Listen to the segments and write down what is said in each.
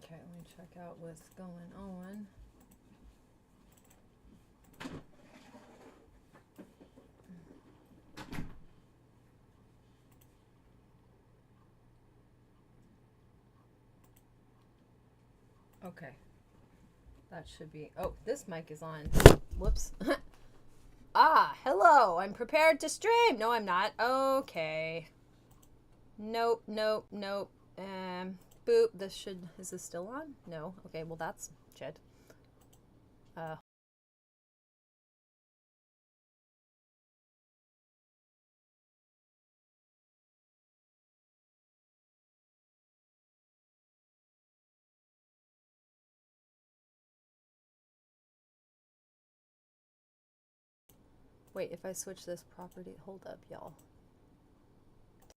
Okay, let me check out what's going on. Okay. That should be... Oh, this mic is on. Whoops. Hello. I'm prepared to stream. No, I'm not. Okay. Nope. Boop. Is this still on? No. Okay, well, that's shit. Wait, if I switch this property... Hold up, y'all.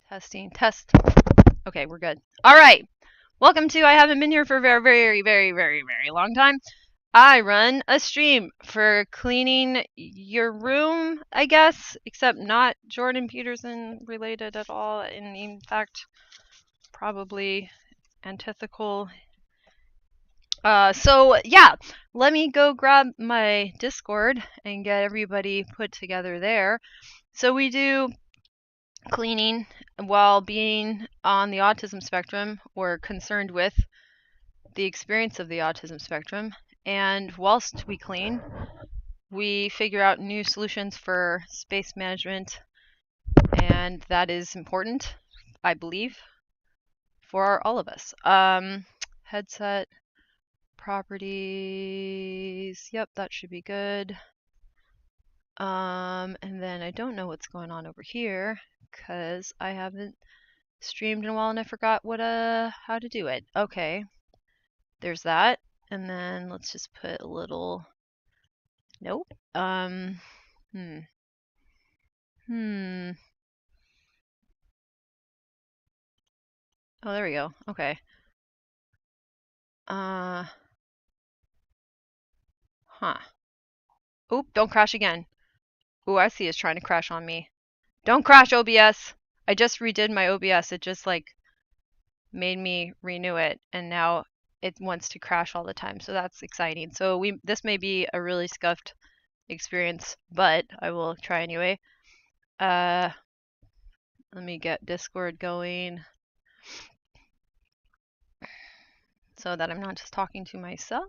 Testing. Test. Okay, we're good. All right. Welcome to I haven't been here for a very long time. I run a stream for cleaning your room, I guess, except not Jordan Peterson related at all. And in fact, probably antithetical. So yeah, let me go grab my Discord and get everybody put together there. So we do cleaning while being on the autism spectrum or concerned with the experience of the autism spectrum. And whilst we clean, we figure out new solutions for space management, and that is important, I believe, for all of us. Headset properties, yep, that should be good. And then I don't know what's going on over here because I haven't streamed in a while and I forgot how to do it. Okay, there's that. And then let's just put a little... Nope. Oh, there we go. Okay. Oop, don't crash again. Ooh, I see it's trying to crash on me. Don't crash, OBS. I just redid my OBS. It just like made me renew it, and now it wants to crash all the time. So that's exciting. So this may be a really scuffed experience, but I will try anyway. Let me get Discord going so that I'm not just talking to myself,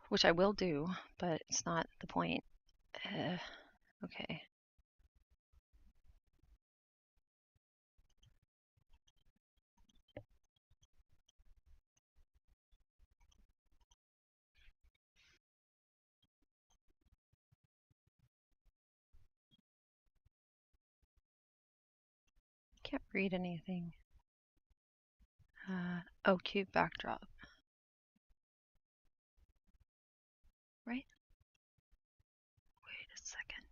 which I will do, but it's not the point. Okay. Can't read anything. Oh, cute backdrop. Right? Wait a second.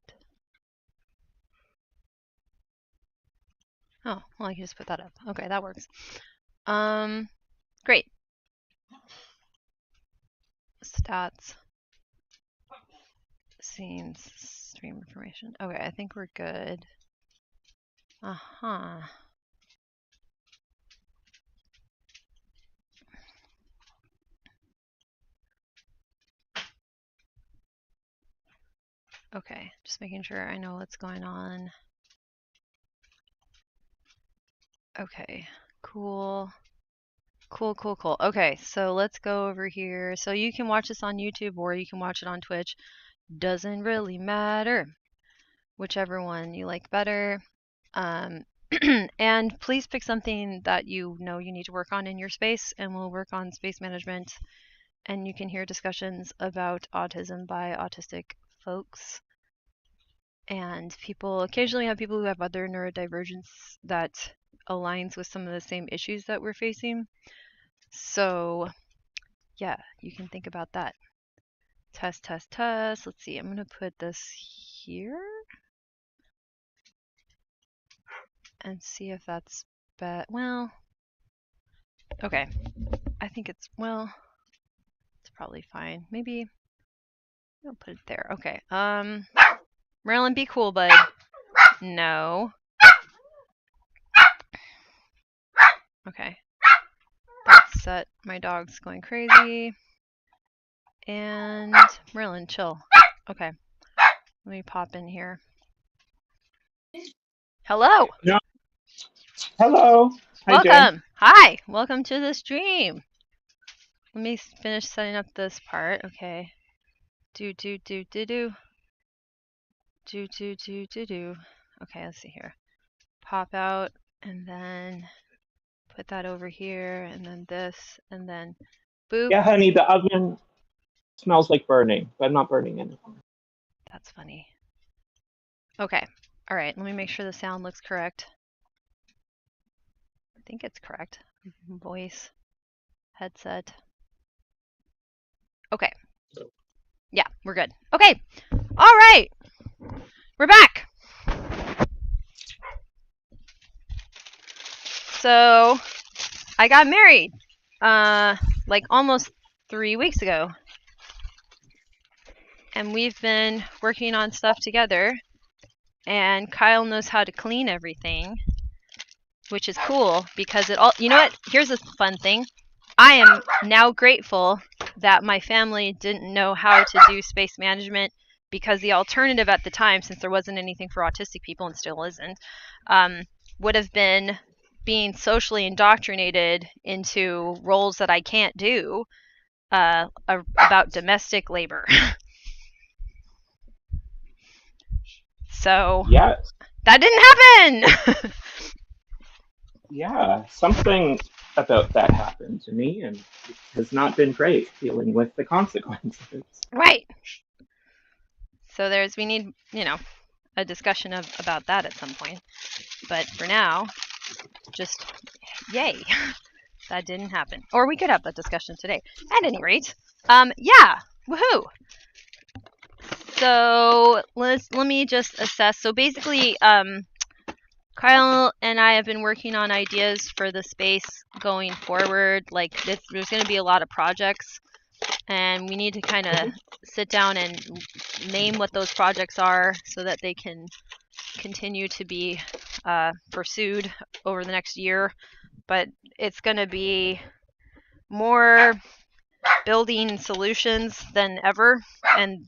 Oh, well, I can just put that up. Okay, that works. Great. Stats. Scenes. Stream information. Okay, I think we're good. Okay, just making sure I know what's going on. Okay, cool. Cool. Okay, so let's go over here. So you can watch this on YouTube or you can watch it on Twitch. Doesn't really matter. Whichever one you like better. And please pick something that you know you need to work on in your space, and we'll work on space management. And you can hear discussions about autism by autistic folks. And people occasionally have people who have other neurodivergence that aligns with some of the same issues that we're facing. So yeah, you can think about that. Test. Let's see, I'm going to put this here and see if that's well, okay. I think it's, well, it's probably fine. Maybe I'll put it there. Okay. Marilyn, be cool, bud. No. Okay. set. My dog's going crazy. And Merlin, chill. Okay. Let me pop in here. Hello. No. Hello. How you doing? Welcome. Hi. Welcome to the stream. Let me finish setting up this part. Okay. Do. Okay, let's see here. Pop out and then put that over here and then this and then boop. Yeah, honey, the oven smells like burning, but I'm not burning anything. That's funny. Okay. All right. Let me make sure the sound looks correct. I think it's correct. Voice, headset. Okay. Yeah, we're good. Okay. All right. We're back. So I got married like almost 3 weeks ago. And we've been working on stuff together. And Kyle knows how to clean everything, which is cool because it all, you know what? Here's a fun thing. I am now grateful that my family didn't know how to do space management, because the alternative at the time, since there wasn't anything for autistic people and still isn't, would have been being socially indoctrinated into roles that I can't do about domestic labor. So Yes. that didn't happen. Yeah, something about that happened to me, and it has not been great dealing with the consequences. Right. So we need, a discussion about that at some point. But for now, just yay. That didn't happen. Or we could have that discussion today. At any rate, yeah, woohoo. So let me just assess. So basically, Kyle and I have been working on ideas for the space going forward. Like there's going to be a lot of projects, and we need to kind of sit down and name what those projects are so that they can continue to be pursued over the next year. But it's going to be more building solutions than ever, and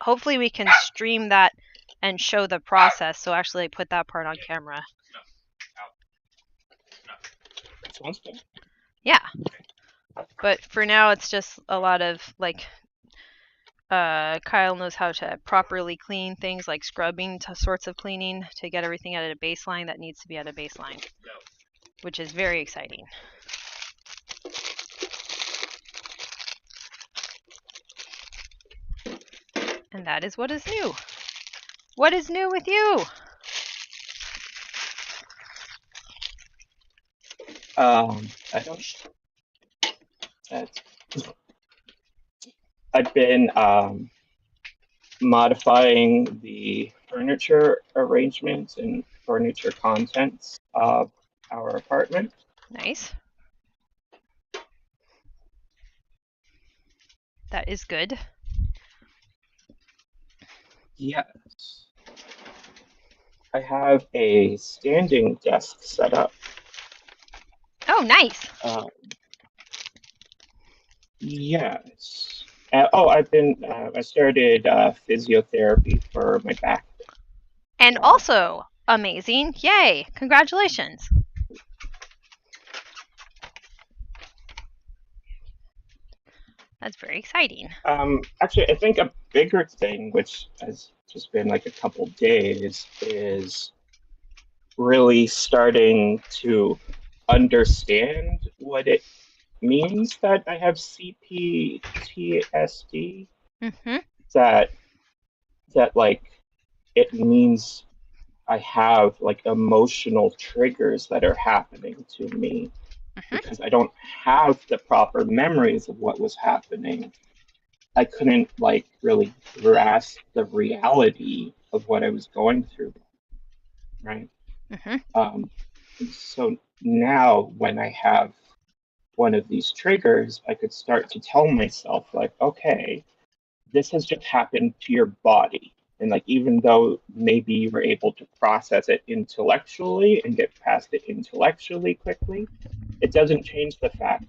hopefully we can stream that and show the process. So actually put that part on camera. Sounds good. Yeah. But for now, it's just a lot of like Kyle knows how to properly clean things like scrubbing sorts of cleaning to get everything at a baseline that needs to be at a baseline, which is very exciting. And that is what is new. What is new with you? I don't. I've been modifying the furniture arrangements and furniture contents of our apartment. Nice. That is good. Yes. I have a standing desk set up. Oh, nice. Yes. I started physiotherapy for my back. And also amazing. Yay. Congratulations. That's very exciting. Actually, I think a bigger thing, which has just been like a couple days, is really starting to understand what it means that I have CPTSD. Mm-hmm. That like it means I have like emotional triggers that are happening to me because I don't have the proper memories of what was happening. I couldn't like really grasp the reality of what I was going through, right? So now when I have one of these triggers, I could start to tell myself like, okay, this has just happened to your body. And like, even though maybe you were able to process it intellectually and get past it intellectually quickly, it doesn't change the fact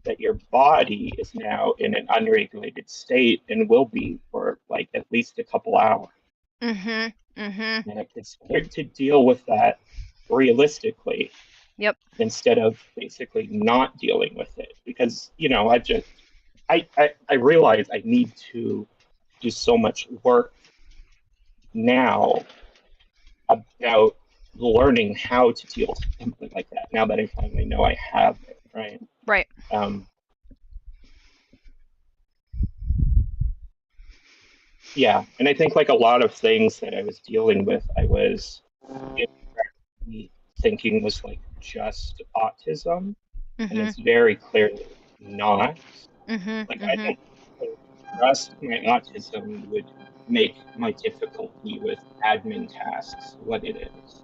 that your body is now in an unregulated state and will be for like at least a couple hours. Mhm. Mhm. And it's hard to deal with that realistically. Yep. Instead of basically not dealing with it, because I realize I need to do so much work now about learning how to deal with something like that now that I finally know I have it, right? Right. Um, yeah, and I think like a lot of things that I was dealing with, I was incorrectly thinking was like just autism, and Mhm. it's very clearly not. Mhm. Like I Mhm. don't think just my autism would make my difficulty with admin tasks what it is.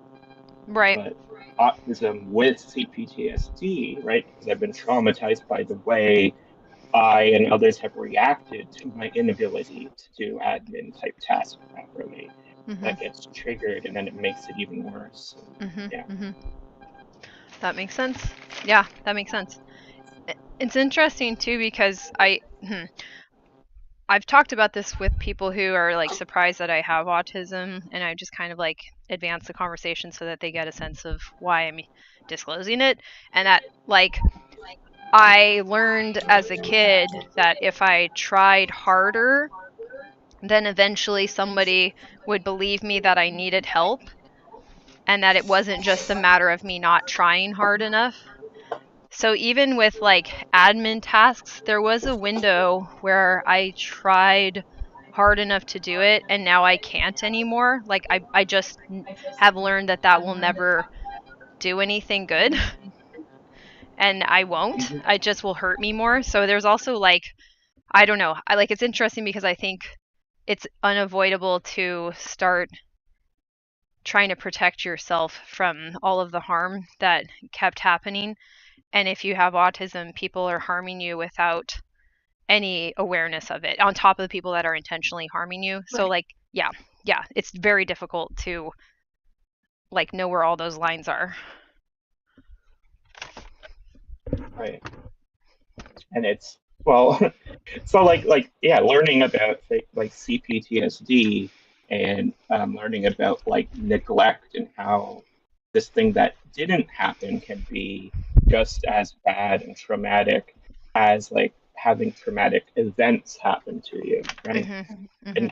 Right. But autism with CPTSD, right? Because I've been traumatized by the way I and others have reacted to my inability to do admin type tasks properly. Mhm. That gets triggered and then it makes it even worse. And Mhm. yeah. Mhm. That makes sense. Yeah, that makes sense. It's interesting too because I've talked about this with people who are like surprised that I have autism, and I just kind of like advance the conversation so that they get a sense of why I'm disclosing it. And that, like, I learned as a kid that if I tried harder, then eventually somebody would believe me that I needed help and that it wasn't just a matter of me not trying hard enough. So even with like admin tasks, there was a window where I tried hard enough to do it and now I can't anymore. Like I just have learned that that will never do anything good and I won't. Mhm. It just will hurt me more. So there's also like I don't know. I like it's interesting because I think it's unavoidable to start trying to protect yourself from all of the harm that kept happening. And if you have autism, people are harming you without any awareness of it, on top of the people that are intentionally harming you. So, like, yeah, it's very difficult to like know where all those lines are. Right. And it's well, so like yeah, learning about like CPTSD and learning about like neglect and how this thing that didn't happen can be just as bad and traumatic as like having traumatic events happen to you, right? Mhm. And Mhm.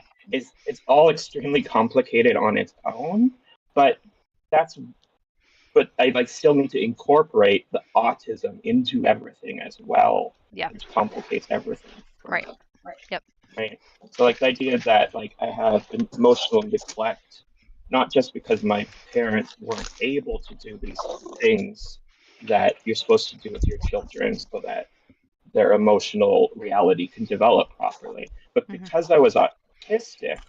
it's all extremely complicated on its own, but that's but I like still need to incorporate the autism into everything as well, Yeah. which complicates everything Right. further, Yep. right? So like the idea that like I have emotional neglect, not just because my parents weren't able to do these things that you're supposed to do with your children so that their emotional reality can develop properly, but Mhm. because I was autistic,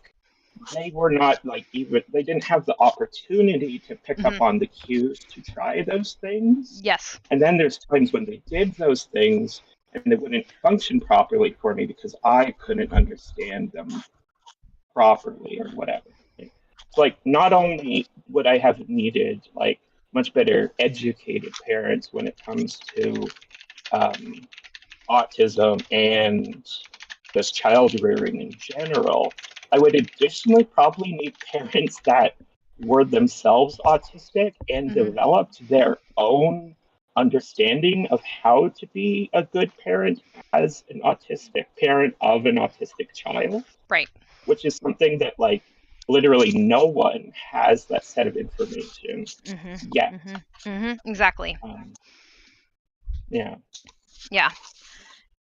they were not like even they didn't have the opportunity to pick up Mhm. on the cues to try those things. Yes. And then there's times when they did those things and they wouldn't function properly for me because I couldn't understand them properly or whatever. So like not only would I have needed like much better educated parents when it comes to um, autism and just child rearing in general, I would additionally probably need parents that were themselves autistic and Mhm. developed their own understanding of how to be a good parent as an autistic parent of an autistic child, Right. which is something that like literally no one has that set of information Mhm. yet. Mhm. Mhm. Exactly. Um, yeah. Yeah.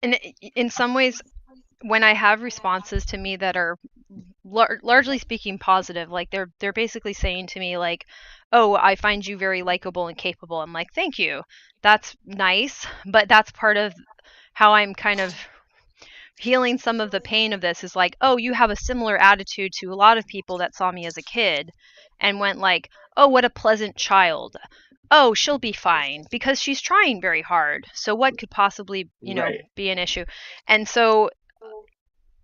And in some ways, when I have responses to me that are largely speaking positive, like they're basically saying to me like, "Oh, I find you very likable and capable." I'm like, "Thank you. That's nice." But that's part of how I'm kind of healing some of the pain of this is like, "Oh, you have a similar attitude to a lot of people that saw me as a kid and went like, "Oh, what a pleasant child. Oh, she'll be fine because she's trying very hard. So what could possibly, Right. be an issue?" And so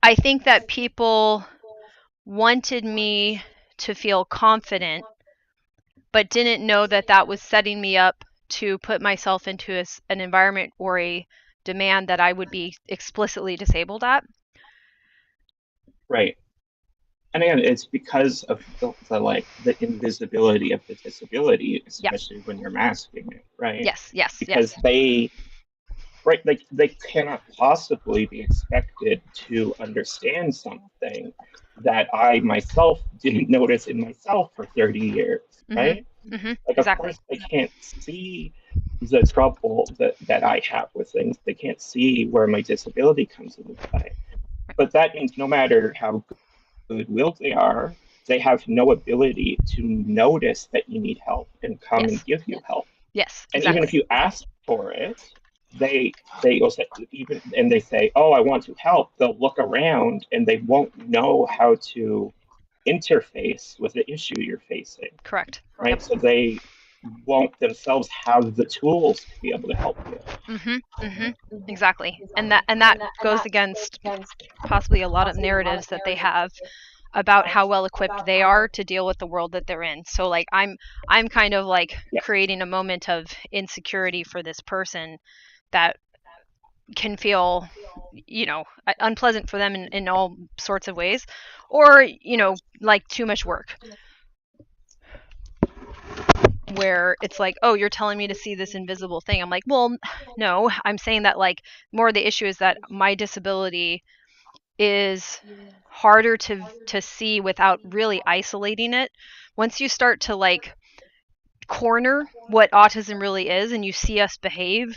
I think that people wanted me to feel confident, but didn't know that that was setting me up to put myself into an environment or a demand that I would be explicitly disabled at. Right. And again, it's because of the invisibility of the disability, Yeah. especially when you're masking it, right? Yes. Because they cannot possibly be expected to understand something that I myself didn't notice in myself for 30 years, right? Like, of Exactly. course, they can't see the trouble that I have with things. They can't see where my disability comes into play. But that means no matter how goodwill they are, they have no ability to notice that you need help and come Yes. and give you help. Yes, And even exactly. if you ask for it, they will say, even, and they say, "Oh, I want to help." They'll look around and they won't know how to interface with the issue you're facing, Correct. right? Yep. So they won't themselves have the tools to be able to help you. Exactly. And that goes against possibly a lot of narratives that they have about how well equipped they are to deal with the world that they're in. So like I'm kind of like Yeah. creating a moment of insecurity for this person that can feel, unpleasant for them in all sorts of ways, or like too much work, where it's like, oh, you're telling me to see this invisible thing. I'm like, well, no, I'm saying that like more of the issue is that my disability is harder to see without really isolating it. Once you start to like corner what autism really is and you see us behave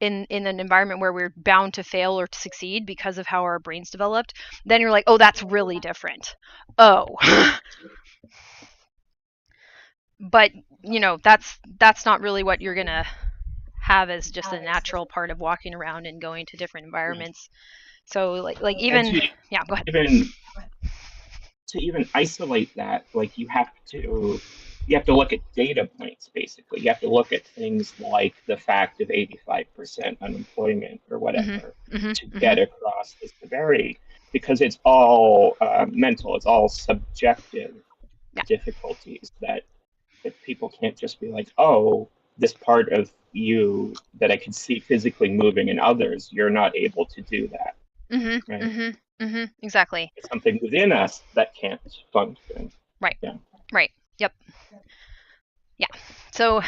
in an environment where we're bound to fail or to succeed because of how our brains developed, then you're like, oh, that's really different. Oh. But that's not really what you're gonna have as just a natural part of walking around and going to different environments. So like And even, yeah, go ahead. even to even isolate that, like you have to look at data points basically. You have to look at things like the fact of 85% unemployment or whatever to get across the severity, because it's all mental, it's all subjective Yeah. difficulties that people can't just be like, oh, this part of you that I can see physically moving in others, you're not able to do that, right? Exactly. It's something within us that can't function. Right. Yeah. Right. Yep. Yeah. So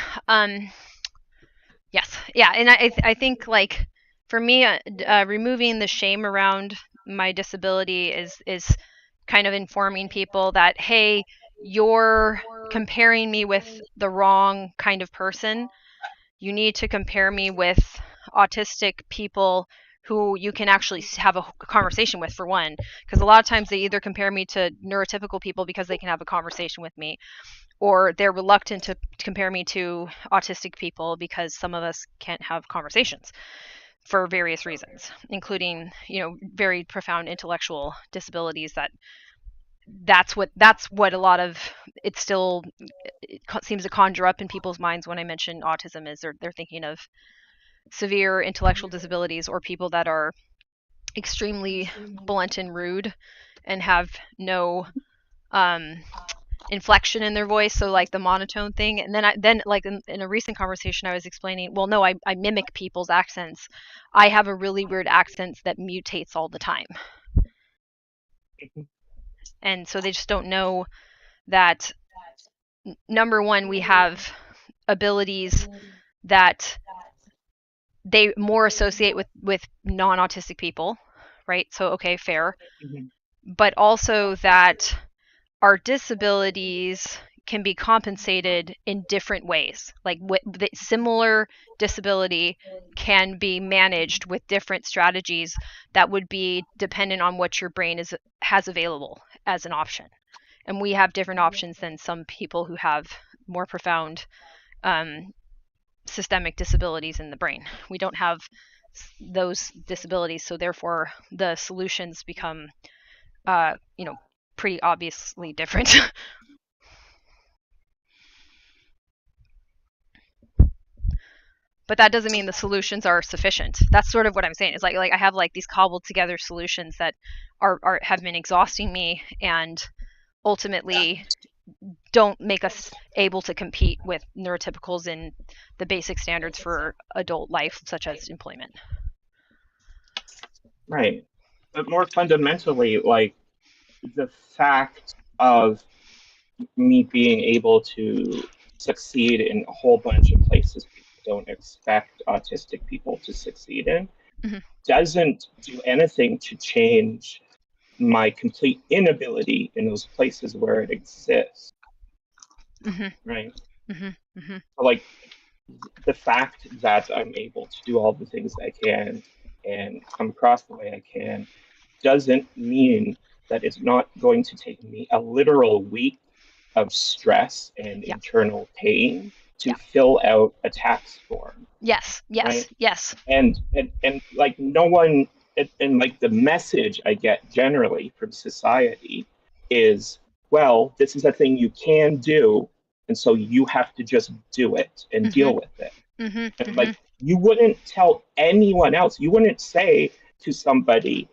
yes. Yeah, and I think like for me, removing the shame around my disability is kind of informing people that, hey, you're comparing me with the wrong kind of person. You need to compare me with autistic people who you can actually have a conversation with, for one, because a lot of times they either compare me to neurotypical people because they can have a conversation with me, or they're reluctant to compare me to autistic people because some of us can't have conversations for various reasons, including very profound intellectual disabilities. That's what a lot of it still seems to conjure up in people's minds when I mention autism, is they're thinking of severe intellectual disabilities or people that are extremely blunt and rude and have no um, inflection in their voice, so like the monotone thing. And then like in a recent conversation I was explaining, well, no, I mimic people's accents. I have a really weird accent that mutates all the time, and so they just don't know that number one, we have abilities that they more associate with non-autistic people, right? So okay, fair. Mhm. But also that our disabilities can be compensated in different ways. Like the similar disability can be managed with different strategies that would be dependent on what your brain has available as an option. And we have different options than some people who have more profound um, systemic disabilities in the brain. We don't have those disabilities, so therefore the solutions become, uh, you know, pretty obviously different. But that doesn't mean the solutions are sufficient. That's sort of what I'm saying. It's like I have like these cobbled together solutions that are have been exhausting me and ultimately don't make us able to compete with neurotypicals in the basic standards for adult life, such as employment. Right. But more fundamentally, like the fact of me being able to succeed in a whole bunch of places people don't expect autistic people to succeed in Mm-hmm. doesn't do anything to change my complete inability in those places where it exists. Mm-hmm. Right. Mm-hmm. Mm-hmm. Like the fact that I'm able to do all the things I can and come across the way I can doesn't mean that it's not going to take me a literal week of stress and Yeah. internal pain to Yeah. fill out a tax form, Yes. right? Yes. Yes. And like no one, and like the message I get generally from society is, well, this is a thing you can do, and so you have to just do it and Mm-hmm. deal with it. Mm-hmm. And Mm-hmm. like you wouldn't tell anyone else, you wouldn't say to somebody,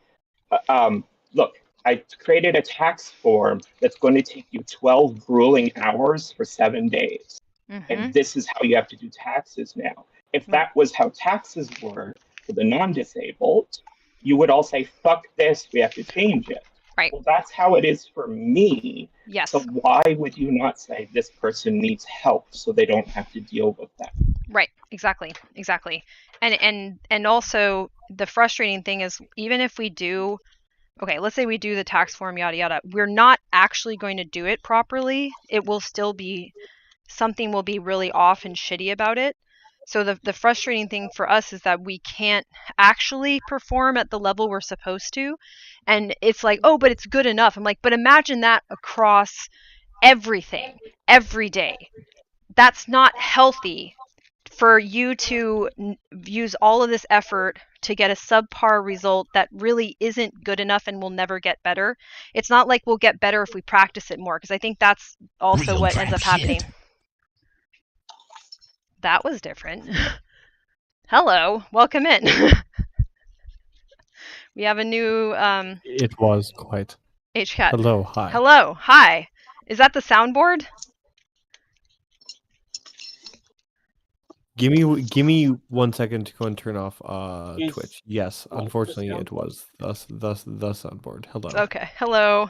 look, I created a tax form that's going to take you 12 grueling hours for 7 days. Mm-hmm. And this is how you have to do taxes now. If Right. that was how taxes were for the non disabled, you would all say, fuck this, we have to change it. Right. Well, that's how it is for me. So Yes. why would you not say this person needs help so they don't have to deal with that? Right. Exactly. Exactly. And also the frustrating thing is, even if we do, okay, let's say we do the tax form, yada yada, we're not actually going to do it properly. It will still be, something will be really off and shitty about it. So the frustrating thing for us is that we can't actually perform at the level we're supposed to. And it's like, oh, but it's good enough. I'm like, but imagine that across everything, every day. That's not healthy for you to use all of this effort to get a subpar result that really isn't good enough and will never get better. It's not like we'll get better if we practice it more, because I think that's also Real what ends up happening. shit. That was different. Hello, welcome in. We have a new It was quite. HKAT. Hello, hi. Hello, hi. Is that the soundboard? Give me 1 second to go and turn off Is Twitch. Yes, what unfortunately the it was the soundboard. Hello. Okay, hello.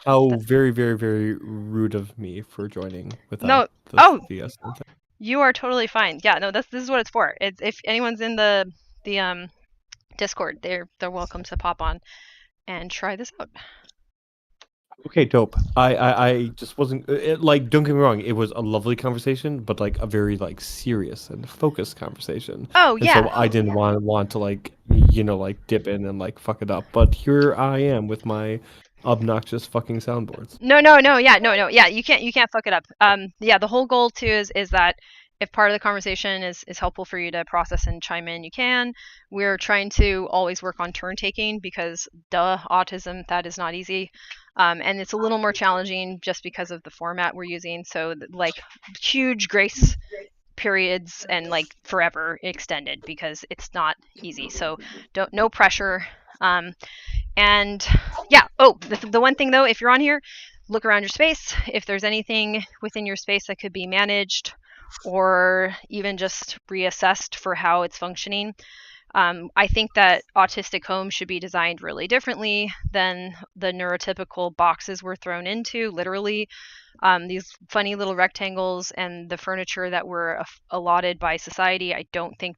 How very, very, very rude of me for joining without No, oh, the thing. you are totally fine. Yeah, no, this is what it's for. It's, if anyone's in the Discord, they're welcome to pop on and try this out. Okay, dope. I just wasn't like, don't get me wrong, it was a lovely conversation, but like a very like serious and focused conversation. Oh And so yeah. I didn't want to like like dip in and like fuck it up. But here I am with my obnoxious fucking soundboards. No, yeah. You can't fuck it up. Yeah, the whole goal too is that if part of the conversation is helpful for you to process and chime in, you can. We're trying to always work on turn taking, because autism, that is not easy. And it's a little more challenging just because of the format we're using. So like huge grace periods and like forever extended, because it's not easy. So no pressure. And yeah, oh, the one thing though, if you're on here, look around your space. If there's anything within your space that could be managed or even just reassessed for how it's functioning. I think that autistic homes should be designed really differently than the neurotypical boxes we're thrown into, literally. These funny little rectangles and the furniture that were allotted by society, I don't think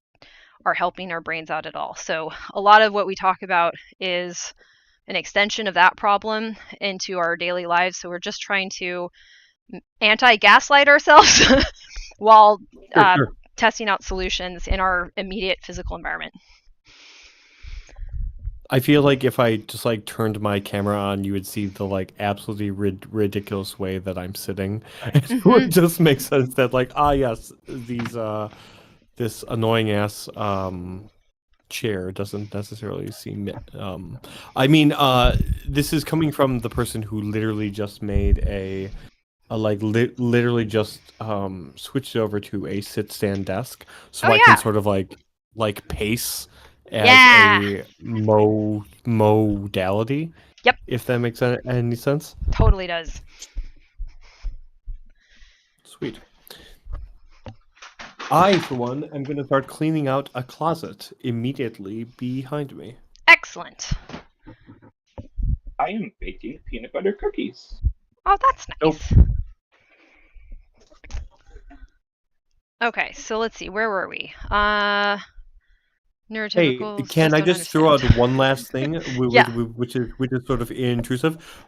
are helping our brains out at all. So a lot of what we talk about is an extension of that problem into our daily lives. So we're just trying to anti-gaslight ourselves while Sure. testing out solutions in our immediate physical environment. I feel like if I just like turned my camera on, you would see the like absolutely ridiculous way that I'm sitting. It would just make sense that like, yes, these this annoying ass chair doesn't necessarily seem I mean, this is coming from the person who literally just made a like literally just switched over to a sit stand desk, so Oh I can yeah. sort of like pace as Yeah. a modality. Yep. If that makes any sense. Totally does. Sweet. I, for one, am going to start cleaning out a closet immediately behind me. Excellent. Excellent. I am baking peanut butter cookies. Oh, that's nice. Nope. Okay, so let's see. Where were we? Hey, Neurotypical can just I don't just throw out understand. one last thing, Yeah. which is sort of intrusive?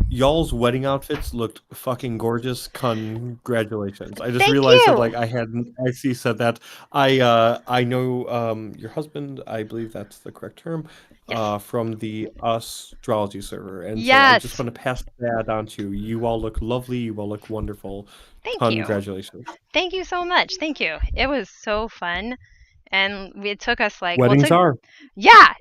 Y'all's wedding outfits looked fucking gorgeous. Congratulations! I just Thank realized that you. like I hadn't actually said that. I know your husband. I believe that's the correct term. Yes. From the astrology server, and so I just Yes. want to pass that on to you. You all look lovely. You all look wonderful. Thank you. Congratulations. Thank you so much. Thank you. It was so fun. And it took us like Weddings are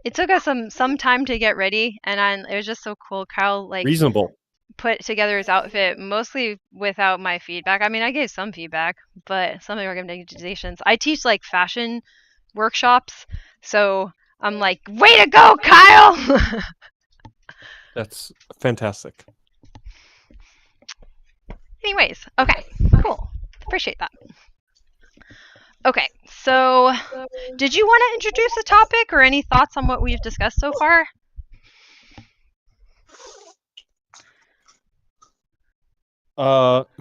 it took us some time to get ready, and it was just so cool. Kyle like reasonable. put together his outfit mostly without my feedback. I mean, I gave some feedback, but some of the recommendations. I teach like fashion workshops, so I'm like, way to go, Kyle. That's fantastic. Anyways, okay, cool. Appreciate that. Okay, so did you want to introduce a topic or any thoughts on what we've discussed so far?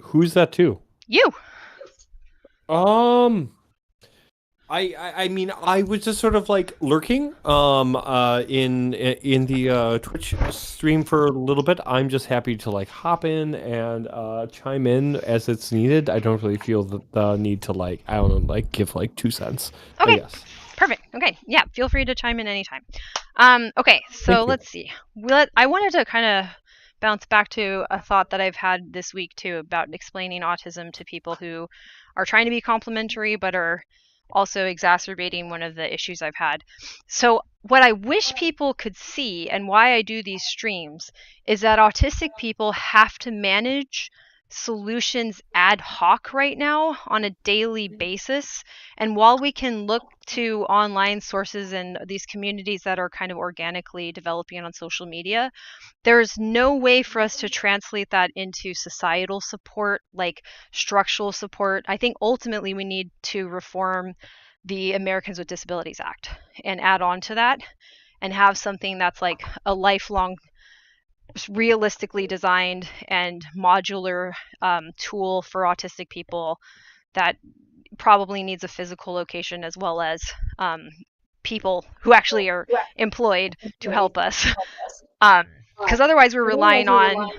Who's that to? You. I mean, I was just sort of like lurking in the Twitch stream for a little bit. I'm just happy to like hop in and chime in as it's needed. I don't really feel the need to like, I don't know, like give like 2 cents. Okay. Yes. Perfect. Okay. Yeah, feel free to chime in anytime. Okay, so let's see. I wanted to kind of bounce back to a thought that I've had this week too about explaining autism to people who are trying to be complimentary but are also exacerbating one of the issues I've had. So what I wish people could see and why I do these streams is that autistic people have to manage solutions ad hoc right now on a daily basis. And while we can look to online sources and these communities that are kind of organically developing on social media, there's no way for us to translate that into societal support, like structural support. I think ultimately we need to reform the Americans with Disabilities Act and add on to that and have something that's like a lifelong, realistically designed and modular tool for autistic people that probably needs a physical location as well as people who actually are employed to help us. Because otherwise we're relying on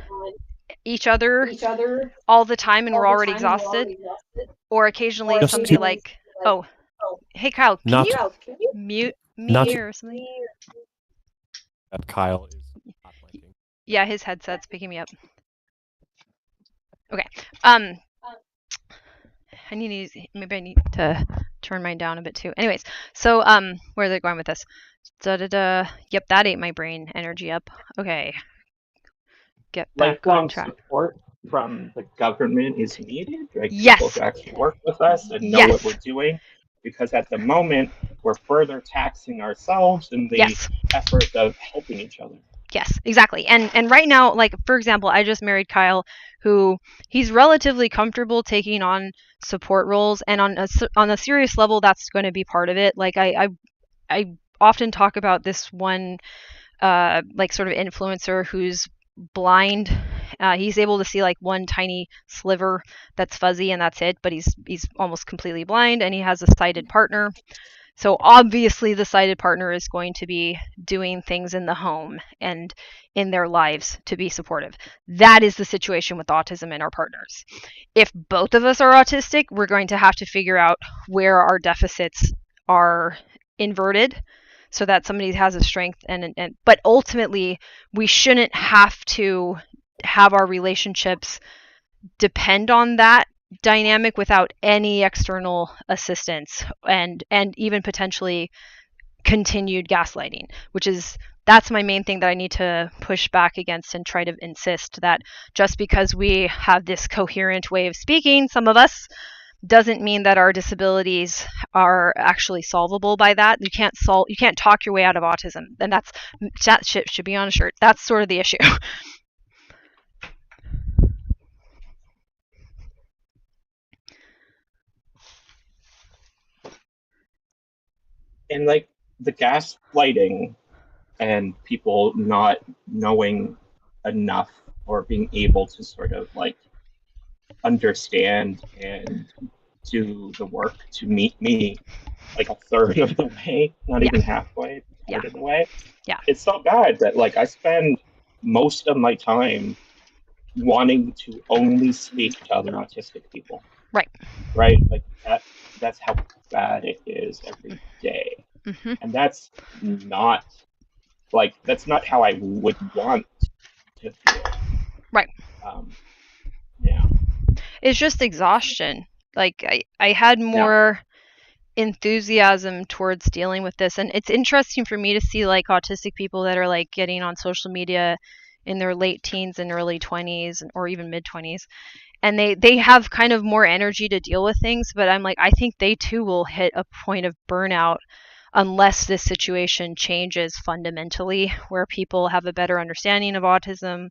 each other all the time and we're already exhausted. Or occasionally Just somebody to like, oh, hey Kyle, can not you to mute not me to or something? that Kyle is not liking. Yeah, his headset's picking me up. Okay. Maybe I need to turn mine down a bit too. Anyways, so where are they going with this? Yep, that ate my brain energy up. Okay. Get back on Lifelong track. support from the government is needed, like Yes. people who actually work with us and know Yes. what we're doing, because at the moment we're further taxing ourselves in the Yes. effort of helping each other. Yes, exactly. And right now, like for example, I just married Kyle, who he's relatively comfortable taking on support roles, and on a serious level, that's going to be part of it. Like I often talk about this one like sort of influencer who's blind. He's able to see like one tiny sliver that's fuzzy and that's it, but he's almost completely blind, and he has a sighted partner. So obviously the sighted partner is going to be doing things in the home and in their lives to be supportive. That is the situation with autism and our partners. If both of us are autistic, we're going to have to figure out where our deficits are inverted so that somebody has a strength but ultimately we shouldn't have to have our relationships depend on that dynamic without any external assistance and even potentially continued gaslighting, that's my main thing that I need to push back against and try to insist that just because we have this coherent way of speaking, some of us, doesn't mean that our disabilities are actually solvable by that. You can't talk your way out of autism, and that shit should be on a shirt. That's sort of the issue. And like the gaslighting and people not knowing enough or being able to sort of like understand and do the work to meet me like a third of the way, not even halfway, a third of the way. Yeah. It's so bad that like I spend most of my time wanting to only speak to other autistic people. Right. Right? Like that's how bad it is every day. Mm-hmm. And that's not how I would want to feel. Right. Yeah. It's just exhaustion. Like I had more enthusiasm towards dealing with this, and it's interesting for me to see like autistic people that are like getting on social media in their late teens and early 20s or even mid 20s, and they have kind of more energy to deal with things, but I'm like, I think they too will hit a point of burnout unless this situation changes fundamentally, where people have a better understanding of autism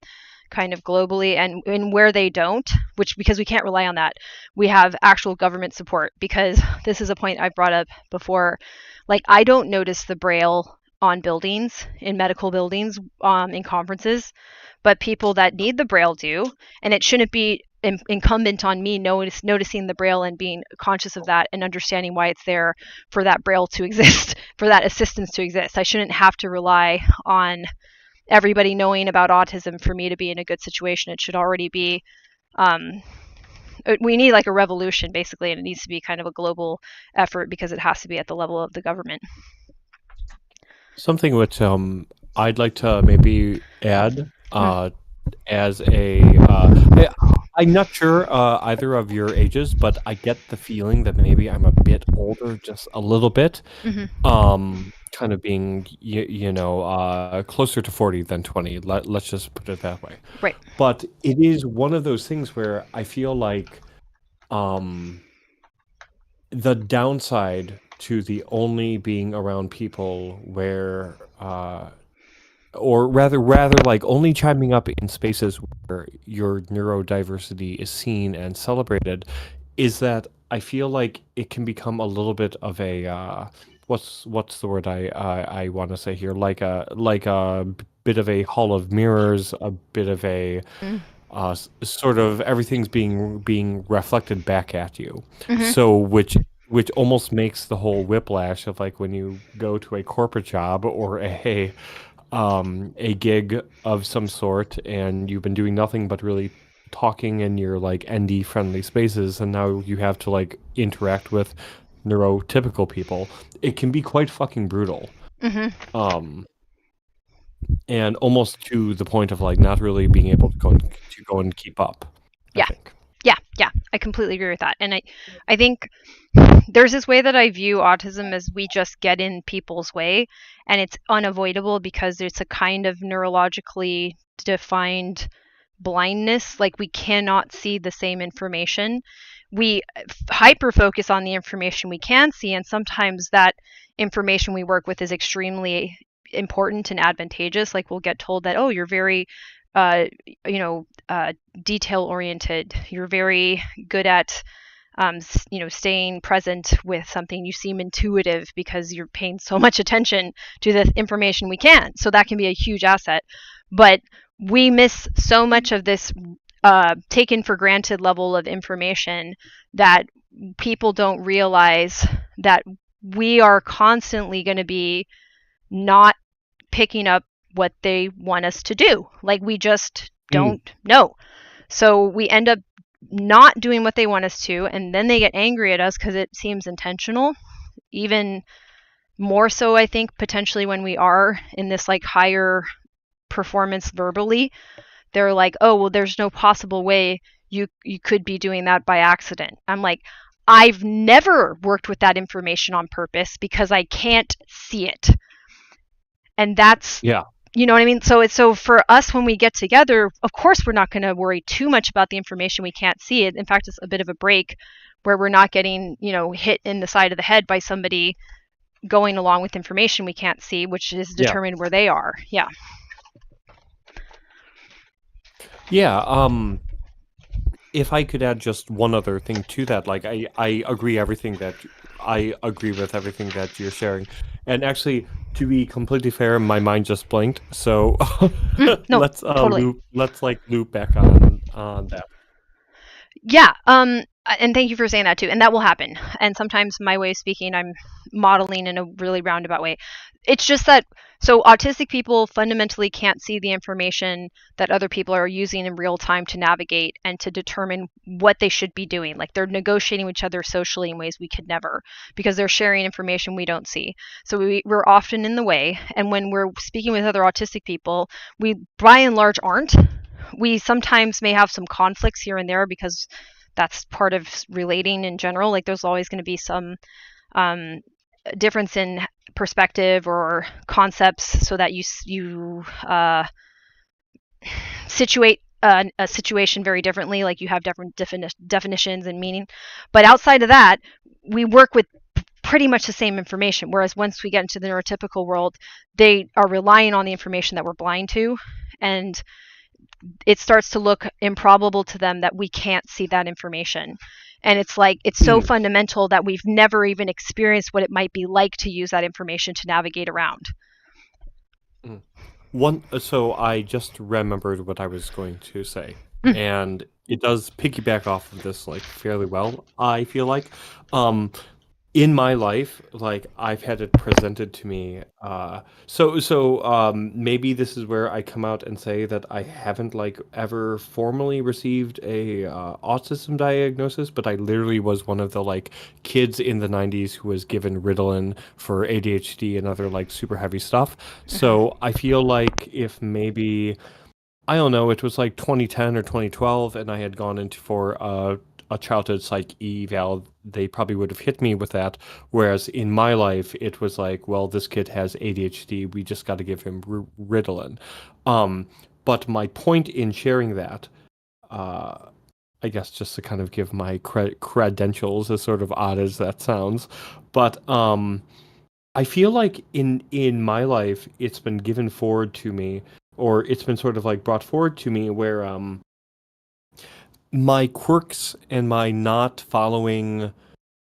kind of globally, and where they don't, which, because we can't rely on that, we have actual government support. Because this is a point I've brought up before, like I don't notice the braille on buildings, in medical buildings, in conferences, but people that need the braille do, and it shouldn't be incumbent on me noticing the braille and being conscious of that and understanding why it's there for that braille to exist, for that assistance to exist. I shouldn't have to rely on everybody knowing about autism for me to be in a good situation. It should already be, we need like a revolution basically, and it needs to be kind of a global effort because it has to be at the level of the government. Something which I'd like to maybe add as a I'm not sure either of your ages, but I get the feeling that maybe I'm a bit older, just a little bit. Kind of being closer to 40 than 20. Let's just put it that way. Right. But it is one of those things where I feel like the downside to the only being around people where or rather like only chiming up in spaces where your neurodiversity is seen and celebrated is that I feel like it can become a little bit of a what's the word I want to say here, like a bit of a hall of mirrors, a bit of a sort of everything's being reflected back at you. So which almost makes the whole whiplash of like when you go to a corporate job or a gig of some sort and you've been doing nothing but really talking in your like ND friendly spaces, and now you have to like interact with neurotypical people. It can be quite fucking brutal. And almost to the point of like not really being able to go and keep up. I think. Yeah, I completely agree with that. And I think there's this way that I view autism as we just get in people's way, and it's unavoidable because it's a kind of neurologically defined blindness. Like we cannot see the same information. We hyper focus on the information we can see, and sometimes that information we work with is extremely important and advantageous. Like we'll get told that, oh, you're very detail oriented, you're very good at staying present with something, you seem intuitive because you're paying so much attention to the information we can. So that can be a huge asset, but we miss so much of this taken for granted level of information that people don't realize that we are constantly going to be not picking up what they want us to do. Like we just don't know. So we end up not doing what they want us to, and then they get angry at us because it seems intentional. Even more so, I think, potentially when we are in this like higher performance verbally, they're like, oh, well, there's no possible way you could be doing that by accident. I'm like, I've never worked with that information on purpose because I can't see it. And that's, you know what I mean? So for us, when we get together, of course, we're not going to worry too much about the information we can't see. In fact, it's a bit of a break where we're not getting, hit in the side of the head by somebody going along with information we can't see, which is determined where they are. Yeah. if I could add just one other thing to that, like I agree I agree with everything that you're sharing. And actually, to be completely fair, my mind just blinked. So No, totally. let's like loop back on that. Yeah, and thank you for saying that too. And that will happen. And sometimes my way of speaking, I'm modeling in a really roundabout way. It's just that so autistic people fundamentally can't see the information that other people are using in real time to navigate and to determine what they should be doing. Like they're negotiating with each other socially in ways we could never because they're sharing information we don't see. So we're often in the way. And when we're speaking with other autistic people, we by and large aren't. We sometimes may have some conflicts here and there because that's part of relating in general. Like there's always going to be some difference in perspective or concepts so that you situate a situation very differently. Like you have different definitions and meaning. But outside of that, we work with pretty much the same information. Whereas once we get into the neurotypical world, they are relying on the information that we're blind to, and it starts to look improbable to them that we can't see that information. And it's like it's so fundamental that we've never even experienced what it might be like to use that information to navigate around. So I just remembered what I was going to say, and it does piggyback off of this like fairly well, I feel like. In my life, like I've had it presented to me. Maybe this is where I come out and say that I haven't like ever formally received a autism diagnosis, but I literally was one of the like kids in the 90s who was given Ritalin for ADHD and other like super heavy stuff. So I feel like if maybe I don't know, it was like 2010 or 2012, and I had gone into for a childhood psych eval, they probably would have hit me with that. Whereas in my life, it was like, well, this kid has ADHD. We just got to give him Ritalin. But my point in sharing that, I guess just to kind of give my credentials, as sort of odd as that sounds, but I feel like in my life, it's been given forward to me, or it's been sort of like brought forward to me, where my quirks and my not following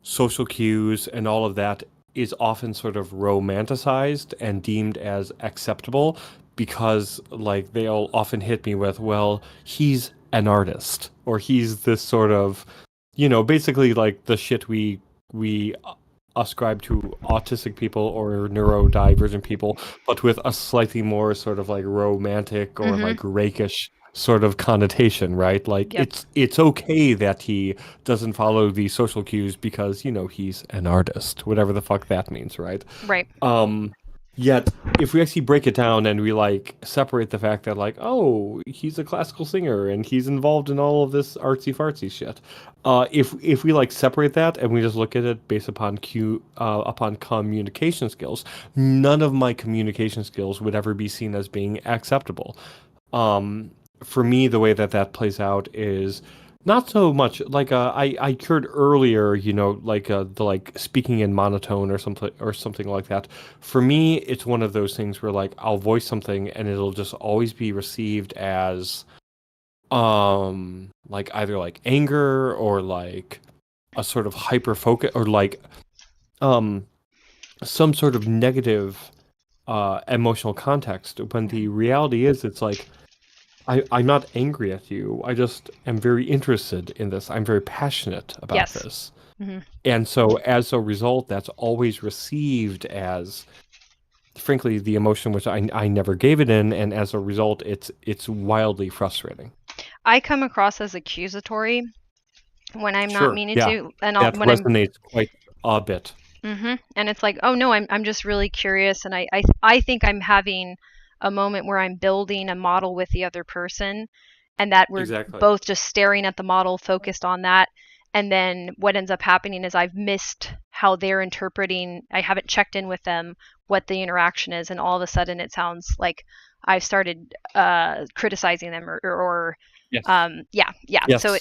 social cues and all of that is often sort of romanticized and deemed as acceptable because like they'll often hit me with, well, he's an artist, or he's this sort of, basically like the shit we ascribe to autistic people or neurodivergent people, but with a slightly more sort of like romantic or like rakish sort of connotation, right? Like it's okay that he doesn't follow the social cues because he's an artist, whatever the fuck that means, right? Right. Yet if we actually break it down and we like separate the fact that like, oh, he's a classical singer and he's involved in all of this artsy fartsy shit, if we like separate that and we just look at it based upon upon communication skills, none of my communication skills would ever be seen as being acceptable. For me, the way that plays out is not so much like I heard earlier, like the like speaking in monotone or something like that. For me, it's one of those things where like I'll voice something and it'll just always be received as like either like anger or like a sort of hyper focus or like some sort of negative emotional context, when the reality is it's like I'm not angry at you. I just am very interested in this. I'm very passionate about this. And so as a result, that's always received as, frankly, the emotion which I never gave it in. And as a result, it's wildly frustrating. I come across as accusatory when I'm not meaning to. And that resonates quite a bit. And it's like, oh no, I'm just really curious. And I think I'm having a moment where I'm building a model with the other person, and that we're both just staring at the model, focused on that. And then what ends up happening is I've missed how they're interpreting. I haven't checked in with them what the interaction is, and all of a sudden it sounds like I've started criticizing them or yes. Yes. So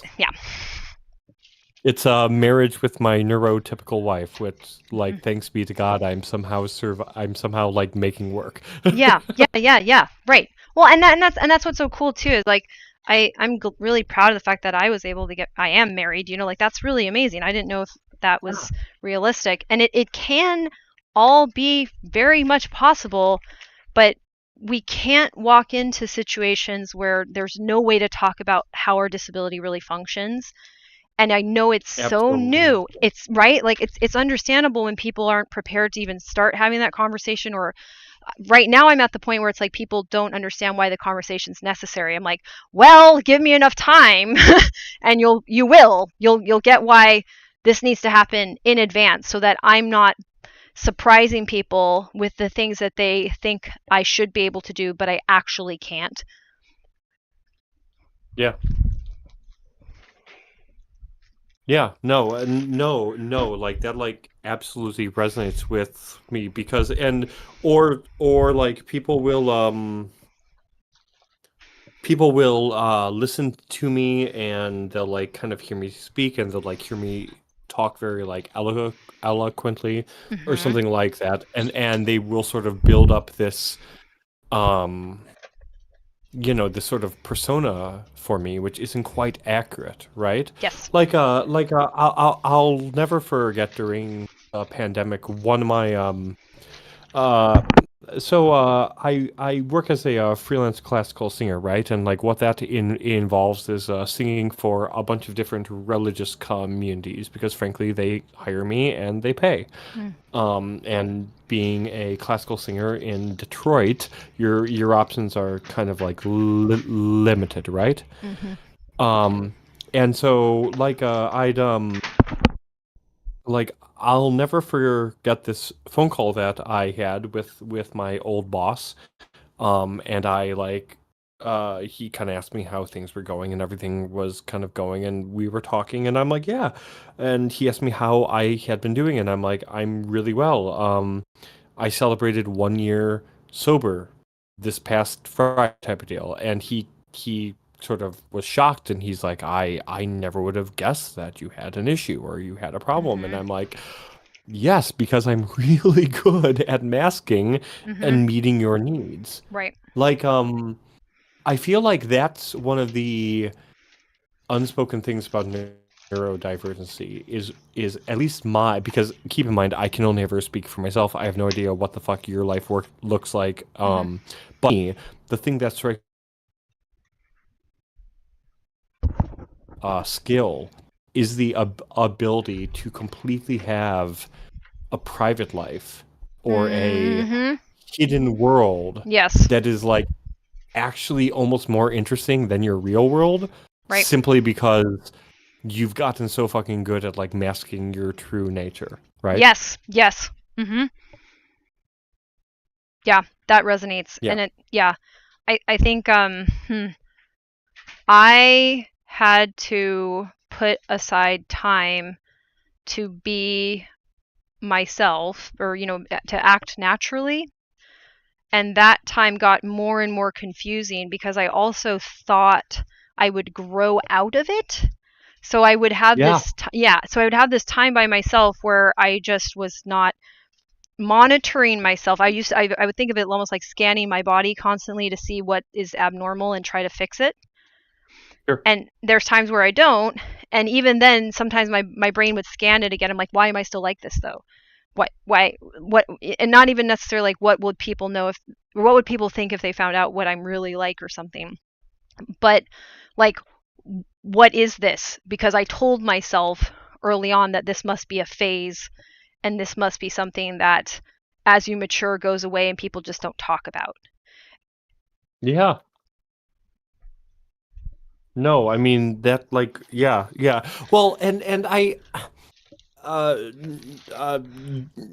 it's a marriage with my neurotypical wife, which, like, thanks be to God, I'm somehow like making work. Yeah. Right. Well, and that's what's so cool too. Is like I'm really proud of the fact that I was able to I am married, like that's really amazing. I didn't know if that was realistic. And it can all be very much possible, but we can't walk into situations where there's no way to talk about how our disability really functions. And I know it's so new. It's right. Like it's understandable when people aren't prepared to even start having that conversation, or right now I'm at the point where it's like people don't understand why the conversation's necessary. I'm like, well, give me enough time and you'll get why this needs to happen in advance, so that I'm not surprising people with the things that they think I should be able to do, but I actually can't. Yeah. Yeah, no, like that, like absolutely resonates with me because, or like people will listen to me and they'll like kind of hear me speak and they'll like hear me talk very like eloquently or something like that, and they will sort of build up this this sort of persona for me, which isn't quite accurate, right? Yes. I'll never forget during a pandemic, one of my I work as a freelance classical singer, right? And like what that involves is singing for a bunch of different religious communities because frankly they hire me and they pay. And being a classical singer in Detroit, your options are kind of like limited, right? And so I'll never forget this phone call that I had with my old boss. And he kind of asked me how things were going and everything was kind of going, and we were talking and I'm like, yeah. And he asked me how I had been doing and I'm like, I'm really well. I celebrated 1 year sober this past Friday type of deal. And he sort of was shocked and he's like, I never would have guessed that you had an issue or you had a problem. And I'm like, yes, because I'm really good at masking and meeting your needs. Right. Like, I feel like that's one of the unspoken things about neurodivergency is at least because keep in mind, I can only ever speak for myself. I have no idea what the fuck your life work looks like. But the thing that's right, skill is the ability to completely have a private life or a hidden world that is like actually almost more interesting than your real world, right? Simply because you've gotten so fucking good at like masking your true nature, right? Yes. Yeah, that resonates. Yeah. And I think I had to put aside time to be myself, or to act naturally. And that time got more and more confusing because I also thought I would grow out of it. So I would have this time by myself where I just was not monitoring myself. I would think of it almost like scanning my body constantly to see what is abnormal and try to fix it. Sure. And there's times where I don't, and even then sometimes my brain would scan it again. I'm like, why am I still like this though? What, and not even necessarily like what would people think if they found out what I'm really like or something. But like, what is this? Because I told myself early on that this must be a phase and this must be something that as you mature goes away and people just don't talk about. Yeah. No, I mean that like yeah. Well, and I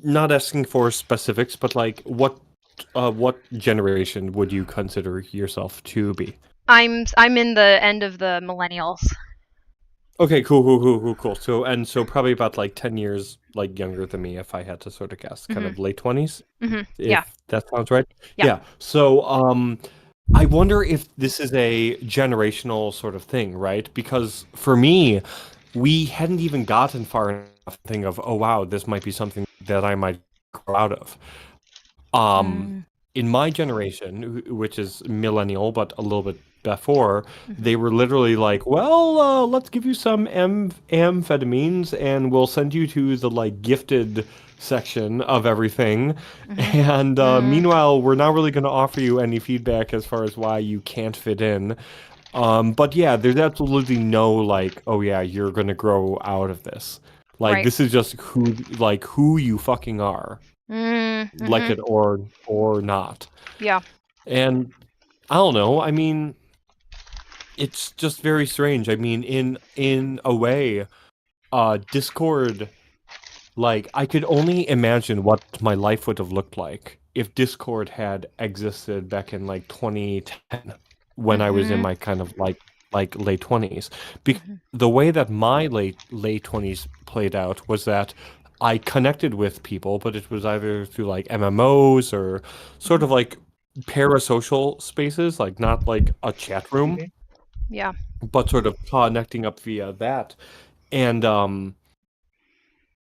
not asking for specifics, but like what generation would you consider yourself to be? I'm in the end of the millennials. Okay, cool. So probably about like 10 years like younger than me, if I had to sort of guess, kind of late 20s. Yeah. That sounds right. Yeah. So I wonder if this is a generational sort of thing, right? Because for me, we hadn't even gotten far enough to think of, oh wow, this might be something that I might grow out of. In my generation, which is millennial but a little bit before, they were literally like, well, let's give you some amphetamines and we'll send you to the like gifted section of everything. And meanwhile, we're not really going to offer you any feedback as far as why you can't fit in. But yeah, there's absolutely no like, oh yeah, you're going to grow out of this. Like, Right. this is just who you fucking are. Like it or not. Yeah. And I don't know, I mean, it's just very strange. I mean, in a way, Discord, like, I could only imagine what my life would have looked like if Discord had existed back in like 2010 when I was in my kind of like late 20s. The way that my late 20s played out was that I connected with people, but it was either through like MMOs or sort of like parasocial spaces, like not like a chat room, Yeah. but sort of connecting up via that. And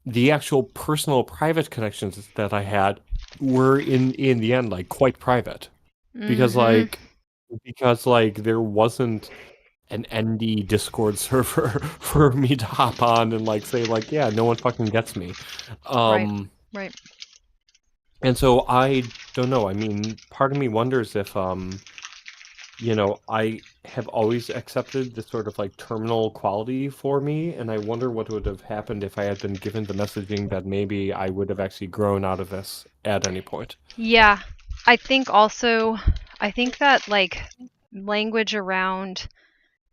the actual personal private connections that I had were in the end like quite private. Because like there wasn't an ND Discord server for me to hop on and like say like, yeah, no one fucking gets me. Right. And so I don't know. I mean, part of me wonders if you know, I have always accepted this sort of like terminal quality for me, and I wonder what would have happened if I had been given the messaging that maybe I would have actually grown out of this at any point. Yeah. I think that like language around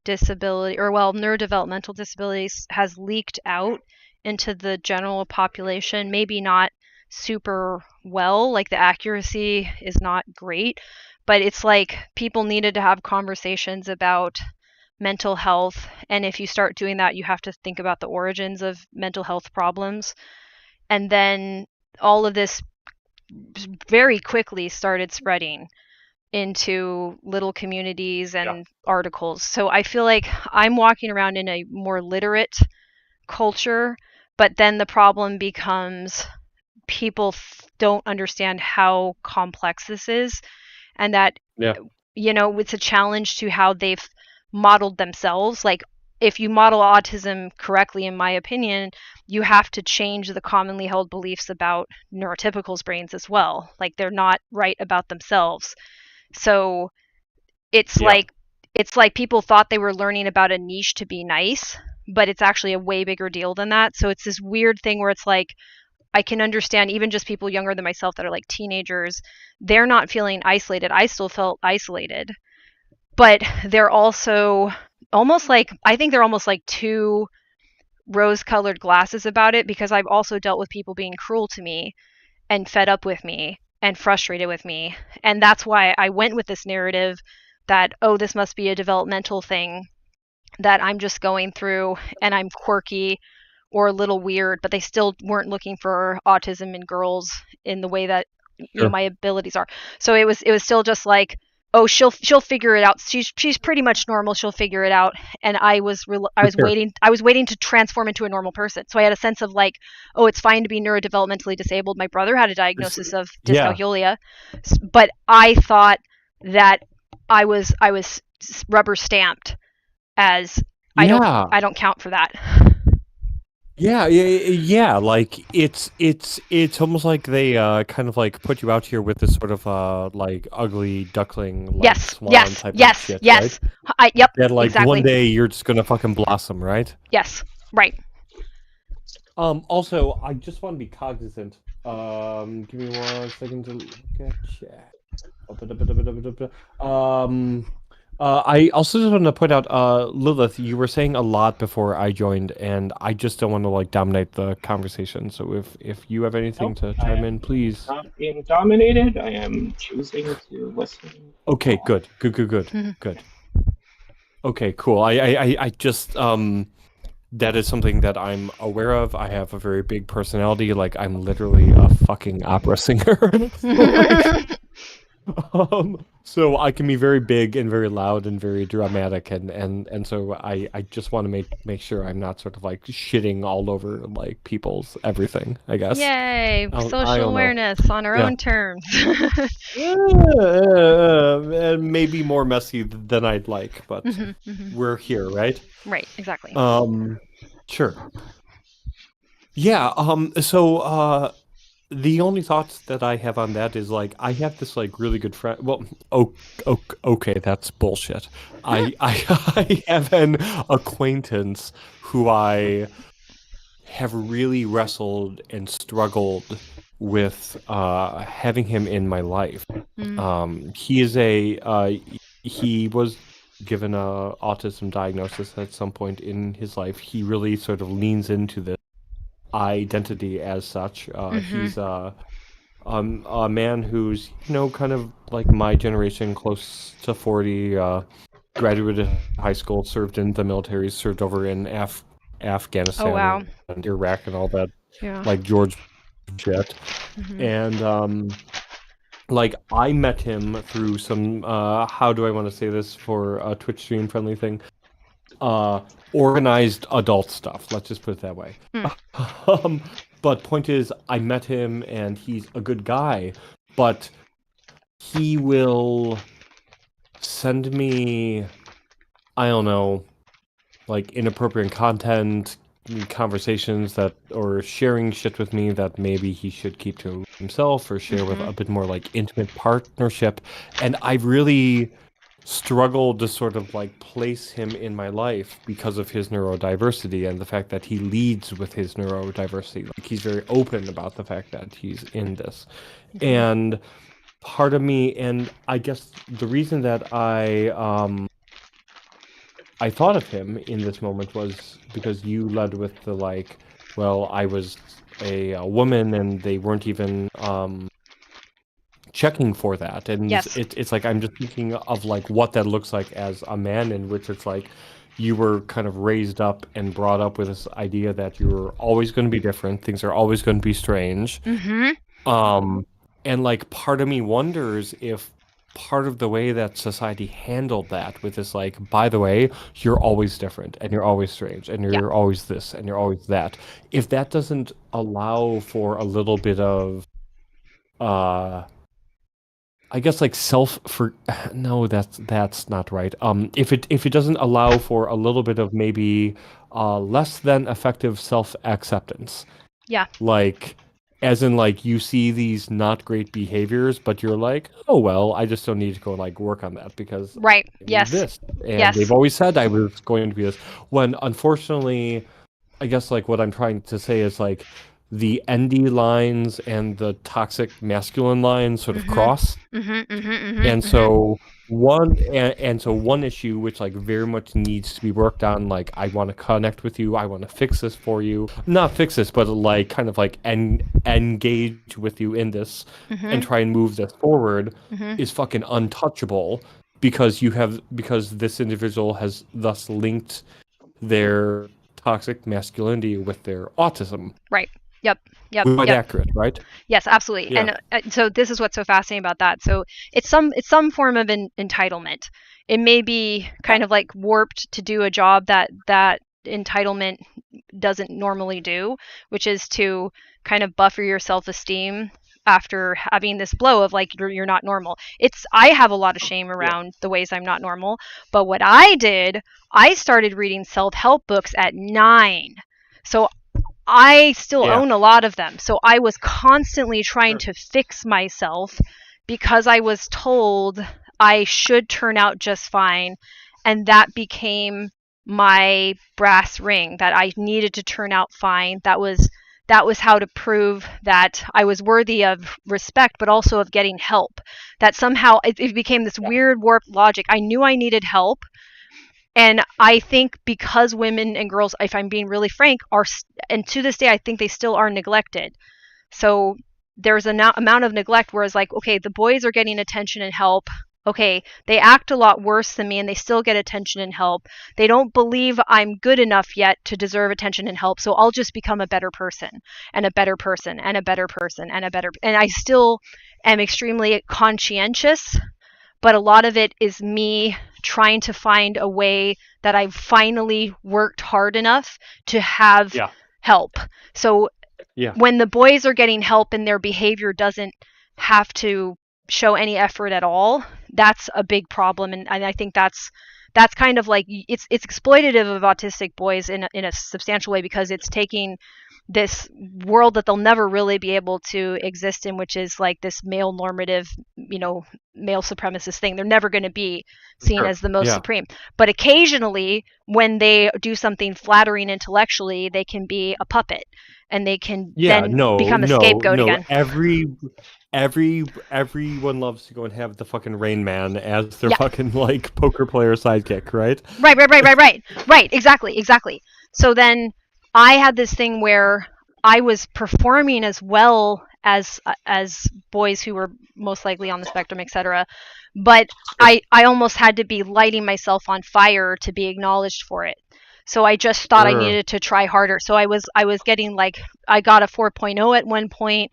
disability or neurodevelopmental disabilities has leaked out into the general population, maybe not super well, like the accuracy is not great, but it's like people needed to have conversations about mental health, and if you start doing that, you have to think about the origins of mental health problems. And then all of this very quickly started spreading into little communities and articles. So I feel like I'm walking around in a more literate culture, but then the problem becomes people don't understand how complex this is, and that you know, it's a challenge to how they've modeled themselves. Like, if you model autism correctly, in my opinion, you have to change the commonly held beliefs about neurotypicals' brains as well. Like, they're not right about themselves. So it's like people thought they were learning about a niche to be nice, but it's actually a way bigger deal than that. So it's this weird thing where it's like, I can understand even just people younger than myself that are like teenagers, they're not feeling isolated. I still felt isolated, but they're also almost like, I think they're almost like two rose-colored glasses about it, because I've also dealt with people being cruel to me and fed up with me and frustrated with me. And that's why I went with this narrative that, oh, this must be a developmental thing that I'm just going through and I'm quirky or a little weird, but they still weren't looking for autism in girls in the way that you know my abilities are. So it was still just like, oh, she'll figure it out. She's pretty much normal. She'll figure it out. And I was waiting to transform into a normal person. So I had a sense of like, oh, it's fine to be neurodevelopmentally disabled. My brother had a diagnosis of dyscalculia, but I thought that I was rubber stamped as I don't count for that. Yeah. Like it's almost like they kind of like put you out here with this sort of like ugly duckling, like swan type of shit, right? Yep. That like exactly. one day you're just gonna fucking blossom, right? Yes. Right. Also, I just want to be cognizant. Give me 1 second to look at chat. I also just want to point out, Lilith, you were saying a lot before I joined, and I just don't want to like dominate the conversation. So if you have anything to chime in, please. Not being dominated. I am choosing to listen. Okay, good. Okay, cool. I just that is something that I'm aware of. I have a very big personality. Like, I'm literally a fucking opera singer. So I can be very big and very loud and very dramatic, and so I just want to make sure I'm not sort of like shitting all over like people's everything, I guess. Yay! I Social don't know. awareness on our Yeah. own terms. Maybe more messy than I'd like, but we're here, right? Right, exactly. Sure. Yeah, so the only thoughts that I have on that is like I have this like really good friend. Well, okay, that's bullshit. I I have an acquaintance who I have really wrestled and struggled with having him in my life. He is he was given a autism diagnosis at some point in his life. He really sort of leans into this identity as such. He's a man who's, kind of like my generation, close to 40, graduated high school, served in the military, served over in Afghanistan Oh wow. and Iraq and all that, Yeah. like George shit. And like I met him through some how do I want to say this for a Twitch stream friendly thing? Organized adult stuff. Let's just put it that way. But point is, I met him and he's a good guy, but he will send me, I don't know, like inappropriate content, conversations that, or sharing shit with me that maybe he should keep to himself or share with a bit more like intimate partnership. And I've really struggled to sort of like place him in my life because of his neurodiversity and the fact that he leads with his neurodiversity. Like he's very open about the fact that he's in this. And part of me, and I guess the reason that I thought of him in this moment was because you led with the like, well, I was a woman and they weren't even checking for that. And Yes. it's like I'm just thinking of like what that looks like as a man, in which it's like you were kind of raised up and brought up with this idea that you're always going to be different, things are always going to be strange. And like part of me wonders if part of the way that society handled that with this like, by the way, you're always different and you're always strange and you're always this and you're always that, if that doesn't allow for a little bit of I guess like no, that's not right. If it doesn't allow for a little bit of maybe less than effective self-acceptance. Yeah. Like as in like you see these not great behaviors, but you're like, oh well, I just don't need to go like work on that because Right. I'm Yes. this. And Yes. they've always said I was going to be this. When unfortunately, I guess like what I'm trying to say is like the ND lines and the toxic masculine lines sort of cross. And so one issue which like very much needs to be worked on, like I want to connect with you, I want to fix this for you, not fix this, but like kind of like engage with you in this and try and move this forward, is fucking untouchable because this individual has thus linked their toxic masculinity with their autism. Right. Yep. Quite accurate, right? Yes, absolutely. Yeah. And so this is what's so fascinating about that. So it's some form of entitlement. It may be kind of like warped to do a job that entitlement doesn't normally do, which is to kind of buffer your self-esteem after having this blow of like you're not normal. I have a lot of shame around the ways I'm not normal, but what I did, I started reading self-help books at 9. So I still own a lot of them. So I was constantly trying to fix myself because I was told I should turn out just fine. And that became my brass ring, that I needed to turn out fine. That was how to prove that I was worthy of respect, but also of getting help. That somehow it became this weird warped logic. I knew I needed help. And I think because women and girls, if I'm being really frank, and to this day, I think they still are neglected. So there's an amount of neglect, whereas like, okay, the boys are getting attention and help. Okay, they act a lot worse than me and they still get attention and help. They don't believe I'm good enough yet to deserve attention and help, so I'll just become a better person and a better person and a better person and a better, and I still am extremely conscientious, but a lot of it is me trying to find a way that I've finally worked hard enough to have help. So when the boys are getting help and their behavior doesn't have to show any effort at all, that's a big problem. And I think that's kind of like it's exploitative of autistic boys in a substantial way, because it's taking this world that they'll never really be able to exist in, which is like this male normative, male supremacist thing. They're never going to be seen as the most supreme. But occasionally, when they do something flattering intellectually, they can be a puppet, and they can become a scapegoat again. Everyone loves to go and have the fucking Rain Man as their fucking like poker player sidekick, right? Right. Exactly. So then I had this thing where I was performing as well as boys who were most likely on the spectrum, etc. But I almost had to be lighting myself on fire to be acknowledged for it. So I just thought I needed to try harder. So I was getting I got a 4.0 at one point.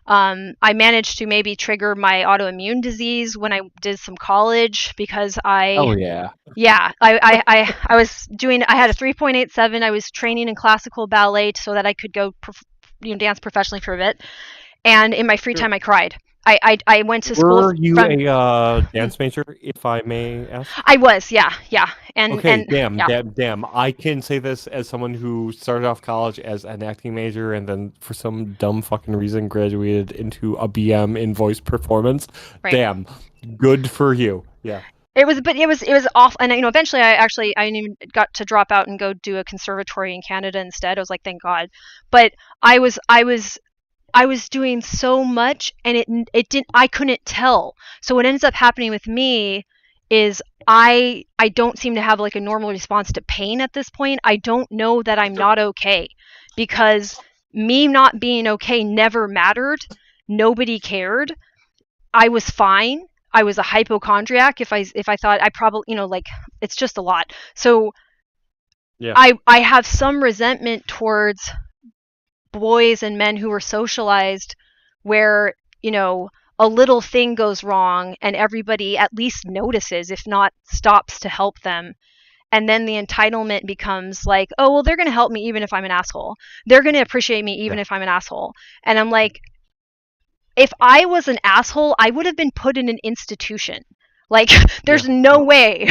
I managed to maybe trigger my autoimmune disease when I did some college, because I was doing, I had a 3.87. I was training in classical ballet so that I could go dance professionally for a bit, and in my free time I cried. I went to school. Were you a dance major, if I may ask? I was, yeah. And damn. I can say this as someone who started off college as an acting major and then for some dumb fucking reason graduated into a BM in voice performance. Right. Damn, good for you. Yeah. It was awful, and eventually I even got to drop out and go do a conservatory in Canada instead. I was like, thank God. But I was doing so much, and I couldn't tell. So what ends up happening with me is I don't seem to have like a normal response to pain at this point. I don't know that I'm not okay, because me not being okay never mattered. Nobody cared. I was fine. I was a hypochondriac. If I thought, I probably, it's just a lot. So I have some resentment towards boys and men who were socialized where, a little thing goes wrong and everybody at least notices, if not stops to help them. And then the entitlement becomes like, oh, well, they're going to help me even if I'm an asshole. They're going to appreciate me even if I'm an asshole. And I'm like, if I was an asshole, I would have been put in an institution. Like, there's no way.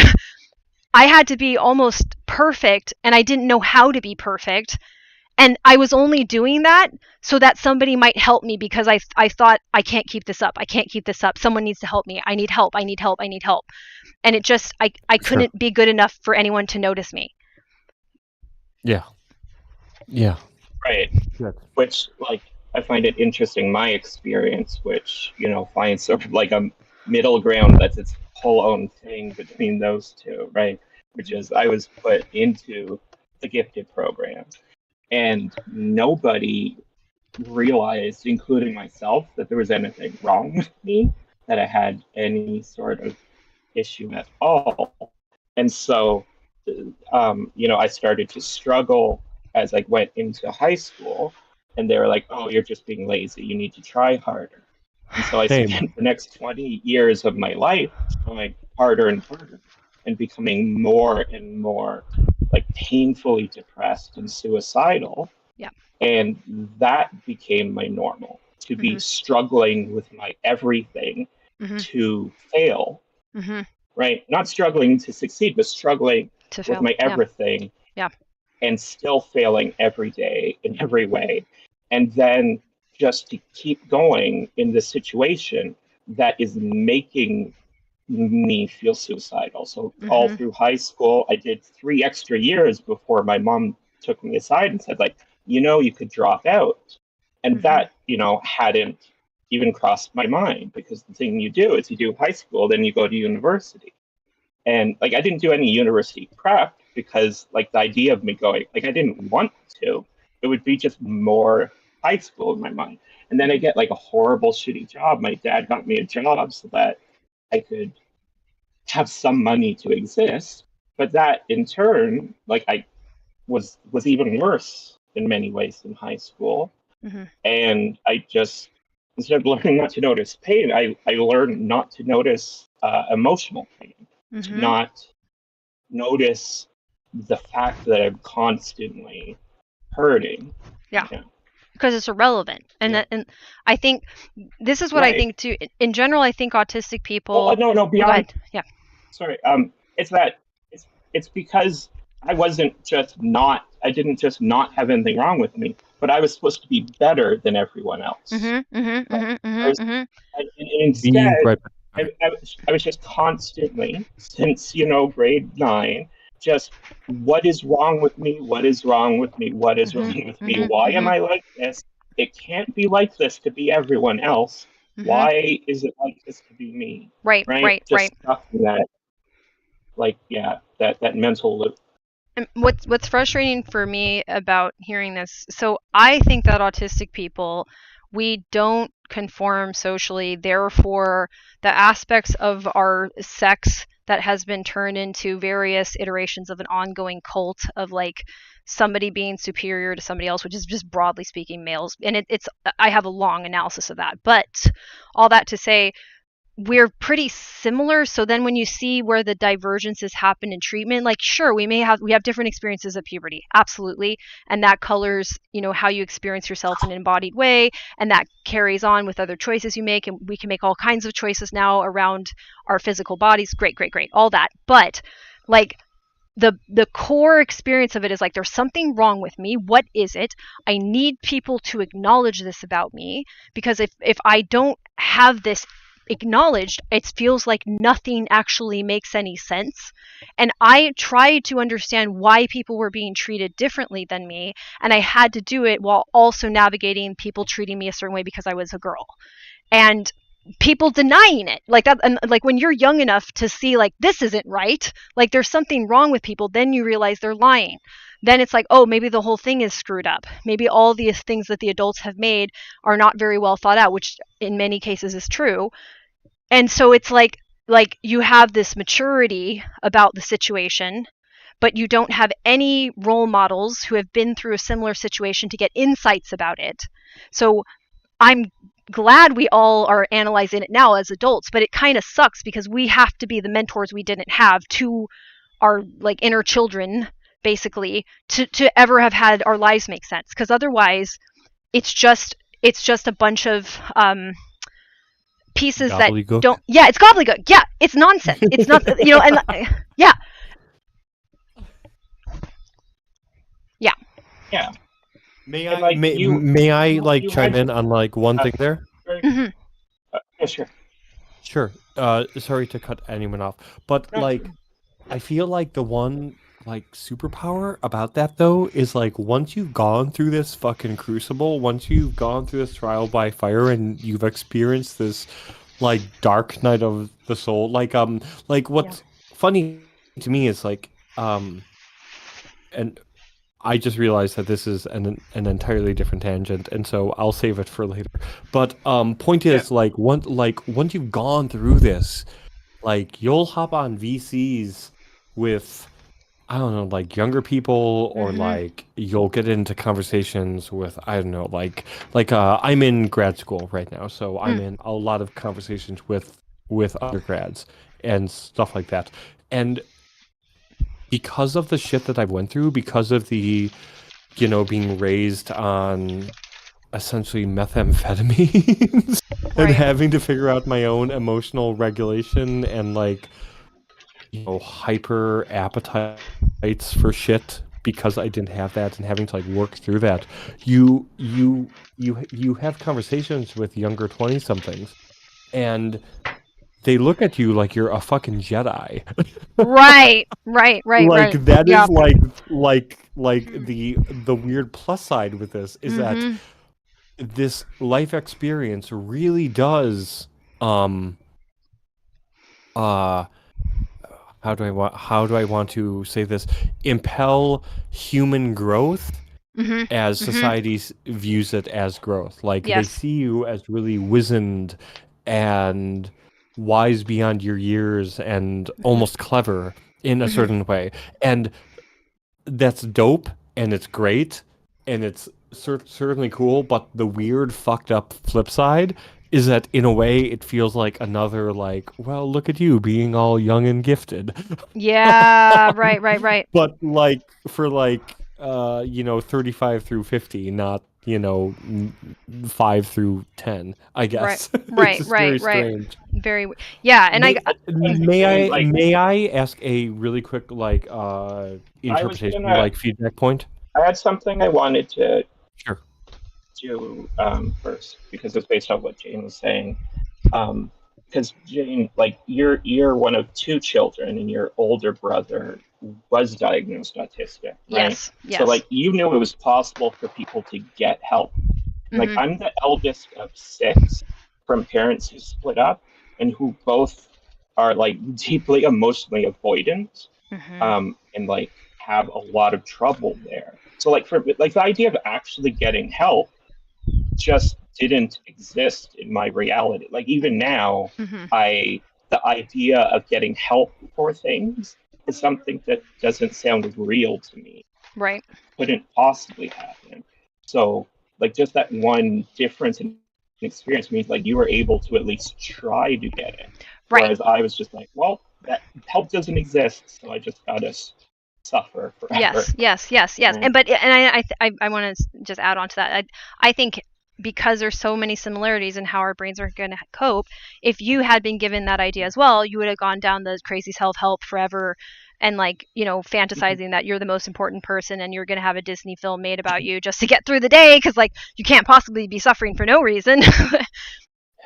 I had to be almost perfect, and I didn't know how to be perfect. And I was only doing that so that somebody might help me, because I thought, I can't keep this up. Someone needs to help me. I need help. And it just, I couldn't be good enough for anyone to notice me. Yeah. Right. Which, I find it interesting, my experience, which, finds sort of like a middle ground that's its whole own thing between those two, right? Which is, I was put into the gifted program, and nobody realized, including myself, that there was anything wrong with me, that I had any sort of issue at all. And so, I started to struggle as I went into high school, and they were like, oh, you're just being lazy. You need to try harder. And so I spent the next 20 years of my life trying harder and harder and becoming more and more painfully depressed and suicidal. Yeah. And that became my normal, to be struggling with my everything to fail. Right? Not struggling to succeed, but struggling with my everything. Yeah. And still failing every day in every way. And then just to keep going in this situation that is making me feel suicidal. So all through high school, I did 3 extra years before my mom took me aside and said, you could drop out. And that, hadn't even crossed my mind, because the thing you do is you do high school, then you go to university. And I didn't do any university prep, because the idea of me going, I didn't want to. It would be just more high school in my mind. And then I get a horrible, shitty job. My dad got me a job so that I could have some money to exist. But that in turn, like I was even worse in many ways in high school. Mm-hmm. And I just, instead of learning not to notice pain, I learned not to notice emotional pain, Mm-hmm. to not notice the fact that I'm constantly hurting. Yeah. You know? Because it's irrelevant. And and I think this is what I think too. In general, I think autistic people. No, beyond. Go ahead. Yeah. Sorry. It's that it's because I didn't just not have anything wrong with me, but I was supposed to be better than everyone else. And instead, I was just constantly, since grade 9, just what is wrong with me? What is wrong with me? What is wrong with me? Why am I like this? It can't be like this to be everyone else. Why is it like this to be me? Right. Just stuck in that, that mental loop. And what's frustrating for me about hearing this, so I think that autistic people, we don't conform socially, therefore the aspects of our sex that has been turned into various iterations of an ongoing cult of like somebody being superior to somebody else, which is just broadly speaking males, and it's I have a long analysis of that, but all that to say, we're pretty similar. So then when you see where the divergences happen in treatment, like sure, we have different experiences of puberty, absolutely, and that colors how you experience yourself in an embodied way, and that carries on with other choices you make, and we can make all kinds of choices now around our physical bodies. Great, all that. But like the core experience of it is like, there's something wrong with me. What is it? I need people to acknowledge this about me, because if I don't have this acknowledged, it feels like nothing actually makes any sense. And I tried to understand why people were being treated differently than me, and I had to do it while also navigating people treating me a certain way because I was a girl, and people denying it like that. And like when you're young enough to see like this isn't right, like there's something wrong with people, then you realize they're lying. Then it's like, oh, maybe the whole thing is screwed up. Maybe all these things that the adults have made are not very well thought out, which in many cases is true. And so it's like you have this maturity about the situation, but you don't have any role models who have been through a similar situation to get insights about it. So I'm glad we all are analyzing it now as adults, but it kind of sucks because we have to be the mentors we didn't have to our like inner children, basically, to ever have had our lives make sense. Because otherwise, it's just a bunch of pieces that don't. Yeah, it's gobbledygook. Yeah, it's nonsense. It's not. And yeah. Yeah. May I like chime in on like one thing there? Sure. Sure. Sorry to cut anyone off, but like, I feel like the one like superpower about that though is like, once you've gone through this fucking crucible, once you've gone through this trial by fire, and you've experienced this like dark night of the soul, like what's funny to me is like and I just realized that this is an entirely different tangent, and so I'll save it for later. But point is, like once you've gone through this, like you'll hop on VCs with, I don't know, like younger people, or like you'll get into conversations with, I don't know, like I'm in grad school right now, so I'm in a lot of conversations with undergrads and stuff like that, and because of the shit that I went through, because of the, being raised on essentially methamphetamines and having to figure out my own emotional regulation and like, hyper appetites for shit because I didn't have that, and having to like work through that, you have conversations with younger 20-somethings, and they look at you like you're a fucking Jedi. Right. Like that is like the weird plus side with this is that this life experience really does how do I want to say this, impel human growth as society views it as growth. Like they see you as really wizened and wise beyond your years and almost clever in a certain way. And that's dope and it's great and it's certainly cool, but the weird fucked up flip side is that in a way it feels like another like, well, look at you being all young and gifted. Yeah, right. But like for like 35 through 50, not 5 through 10, I guess. It's just very strange. Very yeah, and May I ask a really quick like interpretation like feedback point? I had something I wanted to Sure. do first because it's based on what Jane was saying. Because Jane, like you're one of two children, and your older brother was diagnosed autistic, right? Yes. So like you knew it was possible for people to get help. Like I'm the eldest of 6 from parents who split up and who both are like deeply emotionally avoidant, and like have a lot of trouble there. So like for like the idea of actually getting help just didn't exist in my reality. Like even now, the idea of getting help for things is something that doesn't sound real to me. Right. Couldn't possibly happen. So like just that one difference in experience means like you were able to at least try to get it. Right. Whereas I was just like, well, that help doesn't exist, so I just gotta suffer forever. Yes. And I want to just add on to that. I think because there's so many similarities in how our brains are going to cope, if you had been given that idea as well, you would have gone down the crazy self-help forever and like, fantasizing that you're the most important person and you're going to have a Disney film made about you just to get through the day because like you can't possibly be suffering for no reason.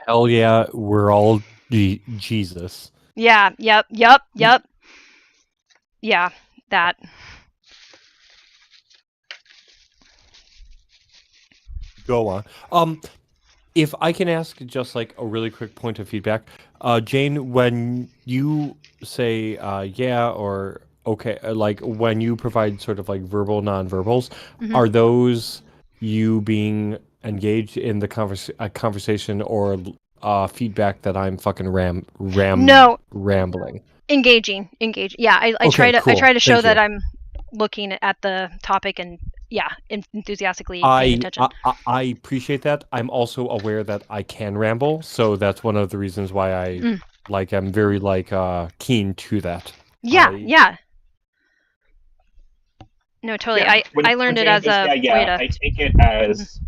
Hell yeah, we're all Jesus. Yeah, yep. Yeah, that. Go on. If I can ask just like a really quick point of feedback, Jane, when you say yeah or okay, like when you provide sort of like verbal nonverbals, are those you being engaged in the conversation or feedback that I'm fucking rambling? Engaging. Yeah, I try to show that I'm looking at the topic and enthusiastically paying attention. I appreciate that. I'm also aware that I can ramble, so that's one of the reasons why I I'm very keen to that. Yeah. No, totally. Yeah, I learned it as a way to. I take it as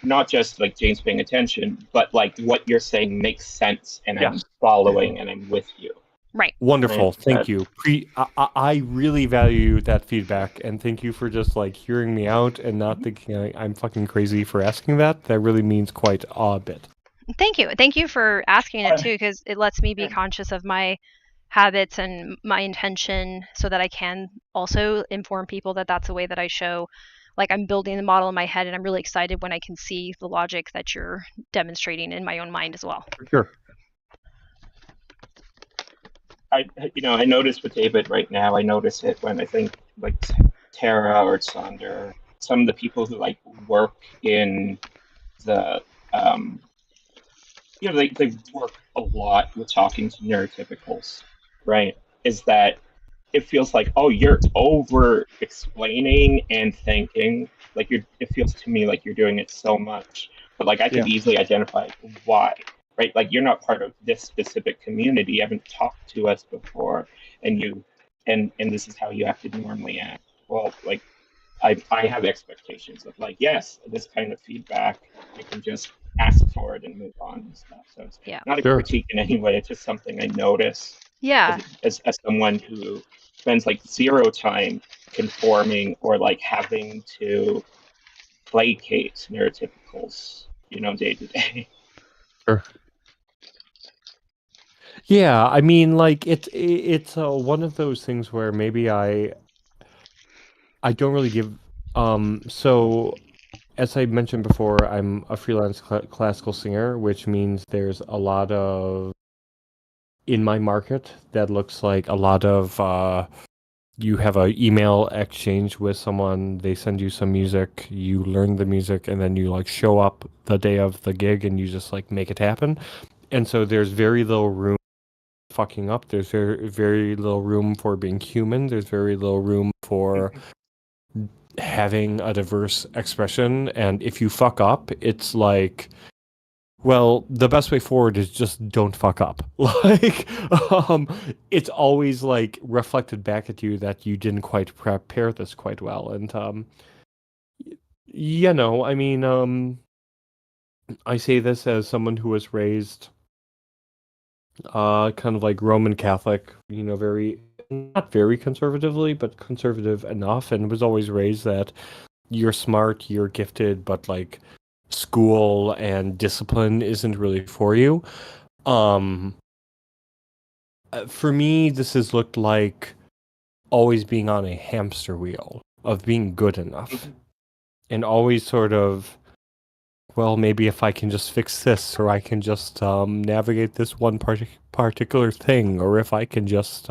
not just like Jane's paying attention, but like what you're saying makes sense, and I'm following, and I'm with you. Right. Wonderful. Right. Thank you. I really value that feedback, and thank you for just like hearing me out and not thinking I'm fucking crazy for asking that. That really means quite a bit. Thank you. Thank you for asking it too, because it lets me be conscious of my habits and my intention so that I can also inform people that that's a way that I show like I'm building the model in my head, and I'm really excited when I can see the logic that you're demonstrating in my own mind as well. For sure. I notice with David right now, I notice it when I think like Tara or Sander, some of the people who like work in the, they work a lot with talking to neurotypicals, right? Is that it feels like, oh, you're over explaining and thinking, like it feels to me like you're doing it so much, but like I can easily identify why. Right, like you're not part of this specific community. You haven't talked to us before, and this is how you have to normally act. Well, like I have expectations of like, yes, this kind of feedback, I can just ask for it and move on and stuff. So it's not a critique in any way. It's just something I notice. Yeah. As someone who spends like zero time conforming or like having to placate neurotypicals, day to day. Sure. Yeah, I mean, like it's one of those things where maybe I don't really give. So, as I mentioned before, I'm a freelance classical singer, which means there's a lot of in my market that looks like a lot of. You have an email exchange with someone, they send you some music, you learn the music, and then you like show up the day of the gig and you just like make it happen. And so there's very little room for fucking up. There's very, very little room for being human. There's very little room for having a diverse expression. And if you fuck up, it's like, well, the best way forward is just don't fuck up. Like, it's always like reflected back at you that you didn't quite prepare this quite well. And, you know, I mean, I say this as someone who was raised, kind of like Roman Catholic, you know, not very conservatively, but conservative enough, and was always raised that you're smart, you're gifted, but like school and discipline isn't really for you. For me, this has looked like always being on a hamster wheel of being good enough and always sort of, well, maybe if I can just fix this, or I can just navigate this one particular thing, or if I can just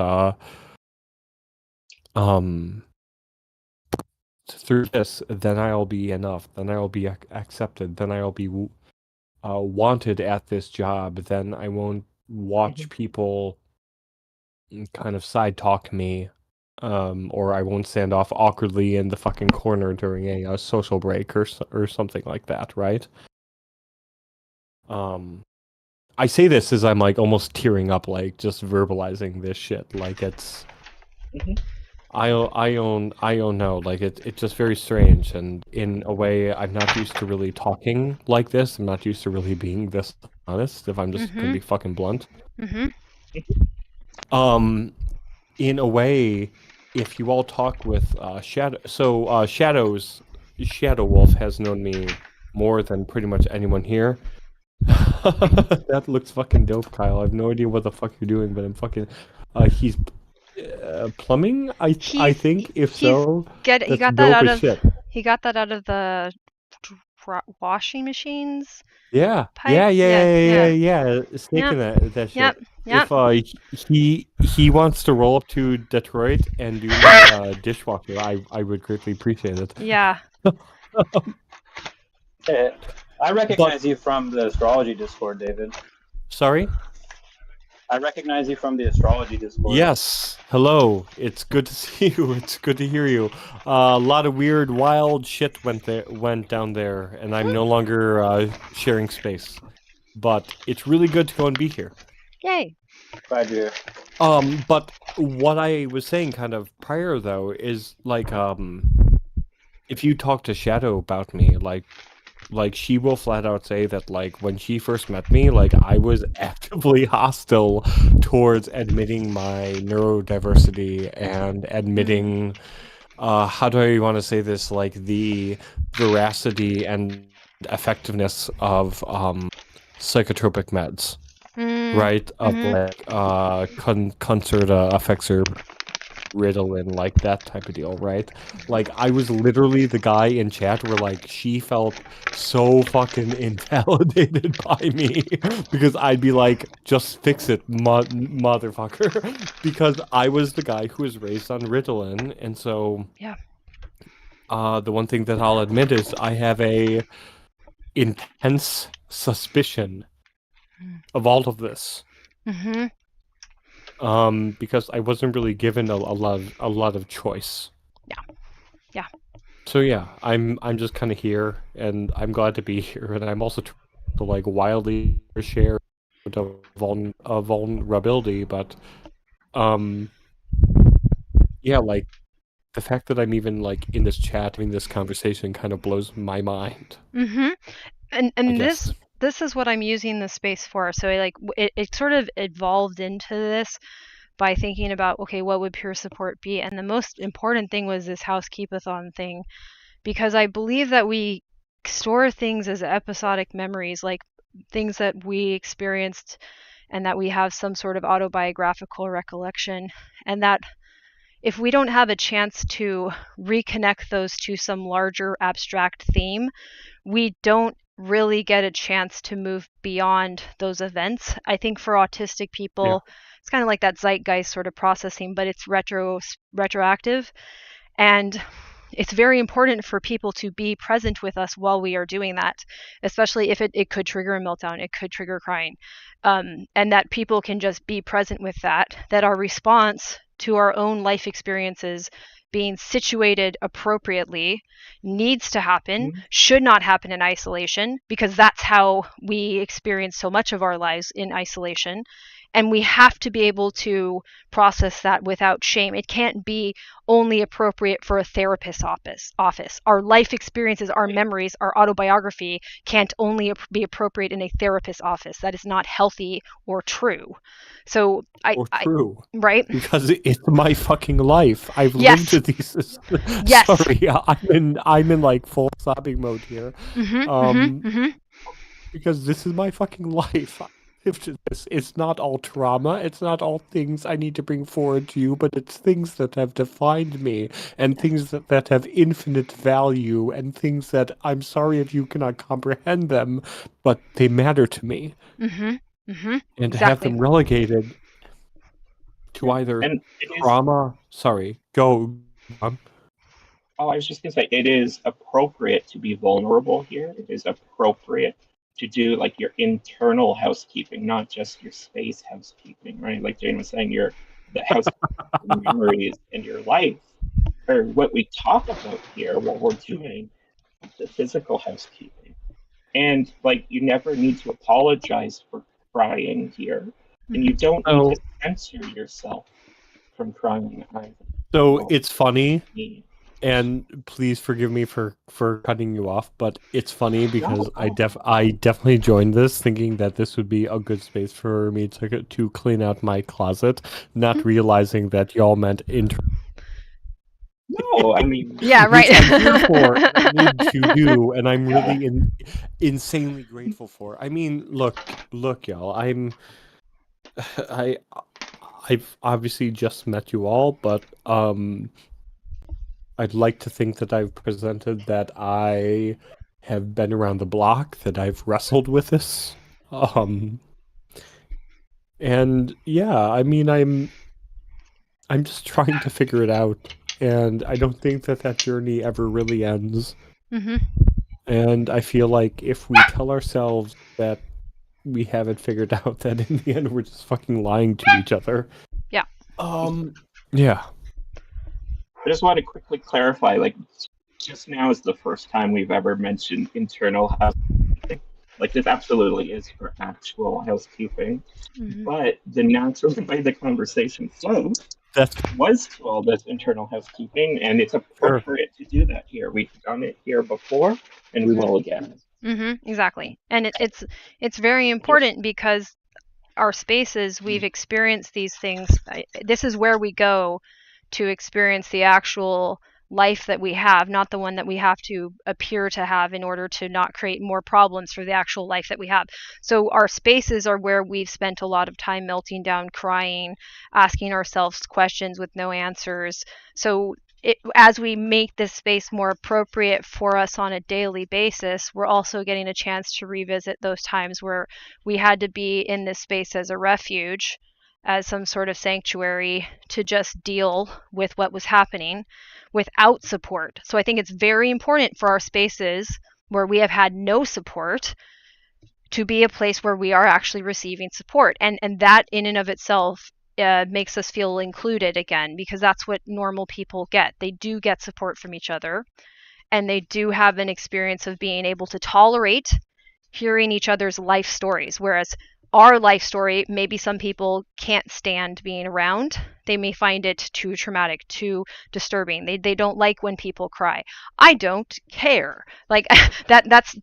through this, then I'll be enough. Then I'll be accepted. Then I'll be wanted at this job. Then I won't watch people kind of side talk me, or I won't stand off awkwardly in the fucking corner during a social break or something like that, right? I say this as I'm like almost tearing up, like just verbalizing this shit. Like it's, I don't know. Like it's just very strange, and in a way, I'm not used to really talking like this. I'm not used to really being this honest. If I'm just gonna be fucking blunt. In a way, if you all talk with Shadow Wolf has known me more than pretty much anyone here. That looks fucking dope, Kyle. I have no idea what the fuck you're doing, but I'm fucking. He's plumbing. I think if so, he got that out of the washing machines. Yeah, pipe? yeah. Snaking that shit. Yep. If he wants to roll up to Detroit and do my dishwasher, I would greatly appreciate it. Yeah. I recognize you from the astrology Discord, David. Sorry? I recognize you from the astrology Discord. Yes. Hello. It's good to see you. It's good to hear you. A lot of weird, wild shit went down there, and I'm no longer sharing space. But it's really good to go and be here. Yay. Glad you're here. But what I was saying kind of prior though is like if you talk to Shadow about me, like she will flat out say that like when she first met me, like I was actively hostile towards admitting my neurodiversity and admitting how do I want to say this, like the veracity and effectiveness of psychotropic meds. Right? Of like Concerta, Effexor, Ritalin, like that type of deal, right? Like I was literally the guy in chat where like she felt so fucking invalidated by me because I'd be like, just fix it, motherfucker. Because I was the guy who was raised on Ritalin, and so the one thing that I'll admit is I have a intense suspicion of all of this. Because I wasn't really given a lot of choice. Yeah. So yeah, I'm just kind of here, and I'm glad to be here, and I'm also trying to like wildly share the vulnerability, but yeah, like the fact that I'm even like in this chat having this conversation kind of blows my mind. And this is what I'm using the space for. So it sort of evolved into this by thinking about, okay, what would peer support be? And the most important thing was this housekeepathon thing, because I believe that we store things as episodic memories, like things that we experienced and that we have some sort of autobiographical recollection, and that if we don't have a chance to reconnect those to some larger abstract theme, we don't really get a chance to move beyond those events. I think for autistic people, it's kind of like that zeitgeist sort of processing, but it's retroactive. And it's very important for people to be present with us while we are doing that, especially if it could trigger a meltdown, it could trigger crying, and that people can just be present with that our response to our own life experiences being situated appropriately needs to happen, should not happen in isolation, because that's how we experience so much of our lives, in isolation. And we have to be able to process that without shame. It can't be only appropriate for a therapist's office. Our life experiences, our memories, our autobiography can't only be appropriate in a therapist's office. That is not healthy or true. So true. Right? Because it's my fucking life. I've Yes. lived these. Yes. Sorry, I'm in like full sobbing mode here. Because this is my fucking life. It's not all trauma. It's not all things I need to bring forward to you, but it's things that have defined me, and things that have infinite value, and things that I'm sorry if you cannot comprehend them, but they matter to me. And to have them relegated to either trauma. Sorry, go. Oh, I was just gonna say, it is appropriate to be vulnerable here. It is appropriate to do like your internal housekeeping, not just your space housekeeping, right? Like Jane was saying, the house memories in your life, or what we talk about here, what we're doing, the physical housekeeping. And like, you never need to apologize for crying here, and you don't need to censor yourself from crying either. So it's funny. And please forgive me for cutting you off, but it's funny because I definitely joined this thinking that this would be a good space for me to clean out my closet, not realizing that y'all meant No, I mean, yeah, right. Which I'm here for, and I need to do, and I'm really insanely grateful for. I mean, look, y'all. I've obviously just met you all, but I'd like to think that I've presented that I have been around the block, that I've wrestled with this. And yeah, I mean, I'm just trying to figure it out, and I don't think that journey ever really ends. And I feel like if we tell ourselves that we haven't figured out, that in the end we're just fucking lying to each other. Yeah. Yeah. I just want to quickly clarify, like, just now is the first time we've ever mentioned internal housekeeping. Like, this absolutely is for actual housekeeping. But the natural way the conversation flowed was to all this internal housekeeping, and it's appropriate to do that here. We've done it here before, and we will again. Exactly. And it's very important because our spaces, we've experienced these things. This is where we go to experience the actual life that we have, not the one that we have to appear to have in order to not create more problems for the actual life that we have. So our spaces are where we've spent a lot of time melting down, crying, asking ourselves questions with no answers. So as we make this space more appropriate for us on a daily basis, we're also getting a chance to revisit those times where we had to be in this space as a refuge, as some sort of sanctuary, to just deal with what was happening without support. So I think it's very important for our spaces where we have had no support to be a place where we are actually receiving support. And that in and of itself makes us feel included again, because that's what normal people get. They do get support from each other, and they do have an experience of being able to tolerate hearing each other's life stories, whereas our life story, maybe some people can't stand being around. They may find it too traumatic, too disturbing. They don't like when people cry. I don't care. Like that's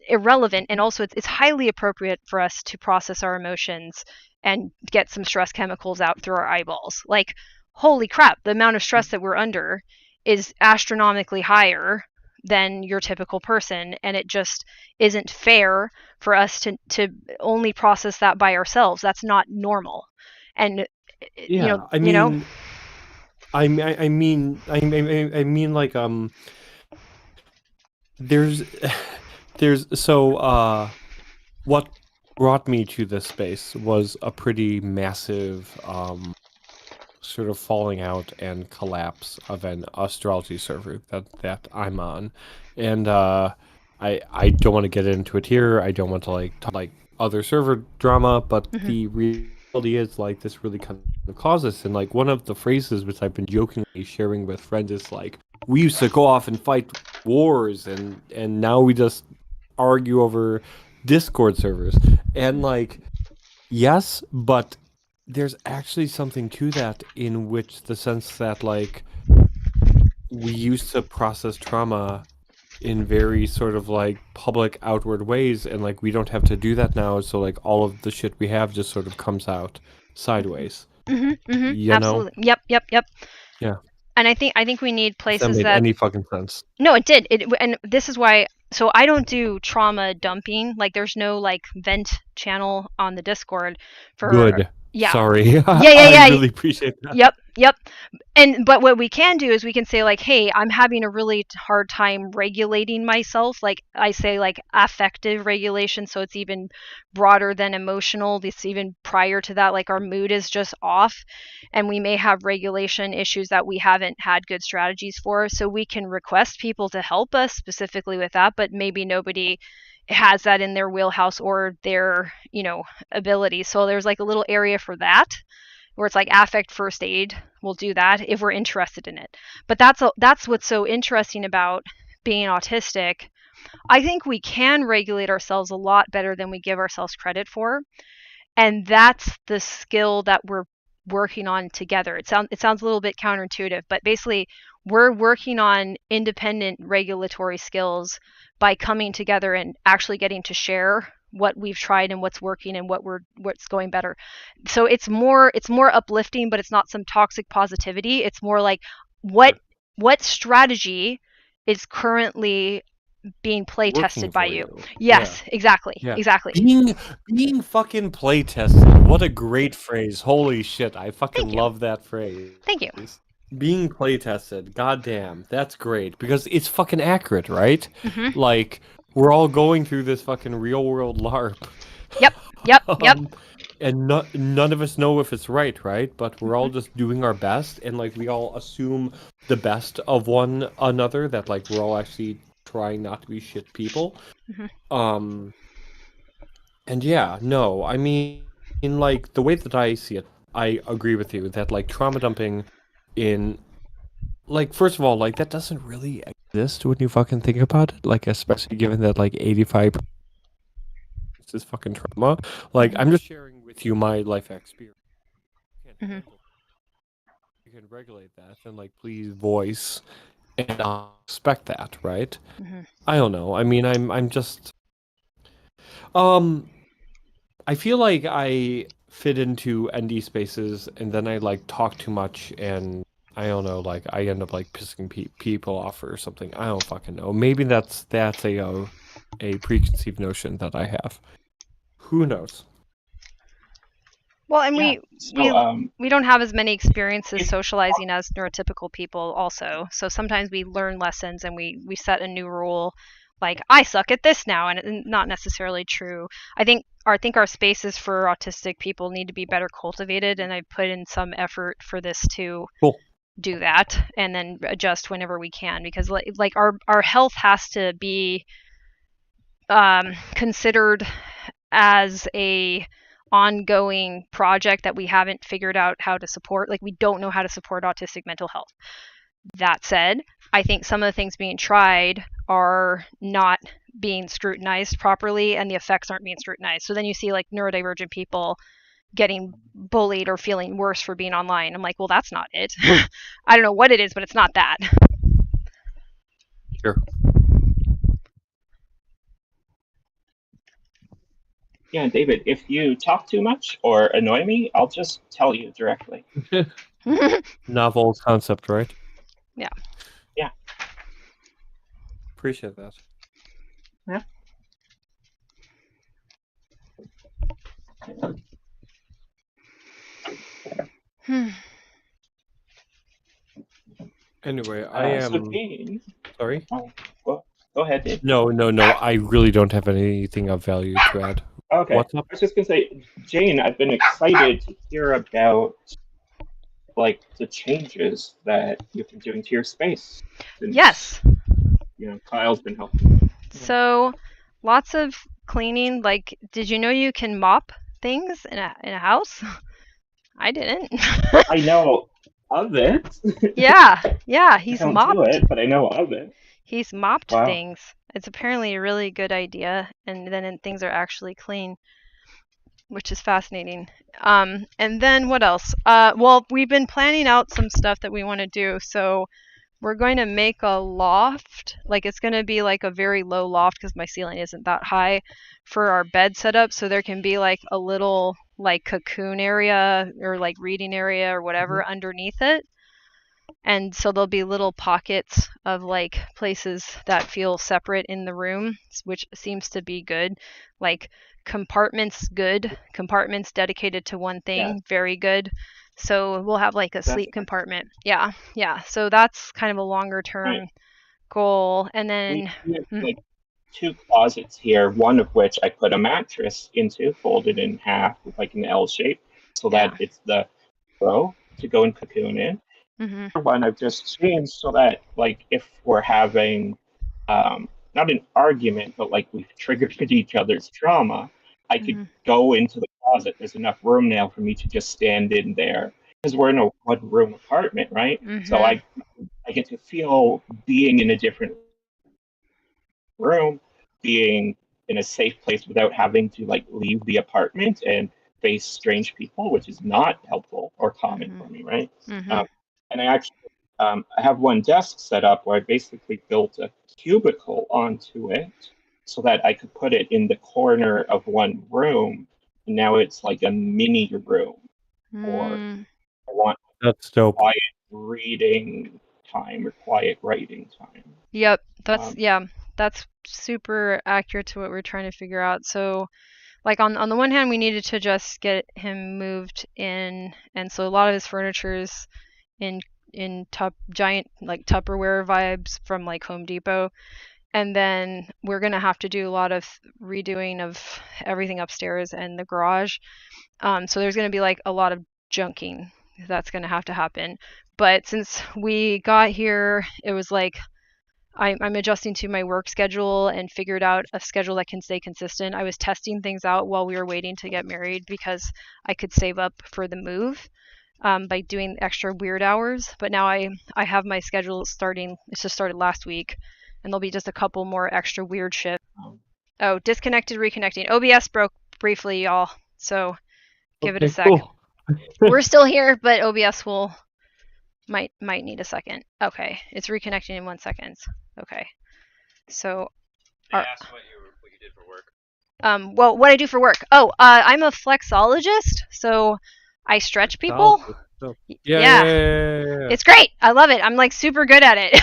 irrelevant, and also it's highly appropriate for us to process our emotions and get some stress chemicals out through our eyeballs. Like, holy crap, the amount of stress that we're under is astronomically higher than your typical person, and it just isn't fair for us to only process that by ourselves. That's not normal. And yeah, I mean like there's so what brought me to this space was a pretty massive sort of falling out and collapse of an astrology server that I'm on, and I don't want to get into it here. I don't want to talk other server drama, but the reality is this really kind of causes. And one of the phrases which I've been jokingly sharing with friends is we used to go off and fight wars, and now we just argue over Discord servers. And yes, but there's actually something to that, in which the sense that we used to process trauma in very sort of public outward ways, and we don't have to do that now, so all of the shit we have just sort of comes out sideways. You Absolutely. know? Yep. Yeah. And I think we need places that made any fucking sense. No, it did. And this is why. So I don't do trauma dumping. There's no vent channel on the Discord for. Good. Yeah. Sorry. Yeah. I really appreciate that. Yep. But what we can do is we can say hey, I'm having a really hard time regulating myself. I say affective regulation, so it's even broader than emotional. It's even prior to that, our mood is just off, and we may have regulation issues that we haven't had good strategies for. So we can request people to help us specifically with that, but maybe nobody has that in their wheelhouse or their ability. So there's a little area for that, where it's affect first aid. We'll do that if we're interested in it. But that's what's so interesting about being autistic. I think we can regulate ourselves a lot better than we give ourselves credit for, and that's the skill that we're working on together. It sounds a little bit counterintuitive, but basically we're working on independent regulatory skills by coming together and actually getting to share what we've tried and what's working and what's going better. So it's more uplifting, but it's not some toxic positivity. It's more what strategy is currently being play tested by you. Yes, yeah. Exactly. Being fucking play tested. What a great phrase. Holy shit, I fucking love that phrase. Thank you. Being play tested. Goddamn, that's great, because it's fucking accurate, right? We're all going through this fucking real world LARP. Yep. And none of us know if it's right? But we're all just doing our best, and we all assume the best of one another, that we're all actually trying not to be shit people. And yeah, no, I mean, in the way that I see it, I agree with you that trauma dumping in first of all, that doesn't really exist when you fucking think about it, especially given that 85% is fucking trauma. I'm just sharing with you my life experience. You can regulate that, then please voice, and I'll expect that, right? I don't know. I mean, I'm just I feel like I fit into ND spaces, and then I talk too much, and I don't know, I end up pissing people off or something. I don't fucking know. Maybe that's a preconceived notion that I have. Who knows? Well, and we don't have as many experiences socializing as neurotypical people also. So sometimes we learn lessons and we set a new rule, I suck at this now, and it's not necessarily true. I think our spaces for autistic people need to be better cultivated, and I put in some effort for this to do that, and then adjust whenever we can, because our health has to be considered as a ongoing project that we haven't figured out how to support. We don't know how to support autistic mental health. That said, I think some of the things being tried are not being scrutinized properly, and the effects aren't being scrutinized. So then you see neurodivergent people getting bullied or feeling worse for being online. I'm well, that's not it. I don't know what it is, but it's not that. Sure. Yeah, David, if you talk too much or annoy me, I'll just tell you directly. Novel concept, right? Yeah. Appreciate that. Yeah. Anyway, I am... Sorry? Oh, well, go ahead, Dave. No, I really don't have anything of value to add. Okay. What's up? I was just going to say, Jane, I've been excited to hear about like the changes that you've been doing to your space. Since, Yes. Kyle's been helping. So lots of cleaning. Like, did you know you can mop things in a house? I didn't. I know of it. Yeah, I he's don't do mopped. it, but I know of it. He's mopped Wow. things. It's apparently a really good idea, and then things are actually clean, which is fascinating. And then what else? Well, we've been planning out some stuff that we want to do. So we're going to make a loft. Like, it's going to be like a very low loft because my ceiling isn't that high for our bed setup. So there can be like a little like cocoon area or like reading area or whatever underneath it. And so there'll be little pockets of like places that feel separate in the room, which seems to be good. Like compartments, good. Compartments dedicated to one thing, Yeah. very good. So we'll have like a That's sleep compartment. Yeah. So that's kind of a longer term right. goal. And then We have like 2 closets here, one of which I put a mattress into, folded in half with like an L shape, so that it's the row to go and cocoon in. One I've just changed so that like if we're having not an argument, but like we've triggered each other's trauma, I could go into the closet. There's enough room now for me to just stand in there because we're in a 1-room apartment, right? So I get to feel being in a different room, being in a safe place without having to like leave the apartment and face strange people, which is not helpful or common for me, right? And I actually I have one desk set up where I basically built a cubicle onto it so that I could put it in the corner of one room. And now it's like a mini room, or I want That's dope. quiet reading time or quiet writing time. Yep, that's super accurate to what we're trying to figure out. So, like on the one hand, we needed to just get him moved in, and so a lot of his furniture is in giant like Tupperware vibes from like Home Depot, and then we're gonna have to do a lot of redoing of everything upstairs and the garage. So there's gonna be like a lot of junking that's gonna have to happen. But since we got here, it was like I'm adjusting to my work schedule and figured out a schedule that can stay consistent. I was testing things out while we were waiting to get married because I could save up for the move by doing extra weird hours. But now I have my schedule starting. It's just started last week, and there'll be just a couple more extra weird shifts. Oh, disconnected, reconnecting. OBS broke briefly, y'all. So give it a sec. Cool. We're still here, but OBS might need a second. Okay, it's reconnecting in 1 second. Okay, so They asked what you did for work. well, what I do for work. Oh, I'm a flexologist, so I stretch people. Yeah. It's great. I love it. I'm like super good at it.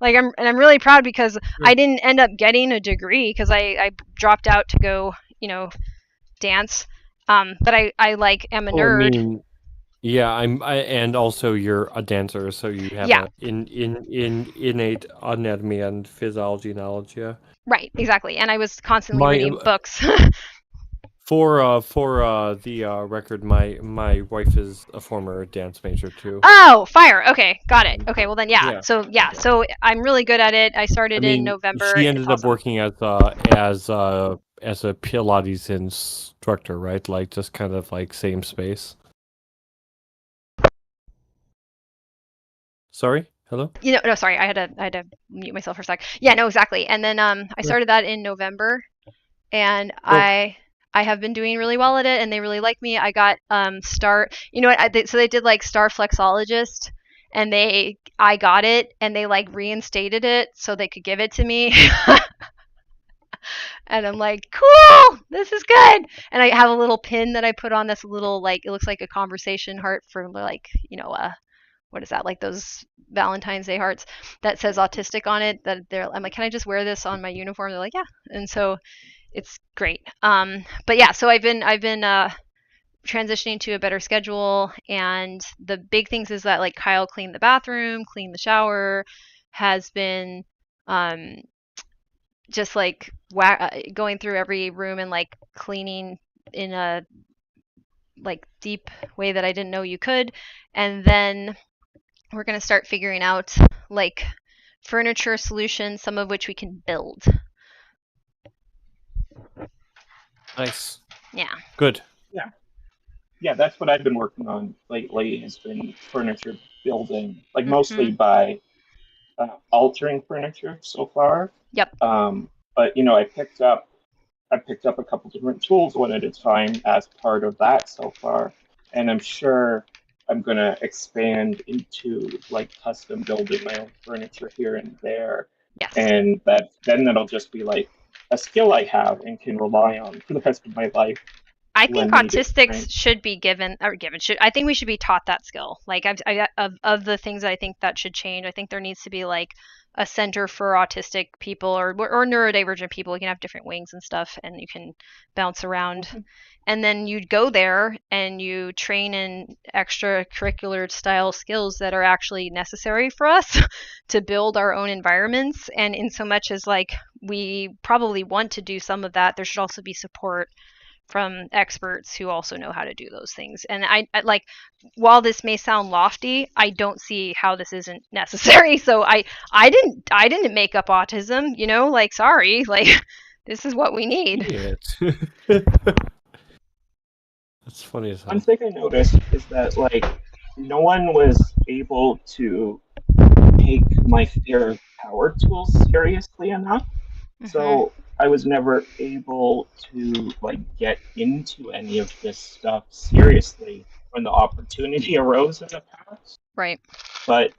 Like I'm really proud because I didn't end up getting a degree because I dropped out to go, dance. But I like am a nerd. I mean, yeah, and also you're a dancer, so you have in innate anatomy and physiology knowledge, yeah. Right, exactly. And I was constantly reading books. For the record, my wife is a former dance major too. Oh, fire. Okay, got it. Okay, well then So I'm really good at it. I started in November. She ended up working as a Pilates instructor, right? Like just kind of like same space. Sorry? Hello? No, sorry. I had to mute myself for a sec. Yeah, no, exactly. And then I started that in November, and I have been doing really well at it, and they really like me. I got Star. You know what? So they did like Star Flexologist, and I got it, and they like reinstated it so they could give it to me. And I'm like, cool, this is good. And I have a little pin that I put on that's a little like, it looks like a conversation heart for like, what is that, like those Valentine's Day hearts that says autistic on it. I'm like, can I just wear this on my uniform? They're like, yeah. And so it's great. But yeah, so I've been transitioning to a better schedule, and the big things is that like Kyle cleaned the bathroom, cleaned the shower, has been just like going through every room and like cleaning in a like deep way that I didn't know you could. And then we're going to start figuring out like furniture solutions, some of which we can build. Nice. Yeah. Good. Yeah, that's what I've been working on lately, has been furniture building, like mostly by altering furniture so far. Yep. But you know, I picked up a couple different tools one at a time as part of that so far, and I'm sure I'm gonna expand into like custom building my own furniture here and there, Yes. and that'll just be like a skill I have and can rely on for the rest of my life. I think when needed, autistics right? should be given. I think we should be taught that skill. Like of the things I think that should change, I think there needs to be like a center for autistic people or neurodivergent people. You can have different wings and stuff, and you can bounce around. And then you'd go there and you train in extracurricular style skills that are actually necessary for us to build our own environments. And in so much as like we probably want to do some of that, there should also be support from experts who also know how to do those things. And I like, while this may sound lofty, I don't see how this isn't necessary. So I didn't make up autism, you know, like, sorry, like this is what we need. That's funny as hell. One thing I noticed is that like no one was able to take my fear of power tools seriously enough. So I was never able to like get into any of this stuff seriously when the opportunity arose in the past. Right. But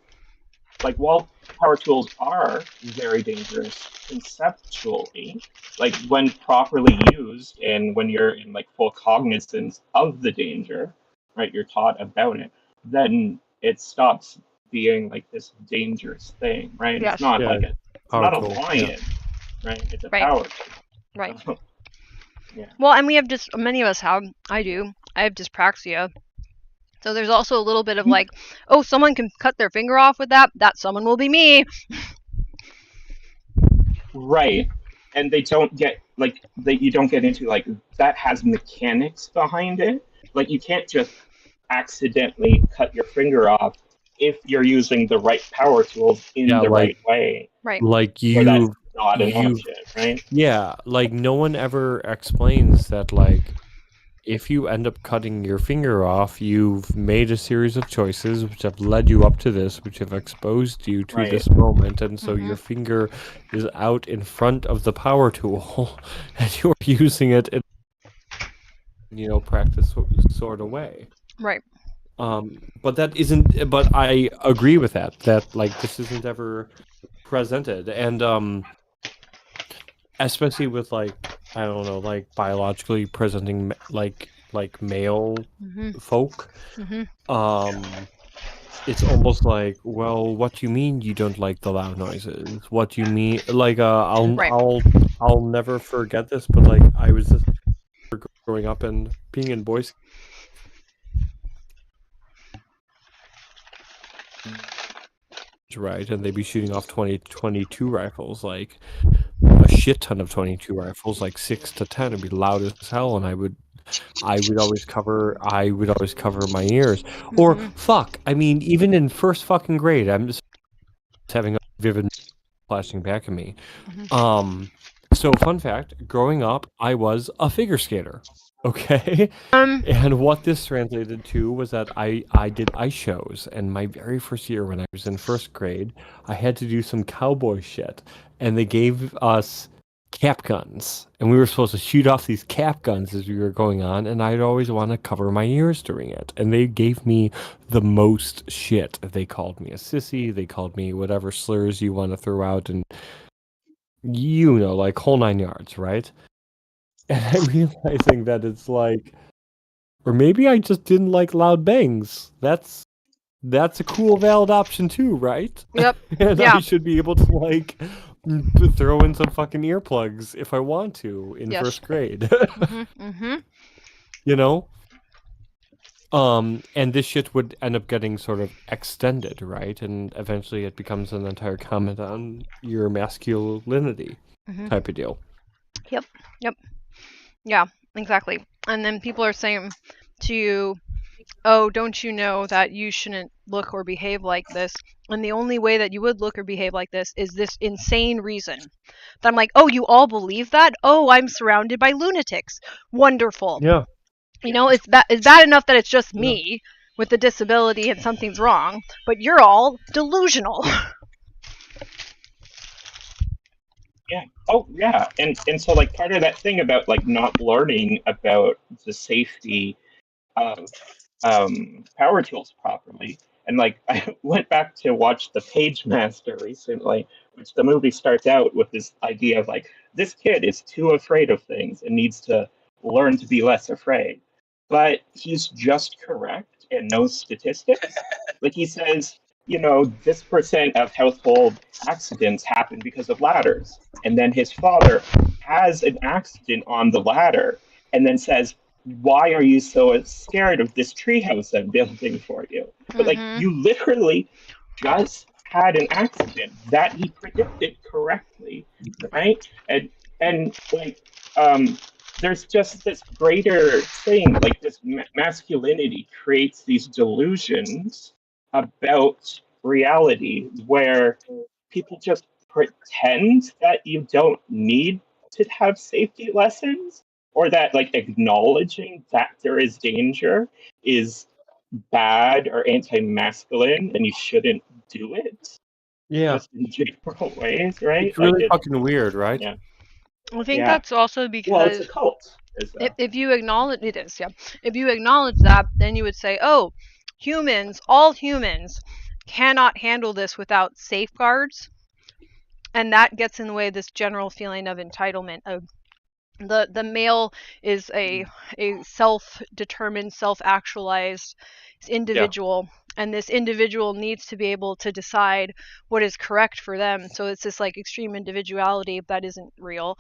like while power tools are very dangerous conceptually, like when properly used and when you're in like full cognizance of the danger, right, you're taught about it, then it stops being like this dangerous thing, right? Yes. It's not Yeah, like it's not a lion, right? It's a Right. power tool. Right. Yeah. Well, and we have just, many of us have, I have dyspraxia. So there's also a little bit of like, oh, someone can cut their finger off with that. That someone will be me. Right. And they don't get like you don't get into like that has mechanics behind it. Like you can't just accidentally cut your finger off if you're using the right power tools in the right way. Right. Like So that's not an option, right? Yeah, like no one ever explains that like if you end up cutting your finger off, you've made a series of choices which have led you up to this, which have exposed you to this moment, and so your finger is out in front of the power tool, and you're using it in, you know, practice sort of way. Right. But that isn't. But I agree with that. That like this isn't ever presented, and especially with like, I don't know, like biologically presenting like male folk, it's almost like, well, what do you mean you don't like the loud noises? What do you mean? Like, I'll never forget this, but like I was just growing up and being in Boy Scouts, right, and they'd be shooting off 22 rifles, like a shit ton of 22 rifles, like 6 to 10, it'd be loud as hell, and I would always cover my ears. Or fuck, I mean, even in first fucking grade, I'm just having a vivid flashing back at me. So fun fact, growing up, I was a figure skater. Okay. And what this translated to was that I did ice shows, and my very first year when I was in first grade, I had to do some cowboy shit, and they gave us cap guns, and we were supposed to shoot off these cap guns as we were going on, and I'd always want to cover my ears during it, and they gave me the most shit. They called me a sissy, they called me whatever slurs you want to throw out, and you know, like whole 9 yards, right? And I'm realizing that it's like, or maybe I just didn't like loud bangs. That's a cool, valid option too, right? Yep. And I should be able to like throw in some fucking earplugs if I want to in first grade. You know? And this shit would end up getting sort of extended, right? And eventually it becomes an entire comment on your masculinity type of deal. Yep. Yeah, exactly. And then people are saying, to, oh, don't you know that you shouldn't look or behave like this? And the only way that you would look or behave like this is this insane reason. That I'm like, oh, you all believe that? Oh, I'm surrounded by lunatics. Wonderful. Yeah. You know, it's bad enough that it's just me with a disability and something's wrong, but you're all delusional. Yeah. Oh, yeah. And so like part of that thing about like not learning about the safety of power tools properly, and like I went back to watch The Page Master recently, which the movie starts out with this idea of like this kid is too afraid of things and needs to learn to be less afraid, but he's just correct and knows statistics. Like he says, you know, this percent of household accidents happen because of ladders. And then his father has an accident on the ladder and then says, why are you so scared of this treehouse I'm building for you? But like, you literally just had an accident that he predicted correctly, right? And like, there's just this greater thing, like this masculinity creates these delusions about reality where people just pretend that you don't need to have safety lessons, or that like acknowledging that there is danger is bad or anti-masculine and you shouldn't do it. Yeah. Just in general ways, right? It's really like fucking weird, right? Yeah. I think that's also because well, it's a cult. if you acknowledge it is, yeah. If you acknowledge that, then you would say, oh, all humans cannot handle this without safeguards, and that gets in the way of this general feeling of entitlement. Of the male is a self-determined, self-actualized individual, and this individual needs to be able to decide what is correct for them. So it's this like extreme individuality that isn't real.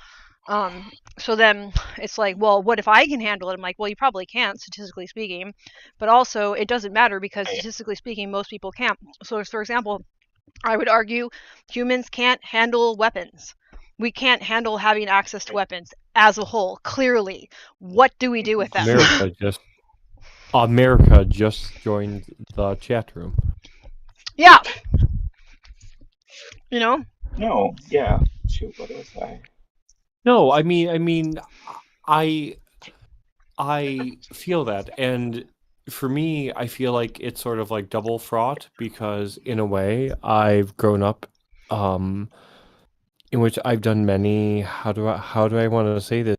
So then it's like, well, what if I can handle it? I'm like, well, you probably can't, statistically speaking, but also it doesn't matter because statistically speaking, most people can't. So for example, I would argue humans can't handle weapons. We can't handle having access to weapons as a whole, clearly. What do we do with them? America just joined the chat room. Yeah. You know? No, yeah. Shoot, what was I? No, I mean, I feel that, and for me, I feel like it's sort of like double fraught because, in a way, I've grown up, in which I've done many. How do I want to say this?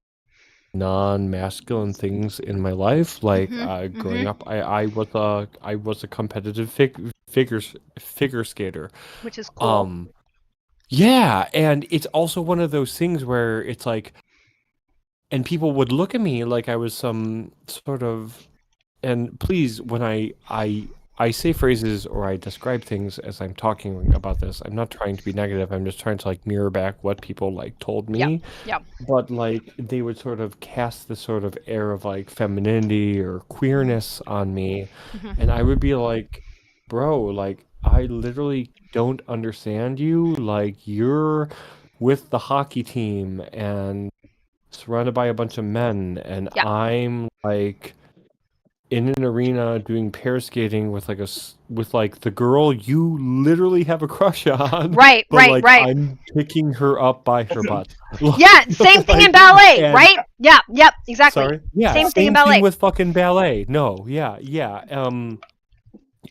Non-masculine things in my life, like growing up, I was a competitive figure skater, which is cool. Yeah, and it's also one of those things where it's like, and people would look at me like I was some sort of, and please, when I say phrases or I describe things as I'm talking about this, I'm not trying to be negative. I'm just trying to like mirror back what people like told me. Yeah. But like they would sort of cast this sort of air of like femininity or queerness on me, and I would be like, bro, like I literally don't understand you. Like you're with the hockey team and surrounded by a bunch of men, and I'm like in an arena doing pair skating with like the girl you literally have a crush on. Right. I'm picking her up by her butt. Yeah, same thing in ballet, right? Yeah, yep, exactly. Sorry? Yeah, same thing in ballet. Thing with fucking ballet. No, yeah.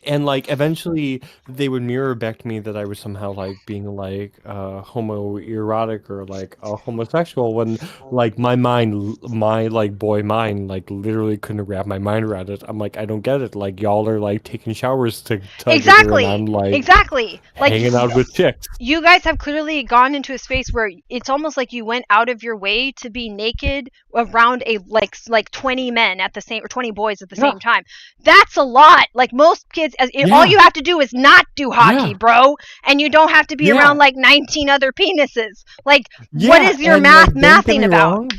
And like eventually they would mirror back to me that I was somehow like being like homoerotic or like a homosexual when like my like boy mind like literally couldn't wrap my mind around it. I'm like, I don't get it. Like y'all are like taking showers together exactly and I'm like exactly like hanging out with chicks. You guys have clearly gone into a space where it's almost like you went out of your way to be naked around a like 20 men at the same or 20 boys at the same time. That's a lot. Like most kids, all you have to do is not do hockey, bro, and you don't have to be around like 19 other penises. Like, what is your mathing about?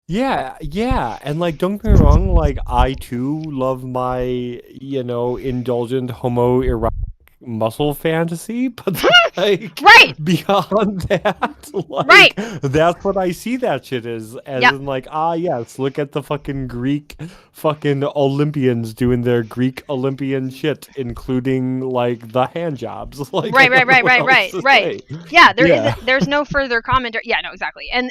Yeah, and like don't get me wrong, like I too love my, indulgent homoerotic muscle fantasy, but like Right. beyond that, like Right. that's what I see that shit as Yep. in like, yes, look at the fucking Greek fucking Olympians doing their Greek Olympian shit, including like the hand jobs. Like, Right. I don't know what else to say. Yeah, there Yeah. there's no further comment. Yeah, no, exactly. And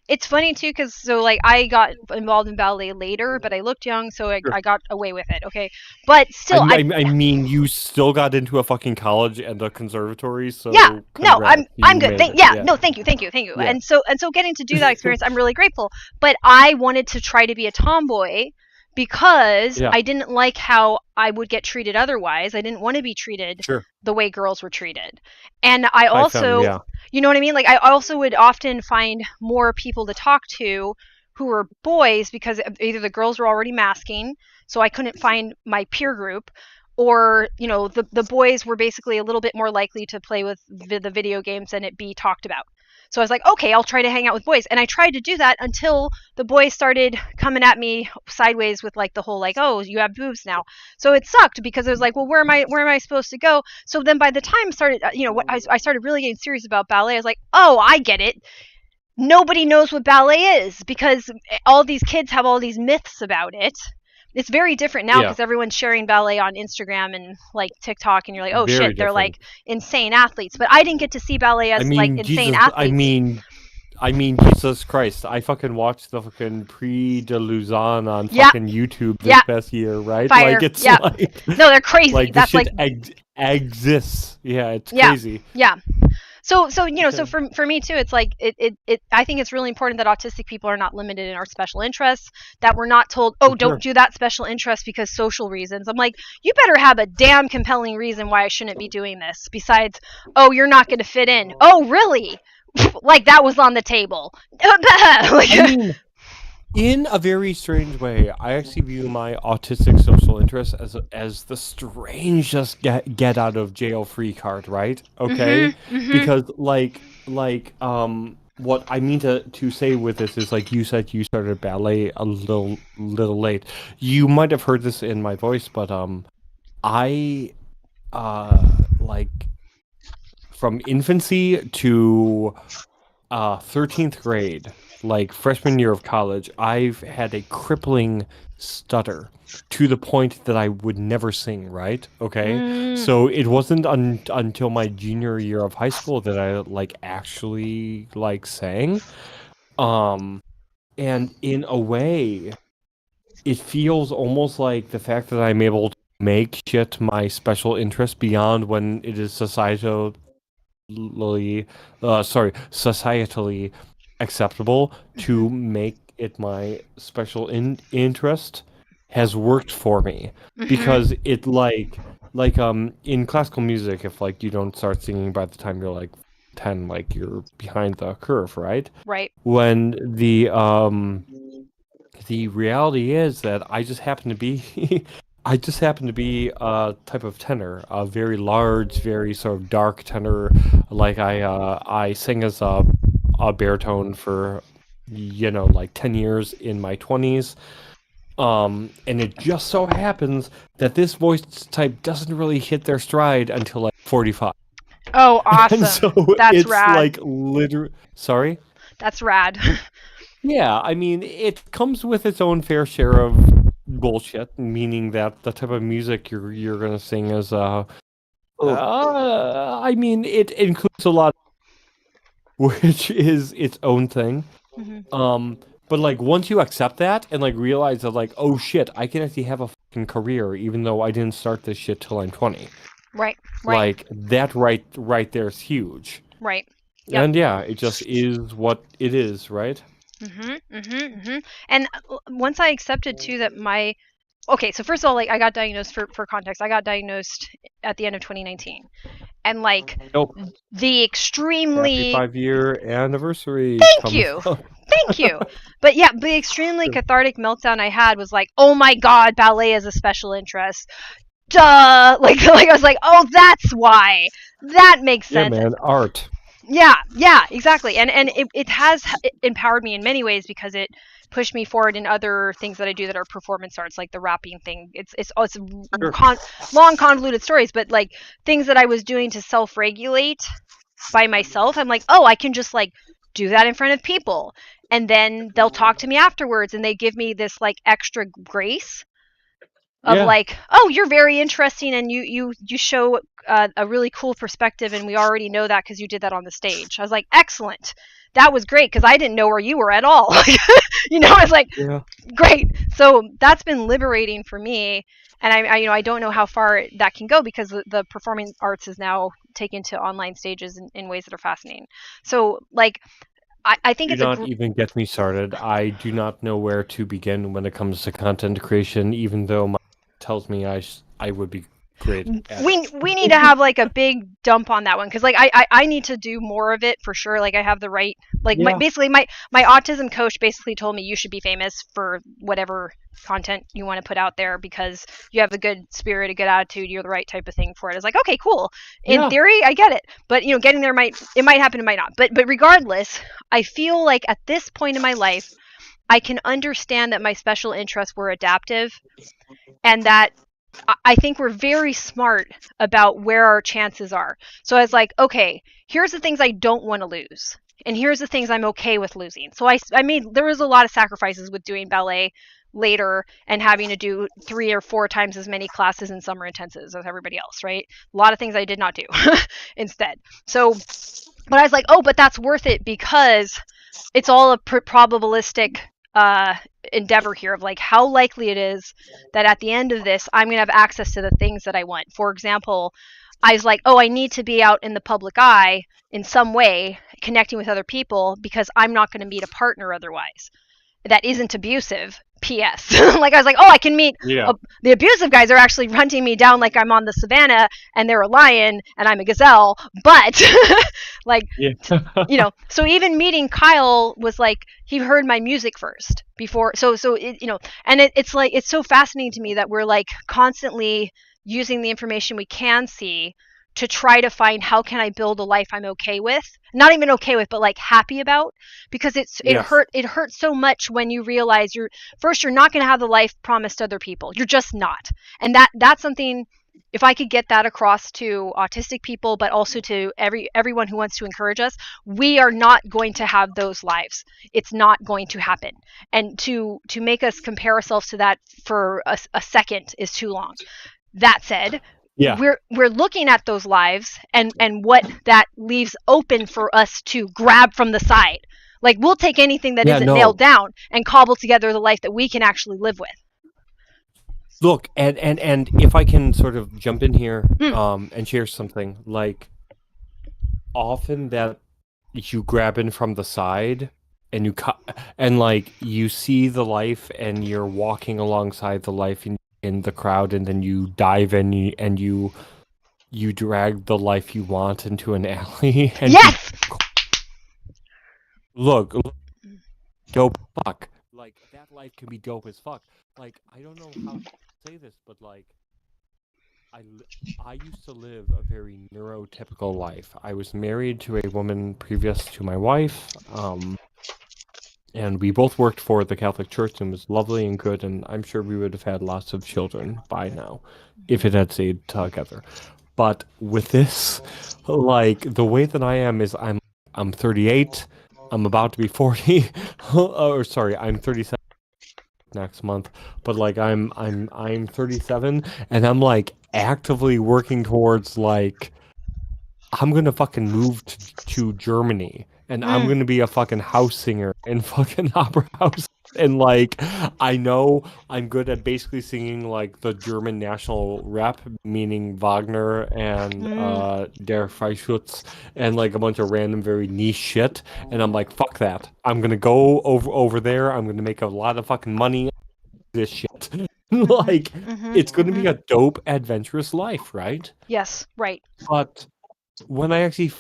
it's funny too, because so like I got involved in ballet later, but I looked young, so Sure. I got away with it. Okay, but still, I mean, you still got into a fucking college and a conservatory, so yeah, no, congrats, I'm you good. made it, No, thank you. Yeah. And so getting to do that experience, I'm really grateful. But I wanted to try to be a tomboy because Yeah. I didn't like how I would get treated otherwise. I didn't want to be treated Sure. the way girls were treated. And I High also, femme, yeah. you know what I mean? Like I also would often find more people to talk to who were boys because either the girls were already masking, so I couldn't find my peer group, or you know the boys were basically a little bit more likely to play with the video games and it be talked about. So I was like, okay, I'll try to hang out with boys. And I tried to do that until the boys started coming at me sideways with like the whole like, oh, you have boobs now. So it sucked because I was like, well, where am I supposed to go? So then by the time I started, I started really getting serious about ballet. I was like, oh, I get it. Nobody knows what ballet is because all these kids have all these myths about it. It's very different now because everyone's sharing ballet on Instagram and like TikTok, and you're like, oh Very shit, they're different. like insane athletes. But I didn't get to see ballet as like insane athletes. I mean, Jesus Christ! I fucking watched the fucking Prix de Lausanne on fucking YouTube this past year, right? Fire. Like it's like no, they're crazy. Like that's this like shit exists. Yeah, it's crazy. Yeah. So so for me too, it's like it I think it's really important that autistic people are not limited in our special interests, that we're not told, oh, don't do that special interest because social reasons. I'm like, you better have a damn compelling reason why I shouldn't be doing this besides, oh, you're not going to fit in. Oh, really? Like that was on the table. Like, I mean, in a very strange way, I actually view my autistic social interests as the strangest get out of jail free card, right? Okay, because like what I mean to say with this is, like you said, you started ballet a little late. You might have heard this in my voice, but I like from infancy to 13th grade, like freshman year of college, I've had a crippling stutter to the point that I would never sing, right? Okay. So it wasn't until my junior year of high school that I like actually like sang. And in a way, it feels almost like the fact that I'm able to make shit my special interest beyond when it is societally acceptable to make it my special interest has worked for me, because it like in classical music, if like you don't start singing by the time you're like 10, like you're behind the curve, right? When the reality is that I just happen to be a type of tenor, a very large, very sort of dark tenor. Like I sing as a baritone for, like 10 years in my 20s. And it just so happens that this voice type doesn't really hit their stride until like 45. Oh, awesome. And so that's it's rad. like literally, sorry? That's rad. Yeah, I mean, it comes with its own fair share of bullshit, meaning that the type of music you're gonna sing is I mean, it includes a lot, which is its own thing. But like once you accept that and like realize that like, oh shit, I can actually have a fucking career even though I didn't start this shit till I'm 20. Right. Like that right there is huge. Right. Yep. And yeah, it just is what it is, right? And once I accepted too that okay, so first of all, like I got diagnosed, for context, I got diagnosed at the end of 2019, and like the extremely Happy 5-year anniversary. Thank you. But yeah, the extremely cathartic meltdown I had was like, oh my god, ballet is a special interest. Duh! Like I was like, oh, that's why. That makes sense. Yeah, man, art. Yeah, exactly. And it has empowered me in many ways because it pushed me forward in other things that I do that are performance arts, like the rapping thing. It's long convoluted stories, but like things that I was doing to self-regulate by myself, I'm like, oh, I can just like do that in front of people, and then they'll talk to me afterwards, and they give me this like extra grace of like, oh, you're very interesting, and you show a really cool perspective, and we already know that because you did that on the stage. I was like, excellent, that was great, because I didn't know where you were at all. I was like, great. So that's been liberating for me, and I don't know how far that can go, because the performing arts is now taken to online stages in ways that are fascinating. So like, I think Do not even get me started. I do not know where to begin when it comes to content creation, even though my tells me I would be great at it. We need to have like a big dump on that one, because like I need to do more of it for sure. Like I have the right, like basically my autism coach basically told me you should be famous for whatever content you want to put out there, because you have a good spirit, a good attitude, you're the right type of thing for it. It's like, okay, cool. In theory, I get it, but getting there might happen, it might not. But regardless, I feel like at this point in my life, I can understand that my special interests were adaptive, and that I think we're very smart about where our chances are. So I was like, okay, here's the things I don't want to lose, and here's the things I'm okay with losing. So I made, there was a lot of sacrifices with doing ballet later and having to do 3 or 4 times as many classes in summer intensives as everybody else, right? A lot of things I did not do instead. So, but I was like, oh, but that's worth it, because it's all a probabilistic endeavor here of like how likely it is that at the end of this I'm going to have access to the things that I want. For example, I was like, oh, I need to be out in the public eye in some way, connecting with other people, because I'm not going to meet a partner otherwise that isn't abusive. PS. Like I was like, oh, I can meet the abusive guys are actually hunting me down like I'm on the savannah and they're a lion and I'm a gazelle, but like so even meeting Kyle was like, he heard my music first before, so it, and it's like, it's so fascinating to me that we're like constantly using the information we can see to try to find, how can I build a life I'm okay with, not even okay with, but like happy about, because it hurts so much when you realize you're not going to have the life promised to other people. You're just not. And that's something, if I could get that across to autistic people, but also to everyone who wants to encourage us, we are not going to have those lives. It's not going to happen. And to make us compare ourselves to that for a second is too long. That said, we're looking at those lives and what that leaves open for us to grab from the side. Like, we'll take anything that isn't nailed down and cobble together the life that we can actually live with. Look, and if I can sort of jump in here and share something, like, often that you grab in from the side and you and like you see the life and you're walking alongside the life in the crowd, and then you dive in and you drag the life you want into an alley. And look, dope fuck. Like, that life can be dope as fuck. Like, I don't know how to say this, but like, I used to live a very neurotypical life. I was married to a woman previous to my wife, and we both worked for the Catholic Church, and it was lovely and good, and I'm sure we would have had lots of children by now if it had stayed together. But with this, like, the way that I am is I'm 38, I'm about to be 40, or sorry, I'm 37 next month, but like I'm 37, and I'm like actively working towards, like, I'm gonna fucking move to Germany, and I'm gonna be a fucking house singer in fucking opera house. And like, I know I'm good at basically singing like the German national rap, meaning Wagner and Der Freischütz, and like a bunch of random very niche shit. And I'm like, fuck that. I'm gonna go over there. I'm gonna make a lot of fucking money. This shit. Like, it's gonna be a dope, adventurous life, right? Yes, right. But when I actually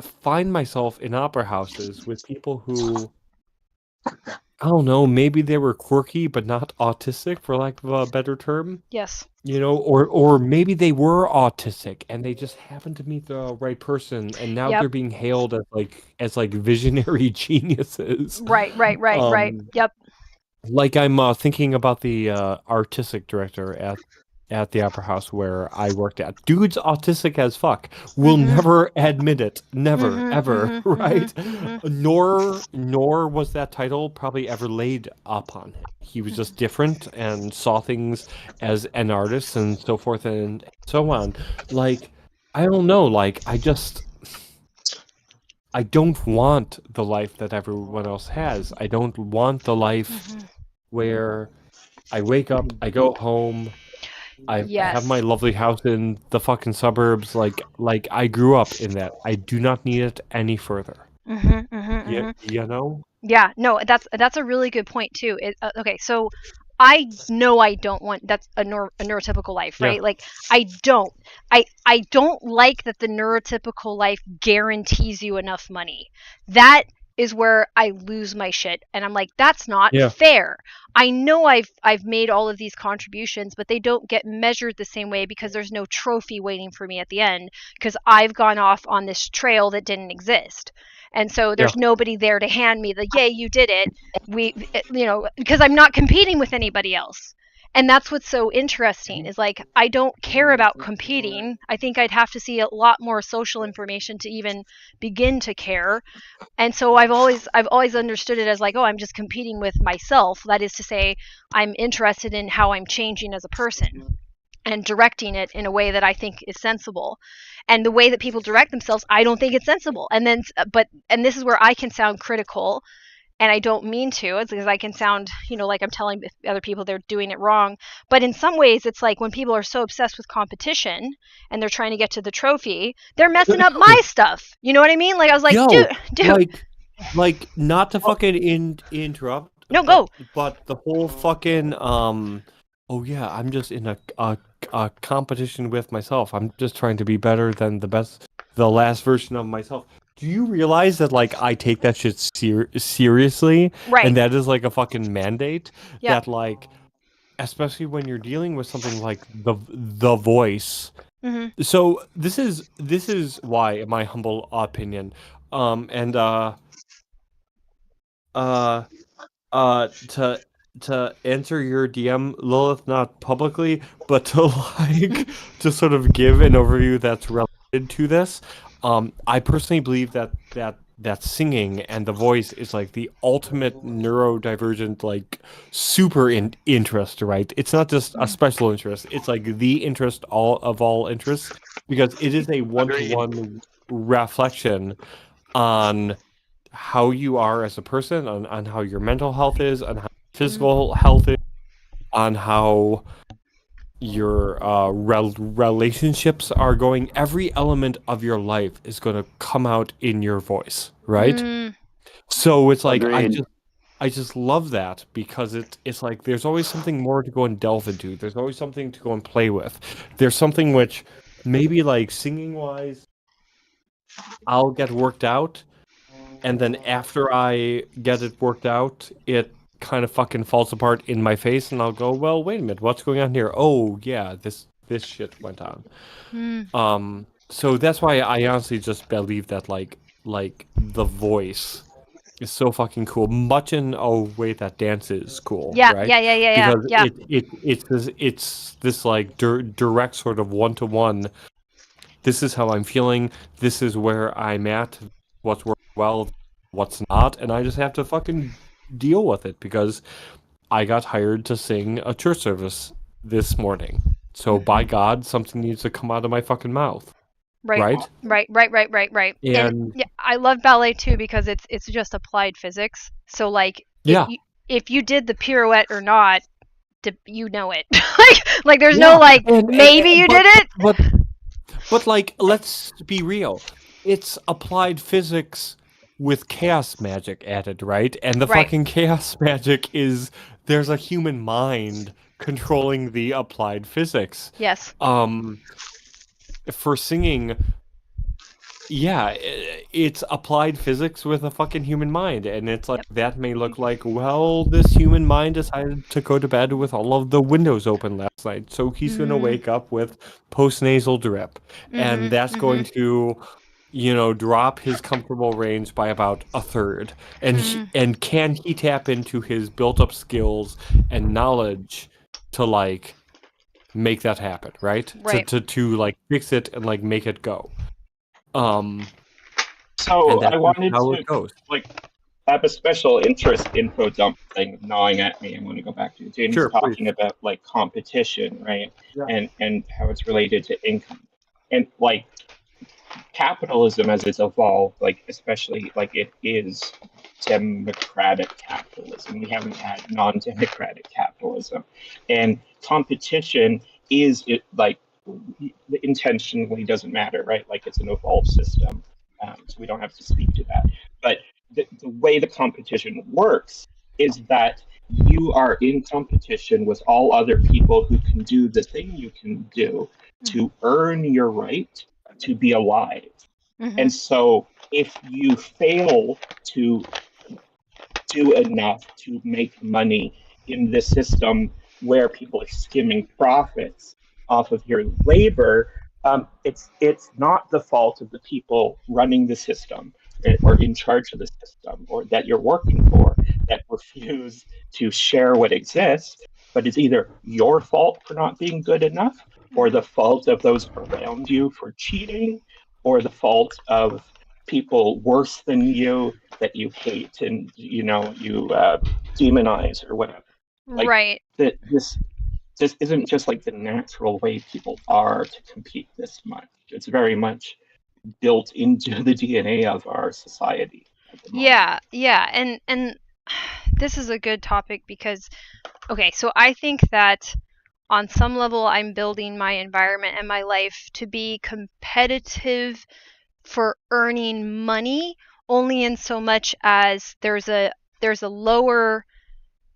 find myself in opera houses with people who I don't know, maybe they were quirky but not autistic, for lack of a better term. Yes. You know, or maybe they were autistic and they just happened to meet the right person, and now Yep. they're being hailed as visionary geniuses. Right. Yep. Like I'm thinking about the artistic director at the Opera House where I worked at. Dude's autistic as fuck. Will never admit it. Never, ever, right? Nor was that title probably ever laid upon him. He was just different and saw things as an artist and so forth and so on. Like, I don't know, like I don't want the life that everyone else has. I don't want the life where I wake up, I go home, I have my lovely house in the fucking suburbs. Like I grew up in that. I do not need it any further. You know? Yeah, no, that's a really good point too. Okay, so I know I don't want that's a neurotypical life, right? Yeah. Like I don't like that the neurotypical life guarantees you enough money. That is where I lose my shit, and I'm like, that's not fair. I know I've made all of these contributions, but they don't get measured the same way because there's no trophy waiting for me at the end because I've gone off on this trail that didn't exist. And so there's nobody there to hand me the, yay, you did it. Because I'm not competing with anybody else. And that's what's so interesting is like, I don't care about competing. I think I'd have to see a lot more social information to even begin to care. And so I've always understood it as like, oh, I'm just competing with myself. That is to say, I'm interested in how I'm changing as a person and directing it in a way that I think is sensible. And the way that people direct themselves, I don't think it's sensible. And this is where I can sound critical, and I don't mean to. It's because I can sound, like I'm telling other people they're doing it wrong. But in some ways, it's like when people are so obsessed with competition and they're trying to get to the trophy, they're messing up my stuff. You know what I mean? Like I was like, dude. Like not to fucking interrupt. No, go. But the whole fucking oh yeah, I'm just in a competition with myself. I'm just trying to be better than the last version of myself. Do you realize that like I take that shit seriously? Right. And that is like a fucking mandate. Yep. That like, especially when you're dealing with something like the voice. Mm-hmm. So this is why, in my humble opinion, to answer your DM, Lilith, not publicly, but to to sort of give an overview that's related to this. I personally believe that singing and the voice is like the ultimate neurodivergent, like super interest, right? It's not just a special interest; it's like the interest of all interests, because it is a one-to-one reflection on how you are as a person, on how your mental health is, on how physical health is, on how your relationships are going. Every element of your life is going to come out in your voice, right? So it's like I just love that, because it's like there's always something more to go and delve into. There's always something to go and play with. There's something which maybe like singing wise I'll get worked out, and then after I get it worked out, it kind of fucking falls apart in my face, and I'll go, well, wait a minute, what's going on here? Oh yeah, this shit went on. So that's why I honestly just believe that like the voice is so fucking cool, much in a way that dance is cool. Yeah, right? yeah. Because it's this like direct sort of one-to-one. This is how I'm feeling. This is where I'm at. What's working well, what's not, and I just have to fucking deal with it, because I got hired to sing a church service this morning. So by God, something needs to come out of my fucking mouth. Right. And yeah, I love ballet too, because it's just applied physics. So like, if you did the pirouette or not, you know it. like there's no like maybe you did it. But like, let's be real. It's applied physics with chaos magic added, right? And the fucking chaos magic is there's a human mind controlling the applied physics. Yes. For singing, Yeah, it's applied physics with a fucking human mind, and it's like that may look like, well, this human mind decided to go to bed with all of the windows open last night, so he's going to wake up with postnasal drip, and that's going to, drop his comfortable range by about a third. And can he tap into his built-up skills and knowledge to like make that happen, right? Right. To like fix it and like make it go. So And that's I wanted how to it goes. have a special interest info dump thing gnawing at me. I want to go back to James Sure, talking please. about like competition, right? Yeah. And how it's related to income. And like capitalism as it's evolved, like especially like it is democratic capitalism. We haven't had non-democratic capitalism. And competition is it like intentionally doesn't matter, right? Like it's an evolved system. So we don't have to speak to that. But the way the competition works is that you are in competition with all other people who can do the thing you can do to earn your right to be alive. And so if you fail to do enough to make money in this system where people are skimming profits off of your labor, it's not the fault of the people running the system or in charge of the system or that you're working for that refuse to share what exists, but it's either your fault for not being good enough or the fault of those around you for cheating or the fault of people worse than you that you hate and you demonize or whatever. Like Right. this isn't just like the natural way people are to compete this much. It's very much built into the DNA of our society at the moment. Yeah, and this is a good topic because okay, so I think that on some level I'm building my environment and my life to be competitive for earning money only in so much as there's a lower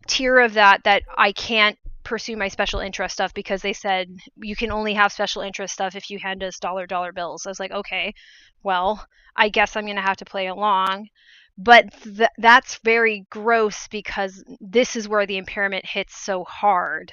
tier of that I can't pursue my special interest stuff because they said you can only have special interest stuff if you hand us dollar bills. I was like, okay, well, I guess I'm going to have to play along. But that's very gross because this is where the impairment hits so hard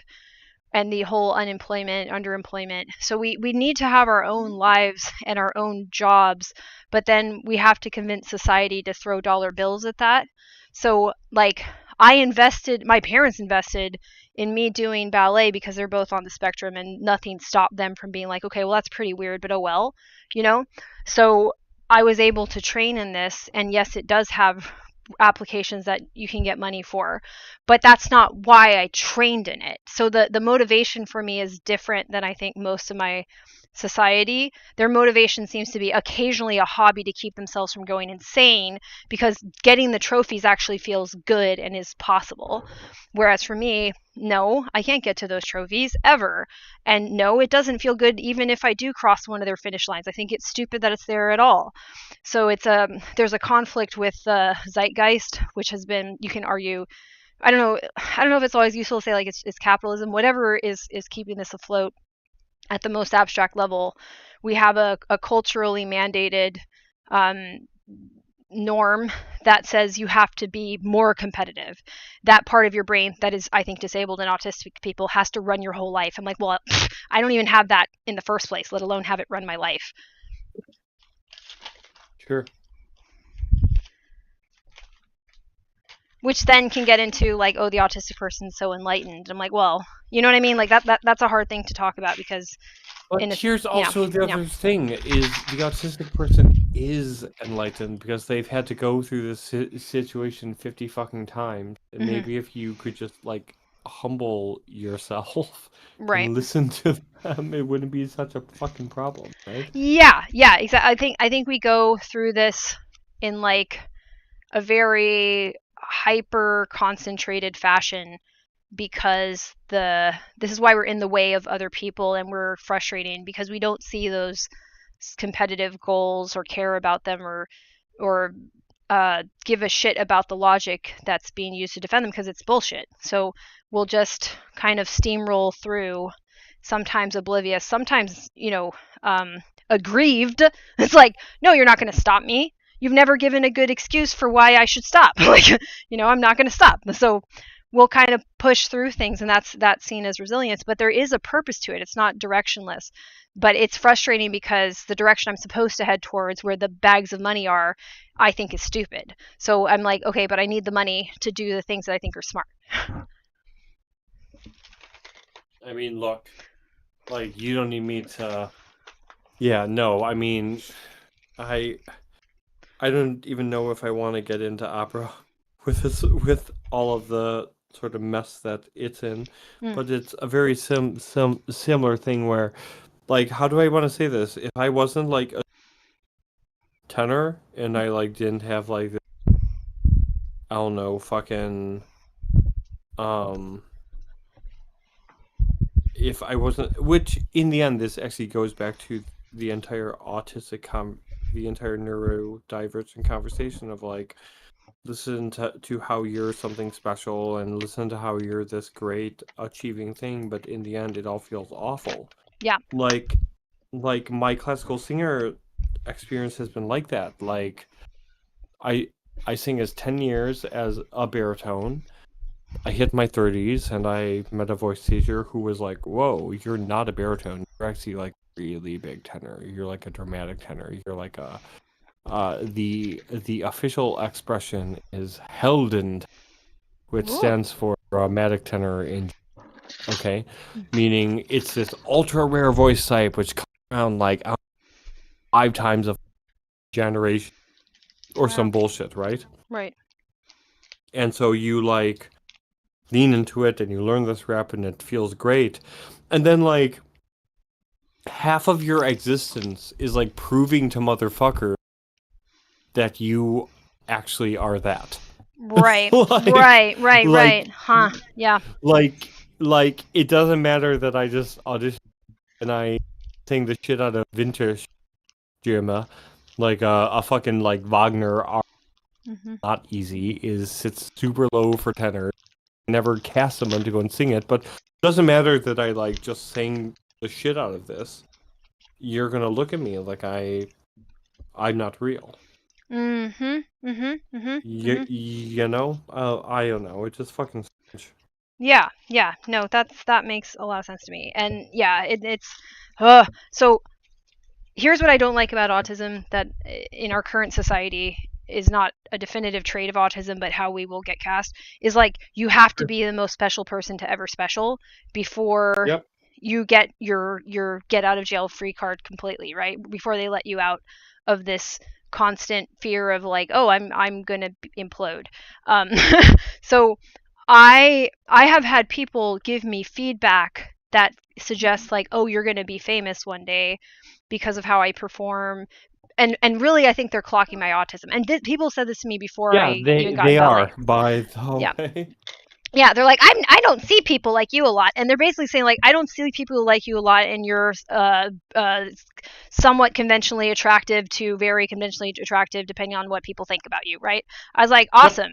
and the whole unemployment, underemployment. So we need to have our own lives and our own jobs, but then we have to convince society to throw dollar bills at that. So like my parents invested in me doing ballet because they're both on the spectrum and nothing stopped them from being like, okay, well, that's pretty weird, but oh well, you know? So I was able to train in this, and yes, it does have applications that you can get money for, but that's not why I trained in it. So the motivation for me is different than I think most of my society. Their motivation seems to be occasionally a hobby to keep themselves from going insane because getting the trophies actually feels good and is possible. Whereas for me, no, I can't get to those trophies ever. And no, it doesn't feel good even if I do cross one of their finish lines. I think it's stupid that it's there at all. So there's a conflict with zeitgeist, which has been, you can argue, I don't know if it's always useful to say like it's capitalism, whatever is keeping this afloat at the most abstract level. We have a culturally mandated norm that says you have to be more competitive. That part of your brain that is, I think, disabled and autistic people has to run your whole life. I'm like, well, I don't even have that in the first place, let alone have it run my life. Sure. Which then can get into like, oh, the autistic person's so enlightened. I'm like, well, you know what I mean? Like that's a hard thing to talk about because But here's also the other thing is the autistic person is enlightened because they've had to go through this situation 50 fucking times. And maybe if you could just like humble yourself and listen to them, it wouldn't be such a fucking problem, right? Yeah, exactly. I think we go through this in like a very hyper concentrated fashion because this is why we're in the way of other people and we're frustrating because we don't see those competitive goals or care about them or give a shit about the logic that's being used to defend them because it's bullshit. So we'll just kind of steamroll through, sometimes oblivious, sometimes aggrieved. It's like, no, you're not going to stop me. You've never given a good excuse for why I should stop. Like, I'm not going to stop. So we'll kind of push through things, and that's seen as resilience. But there is a purpose to it. It's not directionless. But it's frustrating because the direction I'm supposed to head towards, where the bags of money are, I think is stupid. So I'm like, okay, but I need the money to do the things that I think are smart. I mean, look, like, you don't need me to. Yeah, no, I mean, I don't even know if I want to get into opera with all of the sort of mess that it's in, but it's a very similar thing where, like, how do I want to say this? If I wasn't like a tenor and I like didn't have like, I don't know, fucking, if I wasn't, which in the end this actually goes back to the entire the entire neurodivergent conversation of like, listen to how you're something special and listen to how you're this great achieving thing, but in the end it all feels awful. Yeah. Like my classical singer experience has been like that. Like I sing as 10 years as a baritone. I hit my 30s and I met a voice teacher who was like, whoa, you're not a baritone. You're actually like a really big tenor. You're like a dramatic tenor. You're like a the official expression is Helden, which stands for dramatic tenor in, okay, meaning it's this ultra rare voice type which comes around like 5 times a generation or some bullshit, right? Right. And so you like lean into it and you learn this rap and it feels great, and then like half of your existence is like proving to motherfucker that you actually are that. Right. Like, right. Huh. Yeah. Like it doesn't matter that I just auditioned and I sing the shit out of vintage Germa, like a fucking like Wagner not easy, sits super low for tenor. Never cast someone to go and sing it, but it doesn't matter that I like just sang the shit out of this. You're gonna look at me like I'm not real. You know? I don't know. It's just fucking strange. Yeah. No, that makes a lot of sense to me. And yeah, it's so here's what I don't like about autism, that in our current society is not a definitive trait of autism, but how we will get cast is like, you have to be the most special person to ever special before you get your get out of jail free card completely, right? Before they let you out of this constant fear of like, oh, I'm gonna implode. So I have had people give me feedback that suggests like, oh, you're gonna be famous one day because of how I perform. And really, I think they're clocking my autism. And people said this to me before I even got they belly. are, by the way. Yeah, they're like, I don't see people like you a lot, and they're basically saying like, I don't see people like you a lot, and you're somewhat conventionally attractive to very conventionally attractive, depending on what people think about you, right? I was like, awesome,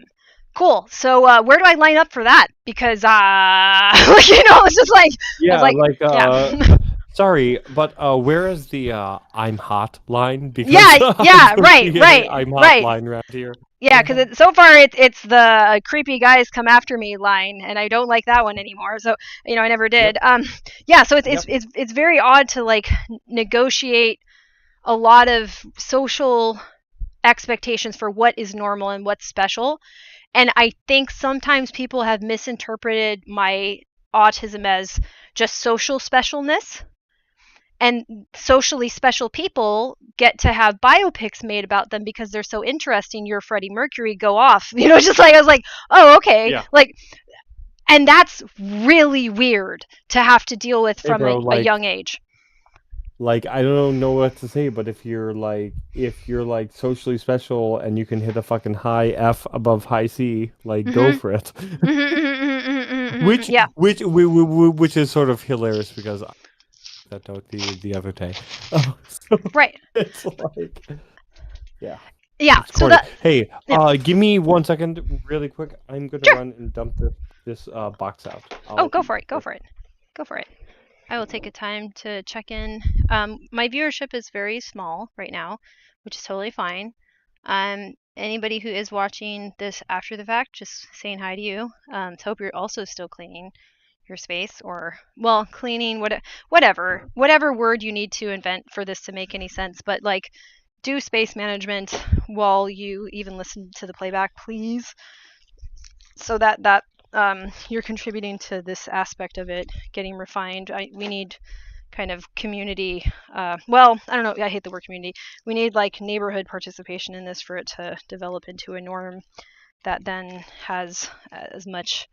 cool. So where do I line up for that? Because it's just like, sorry, but where is the I'm hot line? Because right. I'm hot line around here. Yeah, because so far it's the creepy guys come after me line, and I don't like that one anymore. So I never did. So it's very odd to like negotiate a lot of social expectations for what is normal and what's special. And I think sometimes people have misinterpreted my autism as just social specialness. And socially special people get to have biopics made about them because they're so interesting. You're Freddie Mercury, go off. Just like, I was like, oh, okay. Yeah. Like, and that's really weird to have to deal with from a young age. Like, I don't know what to say, but if you're like socially special and you can hit a fucking high F above high C, like, go for it. Which is sort of hilarious because that note the other day. Right. It's like, yeah. So hey, give me 1 second, really quick. I'm gonna run and dump this box out. Go for it. I will take a time to check in. My viewership is very small right now, which is totally fine. Anybody who is watching this after the fact, just saying hi to you. Hope you're also still cleaning your space, or, well, cleaning, whatever word you need to invent for this to make any sense, but like, do space management while you even listen to the playback, please, so that you're contributing to this aspect of it getting refined. We need kind of community, well, I don't know, I hate the word community. We need like neighborhood participation in this for it to develop into a norm that then has as much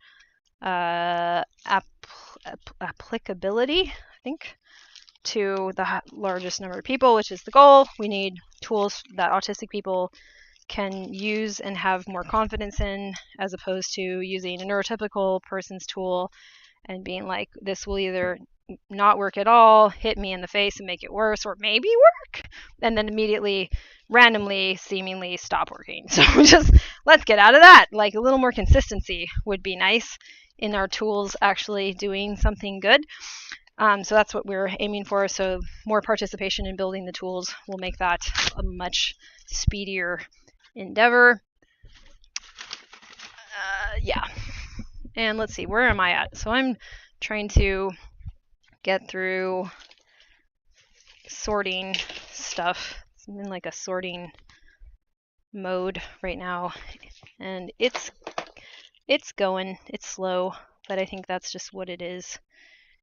applicability, I think, to the largest number of people, which is the goal. We need tools that autistic people can use and have more confidence in, as opposed to using a neurotypical person's tool and being like, this will either not work at all, hit me in the face and make it worse, or maybe work, and then immediately, randomly, seemingly stop working. So just let's get out of that. Like, a little more consistency would be nice in our tools actually doing something good. So that's what we're aiming for. So more participation in building the tools will make that a much speedier endeavor. Yeah. And let's see, where am I at? So I'm trying to get through sorting stuff. I'm in like a sorting mode right now, and it's going. It's slow, but I think that's just what it is.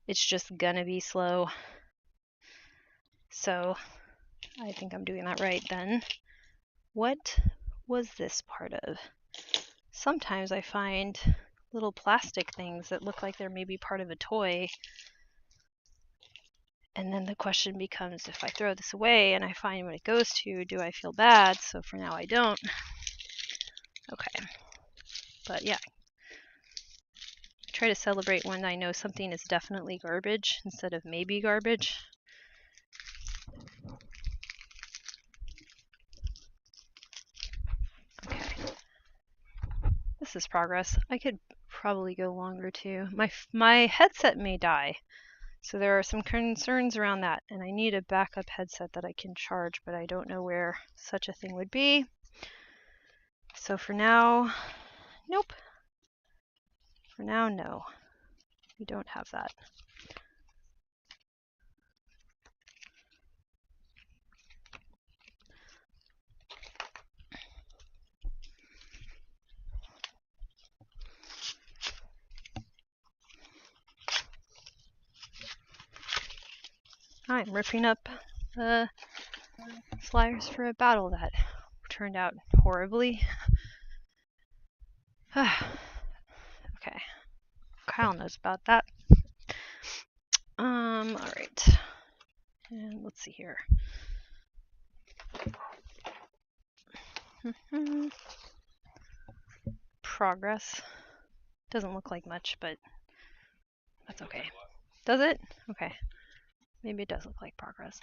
It's just gonna be slow. So I think I'm doing that right then. What was this part of? Sometimes I find little plastic things that look like they're maybe part of a toy. And then the question becomes, if I throw this away and I find what it goes to, do I feel bad? So for now I don't. Okay. But yeah. I try to celebrate when I know something is definitely garbage instead of maybe garbage. Okay. This is progress. I could probably go longer too. My headset may die. So there are some concerns around that, and I need a backup headset that I can charge, but I don't know where such a thing would be. So for now, nope. For now, no. We don't have that. I'm ripping up the flyers for a battle that turned out horribly. Okay. Kyle knows about that. Alright. And let's see here. Progress. Doesn't look like much, but that's okay. Does it? Okay. Maybe it does look like progress.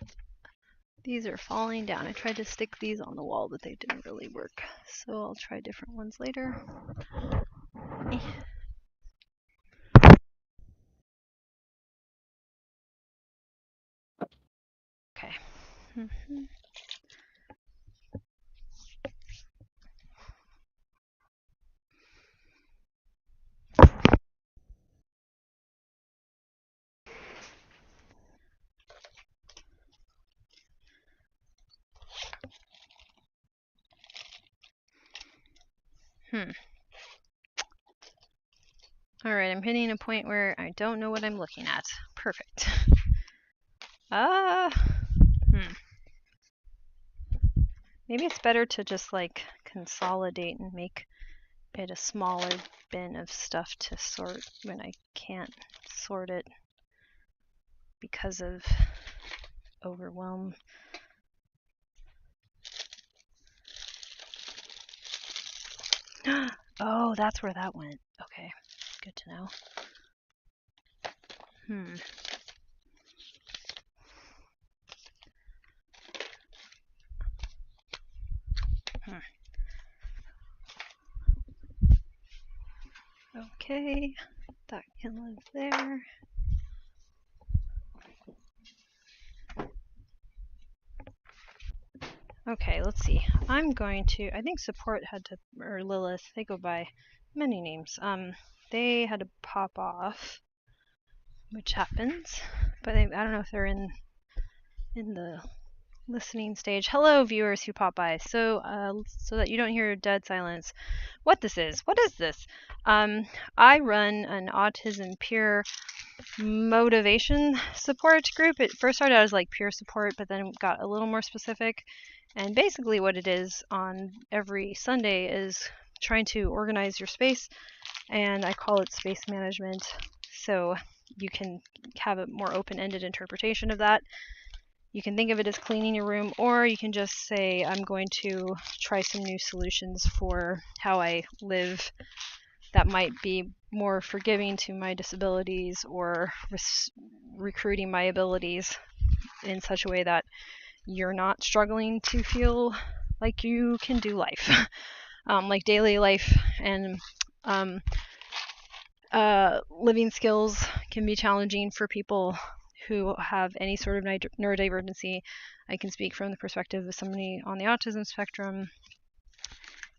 These are falling down. I tried to stick these on the wall, but they didn't really work. So I'll try different ones later. Okay. Alright, I'm hitting a point where I don't know what I'm looking at. Perfect. Maybe it's better to just like consolidate and make it a smaller bin of stuff to sort when I can't sort it because of overwhelm. Oh, that's where that went. Okay, good to know. Okay, that can live there. Okay, let's see. I'm going to, I think support had to, or Lilith, they go by many names. They had to pop off, which happens, but I don't know if they're in the listening stage. Hello, viewers who pop by. So, so that you don't hear dead silence, what this is? What is this? I run an autism peer motivation support group. It first started out as like peer support, but then got a little more specific. And basically, what it is on every Sunday is trying to organize your space, and I call it space management. So you can have a more open-ended interpretation of that. You can think of it as cleaning your room, or you can just say, I'm going to try some new solutions for how I live that might be more forgiving to my disabilities, or recruiting my abilities in such a way that you're not struggling to feel like you can do life. Like daily life and living skills can be challenging for people who have any sort of neurodivergency. I can speak from the perspective of somebody on the autism spectrum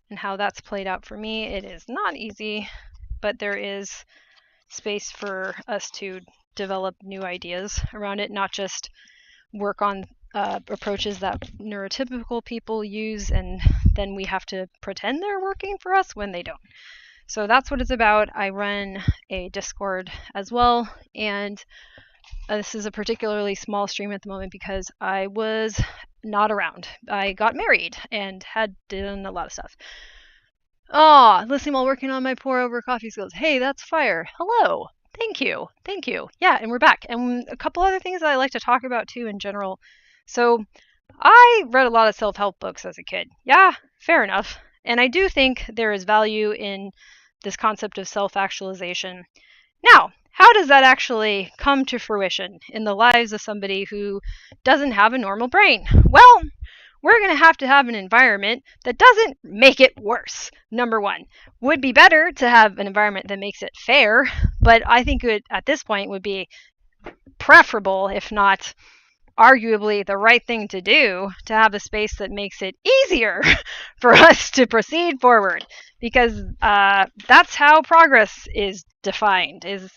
and how that's played out for me. It is not easy, but there is space for us to develop new ideas around it, not just work on approaches that neurotypical people use and then we have to pretend they're working for us when they don't. So that's what it's about. I run a Discord as well, and this is a particularly small stream at the moment because I was not around. I got married and had done a lot of stuff. Listening while working on my pour over coffee skills. Hey, that's fire. Hello. Thank you. Thank you. Yeah, and we're back. And a couple other things that I like to talk about too in general. So I read a lot of self-help books as a kid. Yeah, fair enough. And I do think there is value in this concept of self-actualization. Now, how does that actually come to fruition in the lives of somebody who doesn't have a normal brain? Well, we're going to have an environment that doesn't make it worse. Number one, would be better to have an environment that makes it fair, but I think it at this point would be preferable, if not arguably the right thing to do, to have a space that makes it easier for us to proceed forward, because that's how progress is defined, is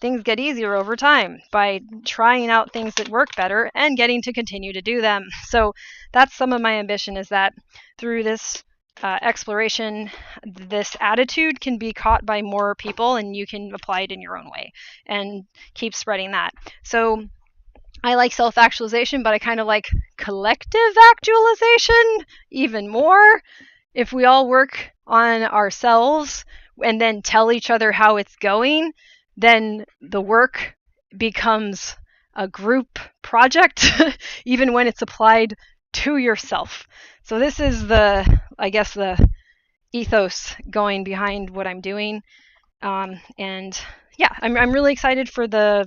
things get easier over time by trying out things that work better and getting to continue to do them. So that's some of my ambition, is that through this exploration, this attitude can be caught by more people and you can apply it in your own way and keep spreading that. So I like self-actualization, but I kind of like collective actualization even more. If we all work on ourselves and then tell each other how it's going, then the work becomes a group project, even when it's applied to yourself. So this is I guess the ethos going behind what I'm doing. And yeah, I'm really excited for the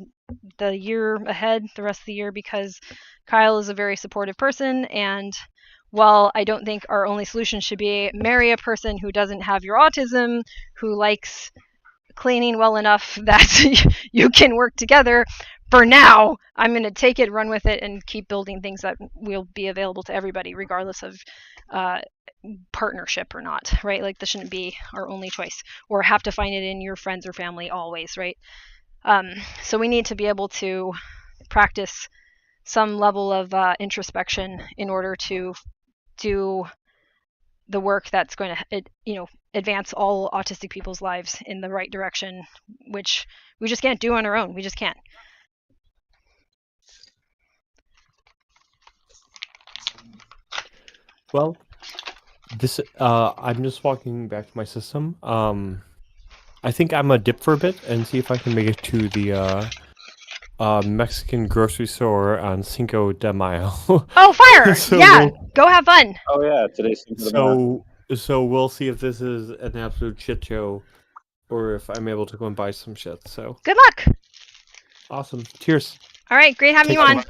year ahead, the rest of the year, because Kyle is a very supportive person, and while I don't think our only solution should be marry a person who doesn't have your autism, who likes cleaning well enough that you can work together, for now, I'm going to take it, run with it, and keep building things that will be available to everybody, regardless of partnership or not, right? Like, this shouldn't be our only choice, or have to find it in your friends or family always, right? So we need to be able to practice some level of introspection in order to do the work that's going to, advance all autistic people's lives in the right direction, which we just can't do on our own. We just can't. Well, this I'm just walking back to my system. I think I'm gonna dip for a bit and see if I can make it to the Mexican grocery store on Cinco de Mayo. Oh, fire! So yeah, go have fun. Oh yeah, today's Cinco de Mayo. So we'll see if this is an absolute shit show, or if I'm able to go and buy some shit. So Good luck. awesome. Cheers. All right, great having you on.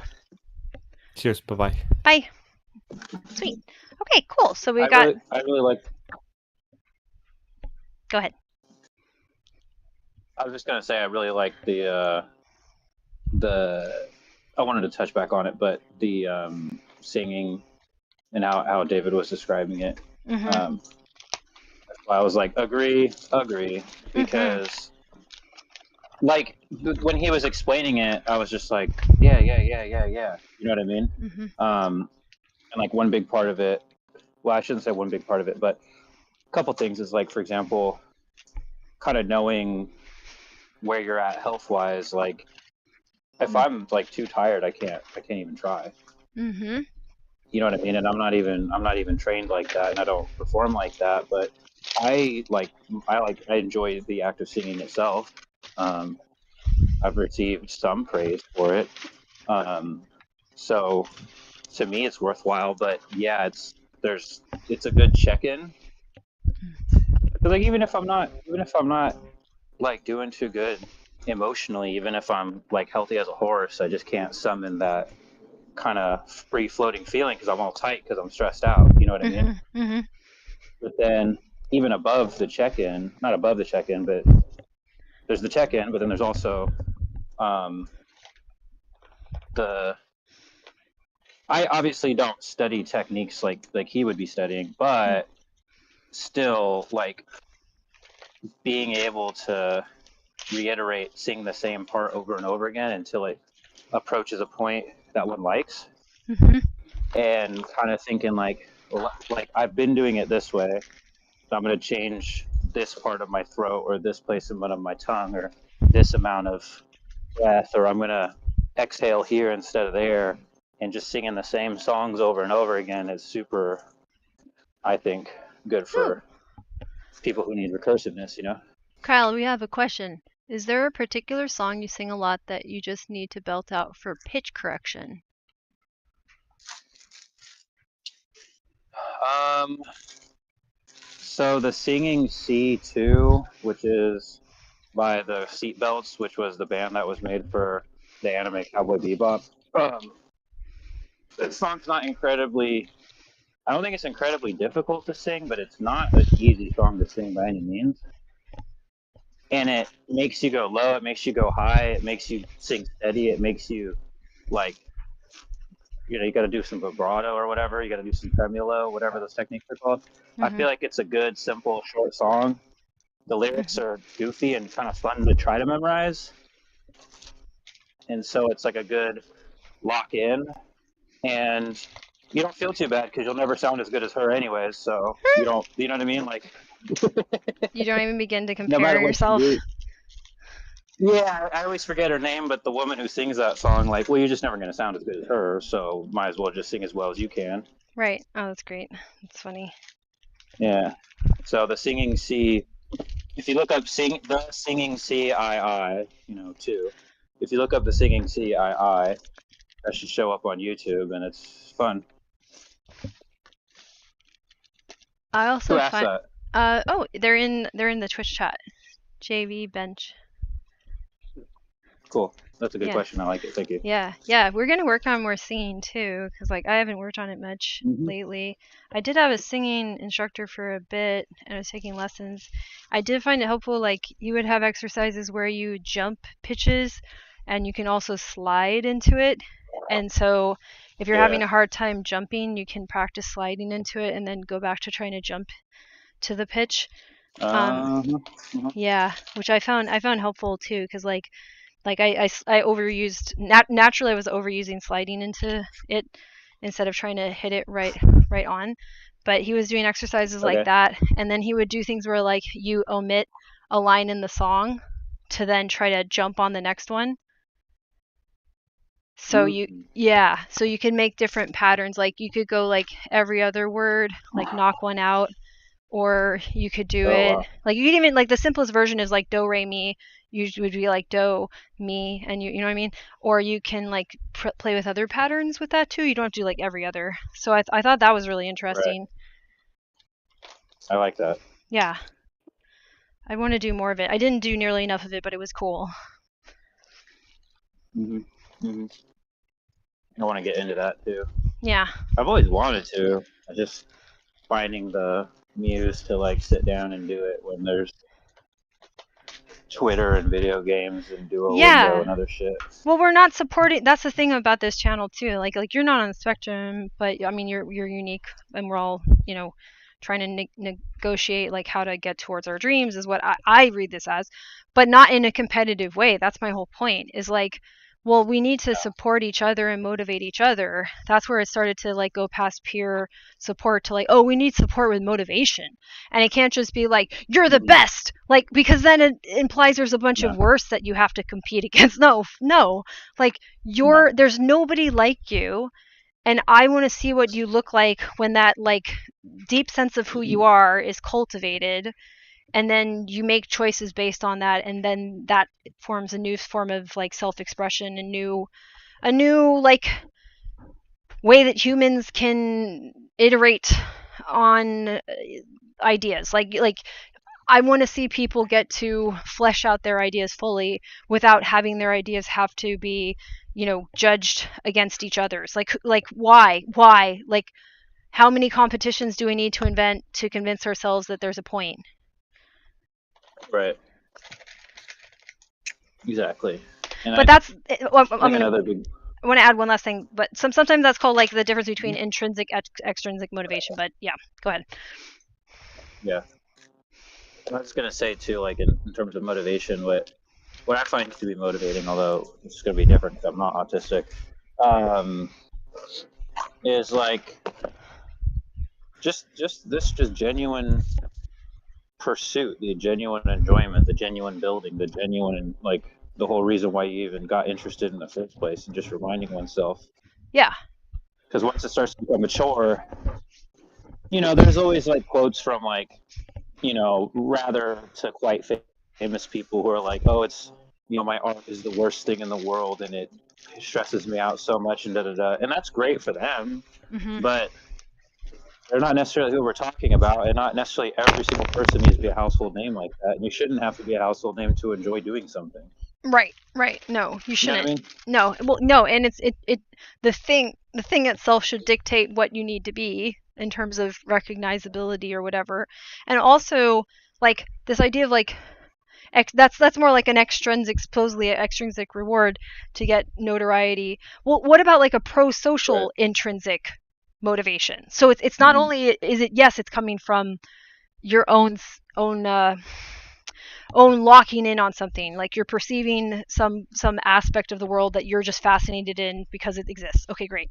Cheers. Bye-bye. Bye. Sweet. Okay, cool. So we've got. I really like. Go ahead. I was just gonna say I really like the. I wanted to touch back on it, but the singing and how David was describing it. Mm-hmm. That's why I was like, agree, because like when he was explaining it, I was just like, yeah. You know what I mean? Mm-hmm. And like one big part of it, well, I shouldn't say one big part of it, but a couple things is like, for example, kind of knowing where you're at health wise. Like if I'm like too tired, I can't even try. Mm-hmm. You know what I mean? And I'm not even trained like that, and I don't perform like that. But I enjoy the act of singing itself. I've received some praise for it. So to me, it's worthwhile. But yeah, it's a good check-in. Because like even if I'm not like doing too good emotionally, even if I'm like healthy as a horse, I just can't summon that kind of free floating feeling because I'm all tight because I'm stressed out. You know what I mean? Mm-hmm. But then even above the check-in, not above the check-in, but there's the check-in, but then there's also I obviously don't study techniques like he would be studying, but still like being able to reiterate, sing the same part over and over again until it approaches a point that one likes. Mm-hmm. And kind of thinking like I've been doing it this way, so I'm going to change this part of my throat or this placement of my tongue or this amount of breath, or I'm going to exhale here instead of there, and just singing the same songs over and over again is super, I think, good for people who need recursiveness, you know? Kyle, we have a question. Is there a particular song you sing a lot that you just need to belt out for pitch correction? So the Singing C2, which is by the Seatbelts, which was the band that was made for the anime Cowboy Bebop. That song's not incredibly, I don't think it's incredibly difficult to sing, but it's not an easy song to sing by any means. And it makes you go low, it makes you go high, it makes you sing steady, it makes you like, you know, you got to do some vibrato or whatever, you got to do some tremolo, whatever those techniques are called. I feel like it's a good, simple, short song. The lyrics are goofy and kind of fun to try to memorize. And so it's like a good lock in. And you don't feel too bad because you'll never sound as good as her anyways. So you know what I mean? Like, You don't even begin to no compare matter what yourself. you do. Yeah, I always forget her name, but the woman who sings that song, like, well, you're just never going to sound as good as her, so might as well just sing as well as you can. Right. Oh, that's great. That's funny. Yeah. So the Singing C, if you look up the Singing CII, you know, too. If you look up the Singing CII, that should show up on YouTube, and it's fun. I also Who asked find. that? Oh, they're in the Twitch chat. JV Bench. Cool. That's a good Yeah. question. I like it. Thank you. Yeah. We're gonna work on more singing too, because like I haven't worked on it much lately. I did have a singing instructor for a bit, and I was taking lessons. I did find it helpful. Like you would have exercises where you jump pitches, and you can also slide into it. And so, if you're having a hard time jumping, you can practice sliding into it, and then go back to trying to jump to the pitch. Yeah, which I found helpful too, because like I overused naturally I was overusing sliding into it instead of trying to hit it right on. But he was doing exercises like that, and then he would do things where like you omit a line in the song to then try to jump on the next one. So so you can make different patterns. Like you could go like every other word, like knock one out. Or you could do like you could even like the simplest version is like do re mi. You would be like do mi, and you know what I mean. Or you can like play with other patterns with that too. You don't have to do like every other. So I thought that was really interesting. Right. I like that. Yeah, I want to do more of it. I didn't do nearly enough of it, but it was cool. I want to get into that too. Yeah. I've always wanted to. I just finding the muse to like sit down and do it when there's Twitter and video games and Duolingo Yeah. and other shit. Well, we're not supporting. That's the thing about this channel too. Like you're not on the spectrum, but I mean you're unique, and we're all trying to negotiate like how to get towards our dreams is what I read this as, but not in a competitive way. That's my whole point. Is like, well, we need to support each other and motivate each other. That's where it started to like go past peer support to like, oh, we need support with motivation. And it can't just be like, you're the best, like, because then it implies there's a bunch of worse that you have to compete against. No, like there's nobody like you, and I want to see what you look like when that like deep sense of who you are is cultivated, and then you make choices based on that, and then that forms a new form of like self-expression, a new like way that humans can iterate on ideas. Like I want to see people get to flesh out their ideas fully without having their ideas have to be, judged against each other's. Like why? Like how many competitions do we need to invent to convince ourselves that there's a point? Right. Exactly. And but that's another big. I want to add one last thing, but sometimes that's called like the difference between intrinsic extrinsic motivation. But yeah, go ahead. Yeah. I was gonna say too, like in terms of motivation, what I find to be motivating, although it's gonna be different because I'm not autistic, is like just genuine pursuit, the genuine enjoyment, the genuine building, the genuine like the whole reason why you even got interested in the first place, and just reminding oneself. Yeah. Because once it starts to become mature, there's always like quotes from like, rather to quite famous people who are like, oh, it's, my art is the worst thing in the world and it stresses me out so much and da-da-da. And that's great for them, but they're not necessarily who we're talking about, and not necessarily every single person needs to be a household name like that. And you shouldn't have to be a household name to enjoy doing something. Right. No, you shouldn't. You know what I mean? No. Well, no, and it's the thing itself should dictate what you need to be in terms of recognizability or whatever. And also like this idea of like that's more like an supposedly extrinsic reward to get notoriety. Well, what about like a pro-social intrinsic motivation? So it's not only is it, yes, it's coming from your own locking in on something, like you're perceiving some aspect of the world that you're just fascinated in because it exists. Okay, great.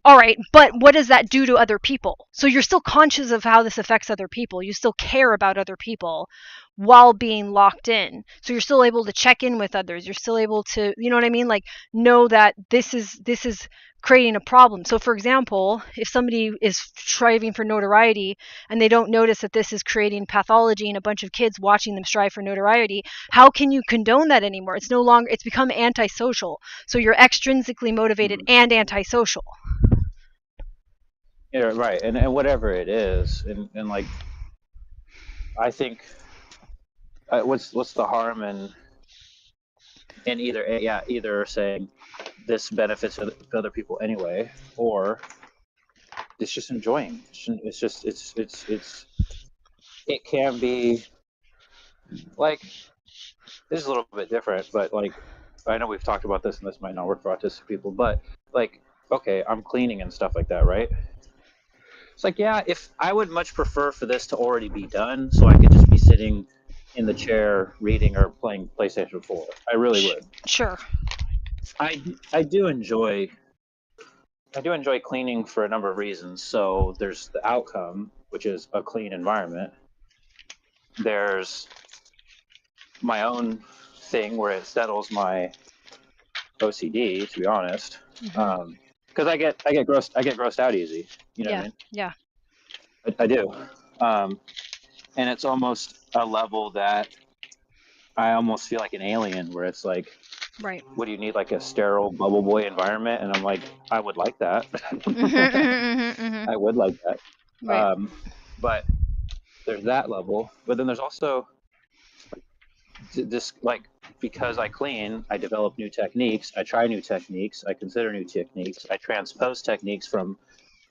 All right, but what does that do to other people? So you're still conscious of how this affects other people. You still care about other people while being locked in. So you're still able to check in with others. You're still able to, you know what I mean? Like know that this is creating a problem. So for example, if somebody is striving for notoriety and they don't notice that this is creating pathology in a bunch of kids watching them strive for notoriety, how can you condone that anymore? It's no longer, it's become antisocial. So you're extrinsically motivated and antisocial. Yeah, right. And whatever it is, and like, I think, what's the harm in either saying this benefits other people anyway, or it's just enjoying. It's just it can be like, this is a little bit different, but like, I know we've talked about this and this might not work for autistic people, but like, okay, I'm cleaning and stuff like that, right? It's like, yeah, if I would much prefer for this to already be done so I could just be sitting in the chair reading or playing PlayStation 4. I really would. Sure. I do enjoy cleaning for a number of reasons. So there's the outcome, which is a clean environment. There's my own thing where it settles my OCD, to be honest. Because I get grossed out easy. You know what I mean? Yeah. I do. And it's almost a level that I almost feel like an alien, where it's like, right, what do you need, like a sterile bubble boy environment? And I'm like, I would like that. I would like that. Right. But there's that level. But then there's also this, like, because I clean, I develop new techniques. I try new techniques. I consider new techniques. I transpose techniques from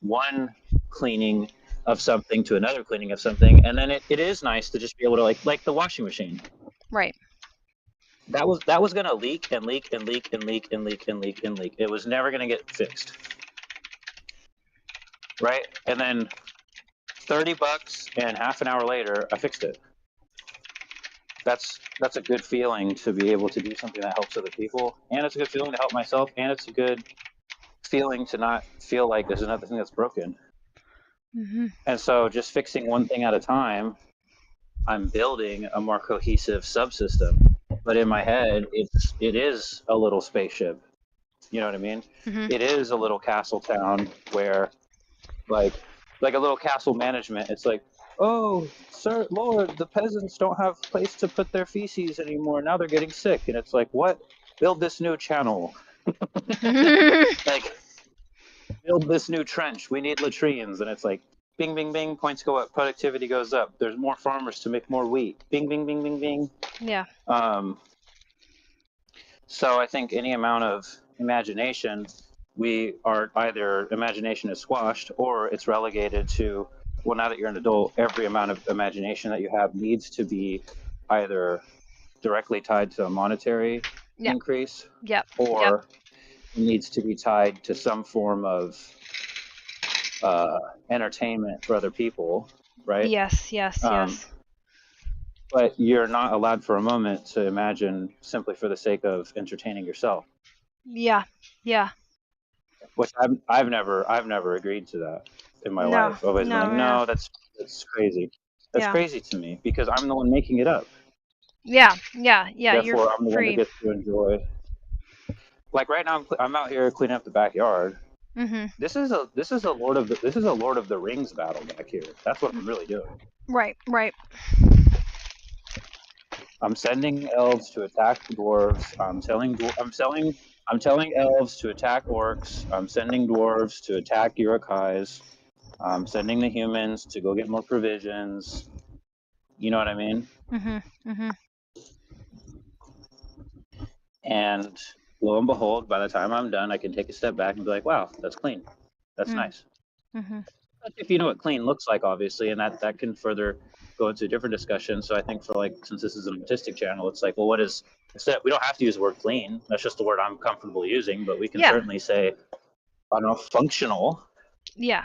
one cleaning of something to another cleaning of something, and then it is nice to just be able to like the washing machine. Right. that was gonna leak and leak and leak and leak and leak and leak and leak. It was never gonna get fixed, right? And then $30 and half an hour later, I fixed it. That's a good feeling to be able to do something that helps other people, and it's a good feeling to help myself, and it's a good feeling to not feel like there's another thing that's broken. And so just fixing one thing at a time, I'm building a more cohesive subsystem. But in my head, it is a little spaceship. You know what I mean? It is a little castle town where, like a little castle management. It's like, oh, sir, Lord, the peasants don't have a place to put their feces anymore. Now they're getting sick. And it's like, what? Build this new channel. Like, build this new trench. We need latrines. And it's like, bing, bing, bing, points go up, productivity goes up. There's more farmers to make more wheat. Bing, bing, bing, bing, bing. Yeah. So I think any amount of imagination, we are either imagination is squashed or it's relegated to, well, now that you're an adult, every amount of imagination that you have needs to be either directly tied to a monetary increase or needs to be tied to some form of entertainment for other people, right? Yes. But you're not allowed for a moment to imagine simply for the sake of entertaining yourself. Yeah. Which I've never agreed to that in my life. I've always been like, no, that's crazy. That's crazy to me because I'm the one making it up. Yeah. Therefore, I'm the one that gets to enjoy. Like right now, I'm out here cleaning up the backyard. This is a Lord of the Rings battle back here. That's what I'm really doing. Right. I'm sending elves to attack dwarves. I'm telling elves to attack orcs. I'm sending dwarves to attack urukais. I'm sending the humans to go get more provisions. You know what I mean? And lo and behold, by the time I'm done, I can take a step back and be like, wow, that's clean. That's nice. If you know what clean looks like, obviously, and that can further go into a different discussion. So I think for since this is an autistic channel, it's like, well, what is, instead, we don't have to use the word clean. That's just the word I'm comfortable using, but we can certainly say, I don't know, functional. Yeah.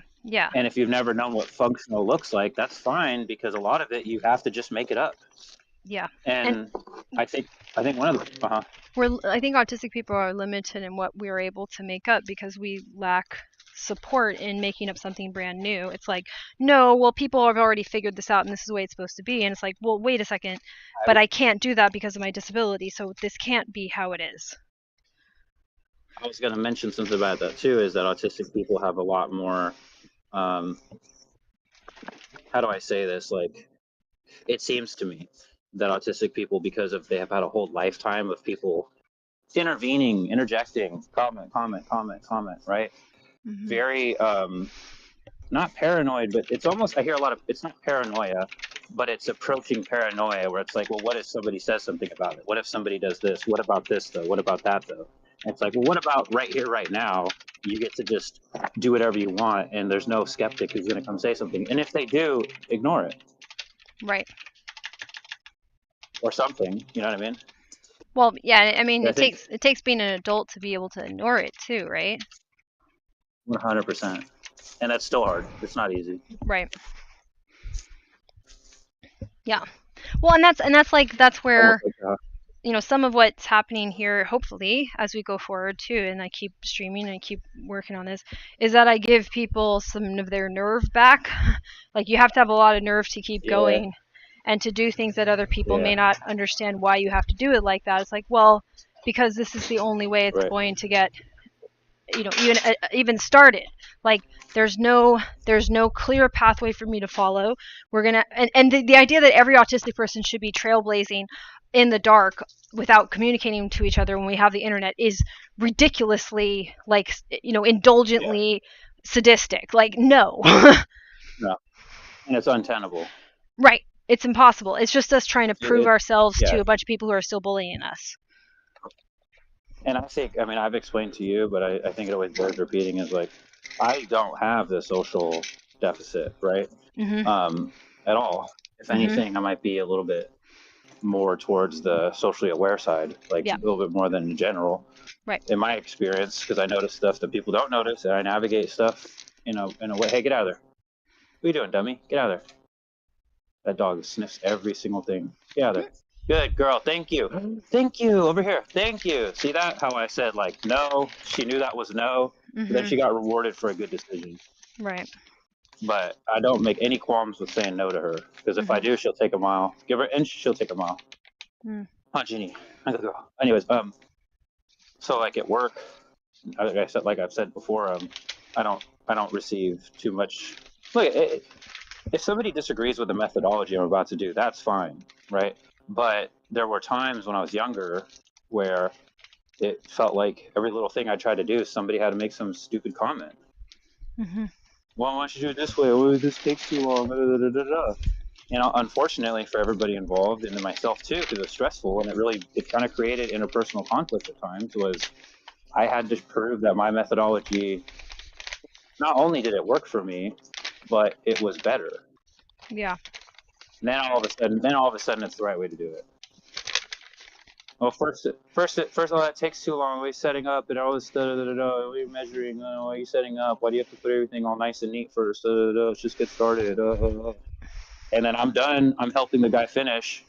And if you've never known what functional looks like, that's fine, because a lot of it you have to just make it up. Yeah. And I think one of the I think autistic people are limited in what we're able to make up because we lack support in making up something brand new. It's like, no, well, people have already figured this out and this is the way it's supposed to be. And it's like, well, wait a second, but I can't do that because of my disability, so this can't be how it is. I was going to mention something about that too, is that autistic people have a lot more, how do I say this? Like, it seems to me that autistic people, because they have had a whole lifetime of people intervening, interjecting, comment, right? Very, not paranoid, but it's almost, I hear a lot of, it's not paranoia, but it's approaching paranoia, where it's like, well, what if somebody says something about it? What if somebody does this? What about this though? What about that though? And it's like, well, what about right here, right now? You get to just do whatever you want, and there's no skeptic who's going to come say something. And if they do, ignore it. Right. Or something, you know what I mean? Well, yeah, I mean, it takes being an adult to be able to ignore it too, right? 100%. And that's still hard. It's not easy. Right. Yeah. Well, and that's where, you know, some of what's happening here, hopefully, as we go forward too, and I keep streaming and I keep working on this, is that I give people some of their nerve back. Like, you have to have a lot of nerve to keep going and to do things that other people may not understand why you have to do it like that. It's like, well, because this is the only way it's going to get, you know, even started. Like, there's no clear pathway for me to follow. We're gonna, and the idea that every autistic person should be trailblazing in the dark without communicating to each other when we have the internet is ridiculously, like, you know, indulgently sadistic. Like, no. No. And it's untenable. Right. It's impossible. It's just us trying to prove ourselves to a bunch of people who are still bullying us. And I think, I mean, I've explained to you, but I think it always bears repeating, is like, I don't have the social deficit, right? At all. If anything, I might be a little bit more towards the socially aware side, like Yeah. a little bit more than general. Right. In my experience, because I notice stuff that people don't notice, and I navigate stuff in a way. Hey, get out of there! What are you doing, dummy? Get out of there! That dog sniffs every single thing. Get out of there! Good girl. Thank you. Thank you. Over here. Thank you. See that? How I said like no. She knew that was no. But then she got rewarded for a good decision. Right. But I don't make any qualms with saying no to her, because if I do, she'll take a mile. Give her an inch, she'll take a mile. Oh, Jeannie, I gotta go. Anyways, so like at work, like I've said before, I don't receive too much. Look, if somebody disagrees with the methodology I'm about to do, that's fine, right? But there were times when I was younger where it felt like every little thing I tried to do, somebody had to make some stupid comment. Well, why don't you do it this way? Oh, this takes too long. You know, unfortunately for everybody involved, and myself too, because it was stressful, and it kind of created interpersonal conflict at times. Was I had to prove that my methodology, not only did it work for me, but it was better. Yeah. And then all of a sudden, it's the right way to do it. Well, first, all that takes too long. We're setting up and all this. We're measuring. Why are you setting up? Why do you have to put everything all nice and neat first? Let's just get started. And then I'm done. I'm helping the guy finish.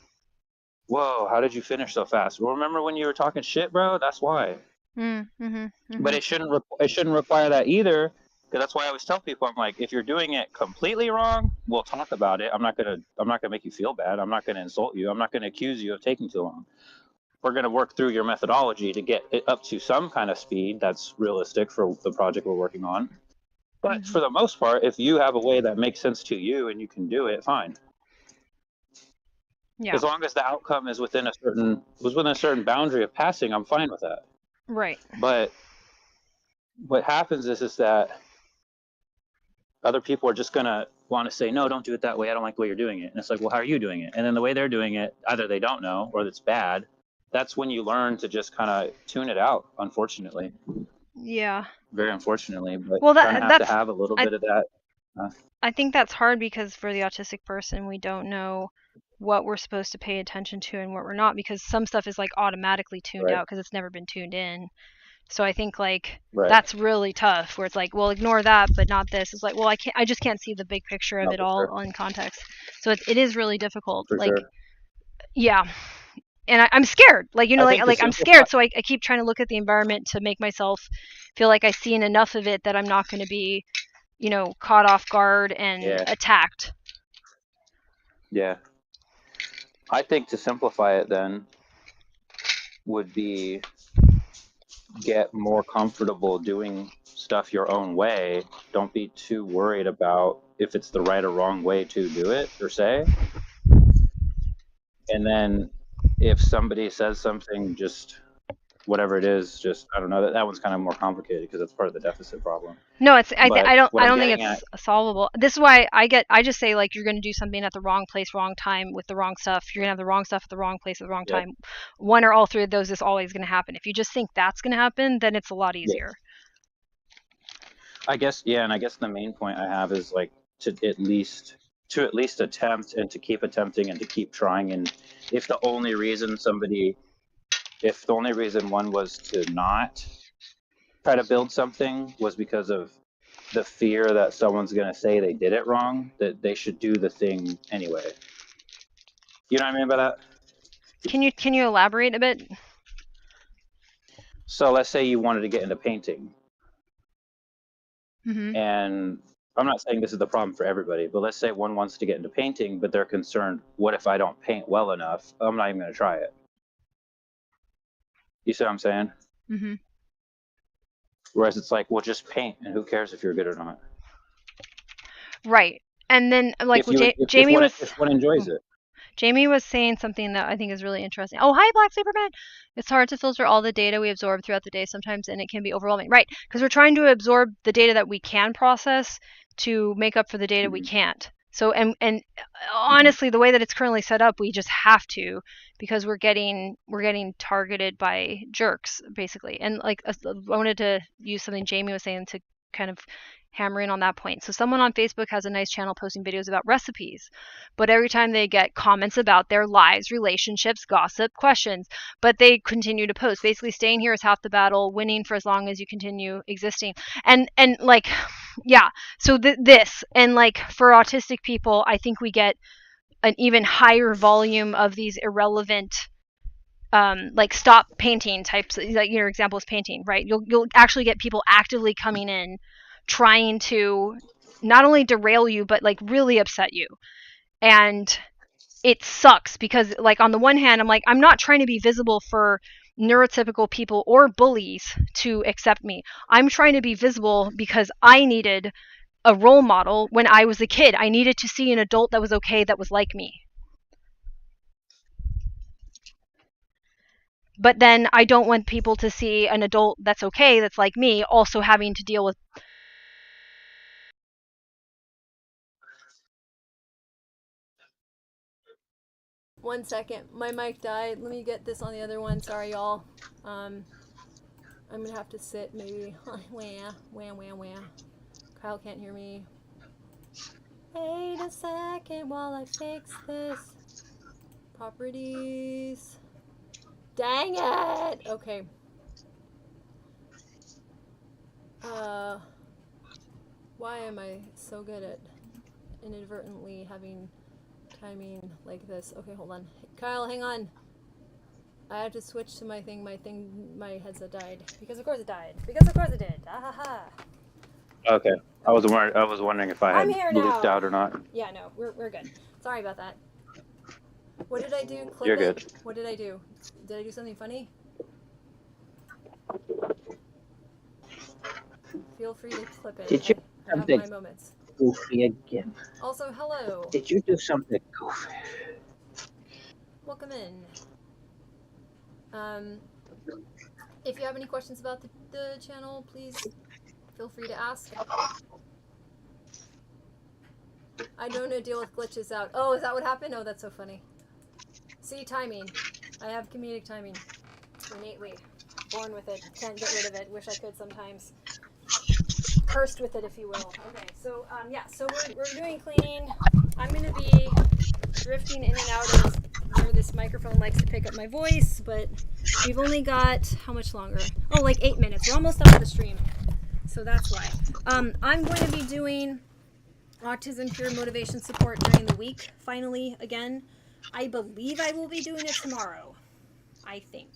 Whoa, how did you finish so fast? Well, remember when you were talking shit, bro? That's why. But it shouldn't require that either, because that's why I always tell people, I'm like, if you're doing it completely wrong, we'll talk about it. I'm not gonna make you feel bad. I'm not gonna insult you. I'm not gonna accuse you of taking too long. We're gonna work through your methodology to get it up to some kind of speed that's realistic for the project we're working on. But for the most part, if you have a way that makes sense to you and you can do it, fine. Yeah. As long as the outcome is within a certain boundary of passing, I'm fine with that. Right. But what happens is that other people are just gonna want to say, no, don't do it that way. I don't like the way you're doing it. And it's like, well, how are you doing it? And then the way they're doing it, either they don't know or it's bad. That's when you learn to just kind of tune it out, unfortunately. Yeah. Very unfortunately, but Well, kind of have to have a little bit of that. I think that's hard because for the autistic person, we don't know what we're supposed to pay attention to and what we're not, because some stuff is like automatically tuned out because it's never been tuned in. So I think like that's really tough, where it's like, well, ignore that, but not this. It's like, well, I just can't see the big picture of it all in context. So it is really difficult. Yeah. And I'm scared, like, you know, like I'm scared. So I keep trying to look at the environment to make myself feel like I've seen enough of it that I'm not going to be, you know, caught off guard and attacked. Yeah. I think to simplify it then would be get more comfortable doing stuff your own way. Don't be too worried about if it's the right or wrong way to do it, per se. And then if somebody says something, just whatever it is, just, I don't know, that one's kind of more complicated because it's part of the deficit problem. No, I don't think it's solvable. This is why I just say, like, you're going to do something at the wrong place, wrong time, with the wrong stuff. You're going to have the wrong stuff at the wrong place at the wrong time. One or all three of those is always going to happen. If you just think that's going to happen, then it's a lot easier. I guess, and I guess the main point I have is like to at least attempt, and to keep attempting and to keep trying. And if the only reason one was to not try to build something was because of the fear that someone's going to say they did it wrong, that they should do the thing anyway. You know what I mean by that? Can you elaborate a bit? So let's say you wanted to get into painting. And I'm not saying this is the problem for everybody, but let's say one wants to get into painting, but they're concerned, what if I don't paint well enough? I'm not even going to try it. You see what I'm saying? Whereas it's like, well, just paint, and who cares if you're good or not? Right. And then, like, if one enjoys it. Jamie was saying something that I think is really interesting. Oh, hi, Black Superman. It's hard to filter all the data we absorb throughout the day sometimes, and it can be overwhelming. Right, because we're trying to absorb the data that we can process to make up for the data we can't. So, and honestly, the way that it's currently set up, we just have to, because we're getting targeted by jerks, basically. And like, I wanted to use something Jamie was saying to kind of hammering on that point. So someone on Facebook has a nice channel posting videos about recipes, but every time they get comments about their lives, relationships, gossip, questions, but they continue to post. Basically, staying here is half the battle, winning for as long as you continue existing. And like, yeah, so this, and like for autistic people, I think we get an even higher volume of these irrelevant like stop painting types, like your example is painting, right? You'll actually get people actively coming in trying to not only derail you but like really upset you. And it sucks because like on the one hand, I'm like, I'm not trying to be visible for neurotypical people or bullies to accept me. I'm trying to be visible because I needed a role model when I was a kid. I needed to see an adult that was okay, that was like me. But then I don't want people to see an adult that's okay, that's like me, also having to deal with. One second, my mic died. Let me get this on the other one. Sorry, y'all. I'm gonna have to sit maybe. Wah. Kyle can't hear me. Wait a second while I fix this. Properties. Dang it! Okay. Why am I so good at inadvertently having timing like this? Okay, hold on. Kyle, hang on. I have to switch to my thing. My headset died. Because of course it died. Because of course it did. Ah ha ha. Okay. I was wondering if I had bleeped out or not. Yeah, no, we're good. Sorry about that. What did I do? Clip You're it? good. What did I do? Did I do something funny? Feel free to clip it. Did you I have my moments. goofy again? Also, hello. Did you do something goofy? Welcome in. If you have any questions about the channel, please feel free to ask. I don't know to deal with glitches out. Oh, is that what happened? Oh, that's so funny. See, timing. I have comedic timing. Innately. Born with it. Can't get rid of it. Wish I could sometimes. Cursed with it, if you will. Okay, so, yeah, so we're doing cleaning. I'm going to be drifting in and out of where this microphone likes to pick up my voice, but we've only got, how much longer? Oh, like 8 minutes. We're almost done with the stream. So that's why. I'm going to be doing Autism Peer Motivation Support during the week, finally, again. I believe I will be doing it tomorrow. I think.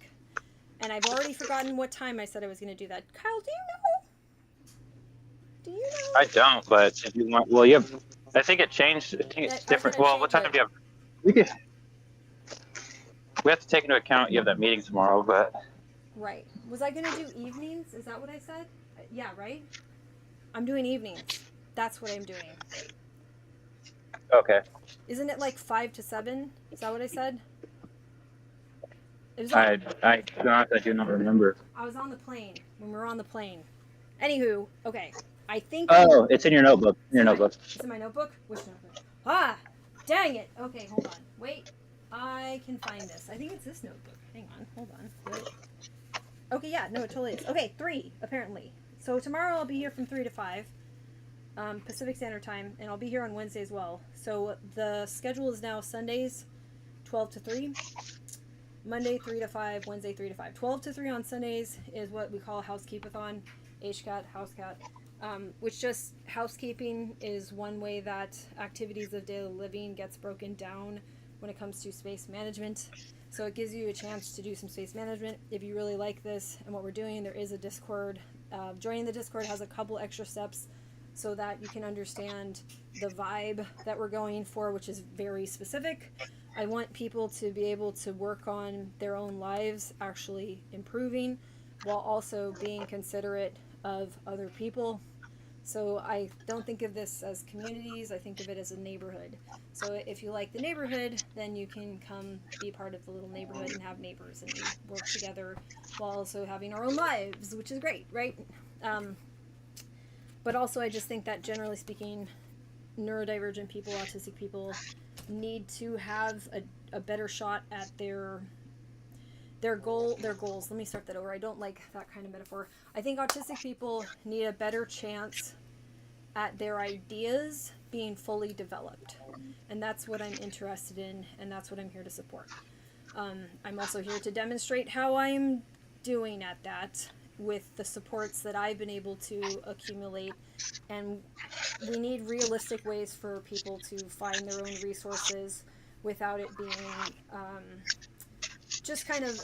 And I've already forgotten what time I said I was going to do that. Kyle, do you know? Do you know? I don't, but if you want, well, you have. I think it changed. I think it's different. Well, what time do you have? We have to take into account you have that meeting tomorrow, but. Right. Was I going to do evenings? Is that what I said? Yeah, right? I'm doing evenings. That's what I'm doing. Okay. Isn't it like 5 to 7? Is that what I said? It was I do not remember. I was on the plane when we were on the plane. Anywho, okay. I think. Oh, it's in your notebook. In your notebook. It's in my notebook? Which notebook? Ah! Dang it! Okay, hold on. Wait. I can find this. I think it's this notebook. Hang on. Hold on. Wait. Okay, yeah. No, it totally is. Okay, 3, apparently. So tomorrow I'll be here from 3 to 5. Pacific Standard Time, and I'll be here on Wednesday as well. So the schedule is now Sundays, 12 to 3. Monday 3 to 5, Wednesday 3 to 5. 12 to 3 on Sundays is what we call housekeepathon, HKAT, housecat, which just housekeeping is one way that activities of daily living gets broken down when it comes to space management. So it gives you a chance to do some space management. If you really like this and what we're doing, there is a Discord. Joining the Discord has a couple extra steps so that you can understand the vibe that we're going for, which is very specific. I want people to be able to work on their own lives, actually improving, while also being considerate of other people. So I don't think of this as communities, I think of it as a neighborhood. So if you like the neighborhood, then you can come be part of the little neighborhood and have neighbors and work together while also having our own lives, which is great, right? But also I just think that generally speaking, neurodivergent people, autistic people need to have a better shot at their their goals. Let me start that over. I don't like that kind of metaphor. I think autistic people need a better chance at their ideas being fully developed. And that's what I'm interested in, and that's what I'm here to support. I'm also here to demonstrate how I'm doing at that with the supports that I've been able to accumulate. And we need realistic ways for people to find their own resources without it being just kind of,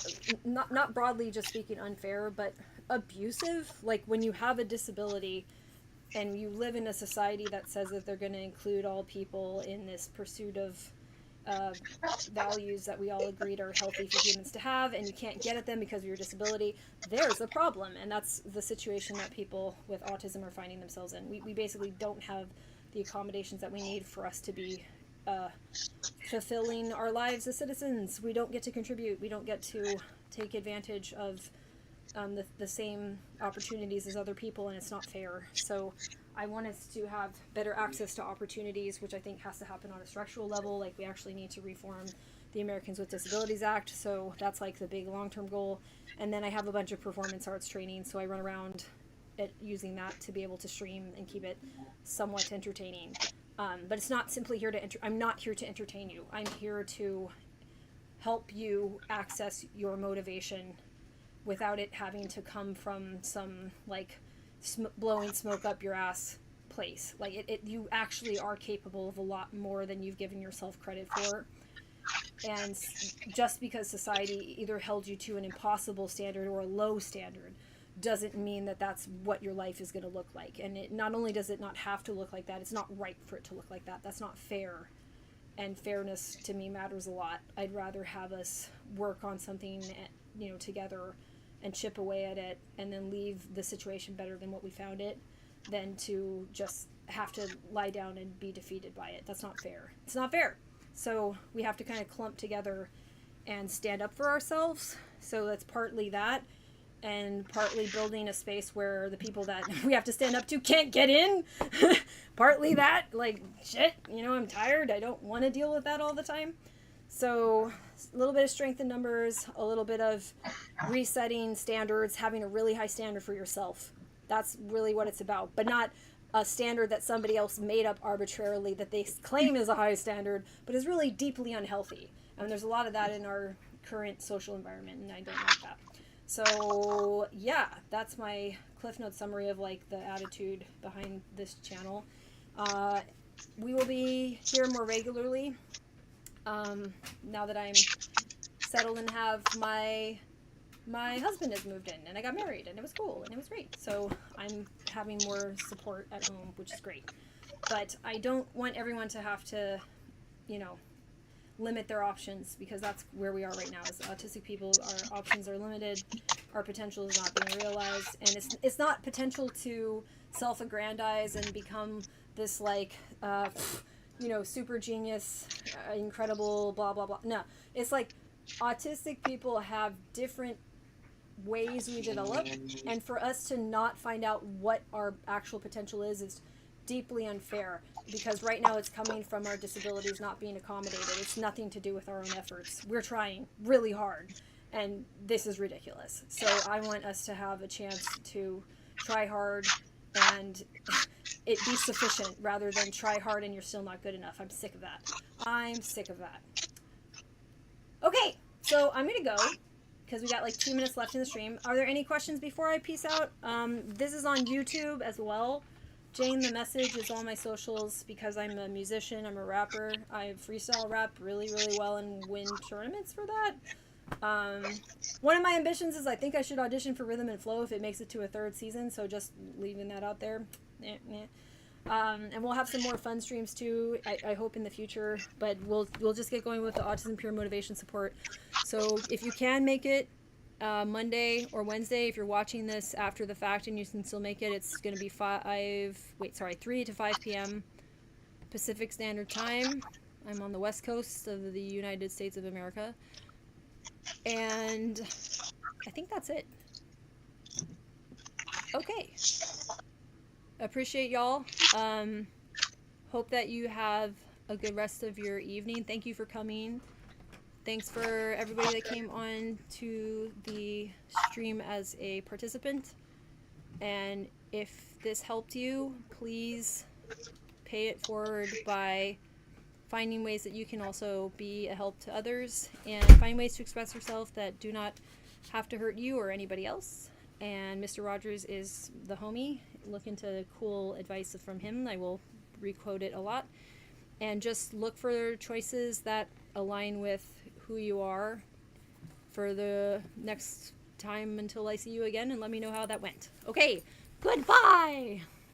not broadly just speaking unfair, but abusive. Like when you have a disability and you live in a society that says that they're going to include all people in this pursuit of values that we all agreed are healthy for humans to have, and you can't get at them because of your disability, there's a problem. And that's the situation that people with autism are finding themselves in. We basically don't have the accommodations that we need for us to be fulfilling our lives as citizens. We don't get to contribute. We don't get to take advantage of the same opportunities as other people, and it's not fair. So I want us to have better access to opportunities, which I think has to happen on a structural level. Like we actually need to reform the Americans with Disabilities Act. So that's like the big long-term goal. And then I have a bunch of performance arts training, so I run around using that to be able to stream and keep it somewhat entertaining. But it's not simply here to I'm not here to entertain you. I'm here to help you access your motivation without it having to come from some like blowing smoke up your ass place. Like you actually are capable of a lot more than you've given yourself credit for. And just because society either held you to an impossible standard or a low standard doesn't mean that that's what your life is going to look like. And it not only does it not have to look like that, it's not right for it to look like that. That's not fair. And fairness to me matters a lot. I'd rather have us work on something, together and chip away at it and then leave the situation better than what we found it than to just have to lie down and be defeated by it. That's not fair. It's not fair. So we have to kind of clump together and stand up for ourselves. So that's partly that, and partly building a space where the people that we have to stand up to can't get in. Partly that, like, shit, I'm tired. I don't want to deal with that all the time. So a little bit of strength in numbers, a little bit of resetting standards, having a really high standard for yourself. That's really what it's about, but not a standard that somebody else made up arbitrarily that they claim is a high standard, but is really deeply unhealthy. And there's a lot of that in our current social environment, and I don't like that. So yeah, that's my Cliff Note summary of like the attitude behind this channel. We will be here more regularly. Now that I'm settled and have my husband has moved in and I got married and it was cool and it was great. So I'm having more support at home, which is great. But I don't want everyone to have to, limit their options, because that's where we are right now. As autistic people, our options are limited. Our potential is not being realized, and it's not potential to self-aggrandize and become this like super genius, incredible, blah blah blah. No, it's like autistic people have different ways we develop, and for us to not find out what our actual potential is deeply unfair, because right now it's coming from our disabilities not being accommodated. It's nothing to do with our own efforts. We're trying really hard, and this is ridiculous. So I want us to have a chance to try hard and it be sufficient, rather than try hard and you're still not good enough. I'm sick of that. Okay, so I'm gonna go because we got like 2 minutes left in the stream. Are there any questions before I peace out? This is on YouTube as well. Jane the Message is all my socials, because I'm a musician, I'm a rapper. I freestyle rap really, really well and win tournaments for that. One of my ambitions is I think I should audition for Rhythm and Flow if it makes it to a 3rd season, so just leaving that out there. And we'll have some more fun streams too, I hope in the future, but we'll just get going with the Autism Peer Motivation Support. So if you can make it Monday or Wednesday, if you're watching this after the fact and you can still make it, it's going to be 3 to 5 p.m. Pacific Standard Time. I'm on the west coast of the United States of America. And I think that's it. Okay. Appreciate y'all. Hope that you have a good rest of your evening. Thank you for coming. Thanks for everybody that came on to the stream as a participant. And if this helped you, please pay it forward by finding ways that you can also be a help to others and find ways to express yourself that do not have to hurt you or anybody else. And Mr. Rogers is the homie. Look into cool advice from him. I will requote it a lot. And just look for choices that align with who you are for the next time until I see you again, and let me know how that went. Okay, goodbye!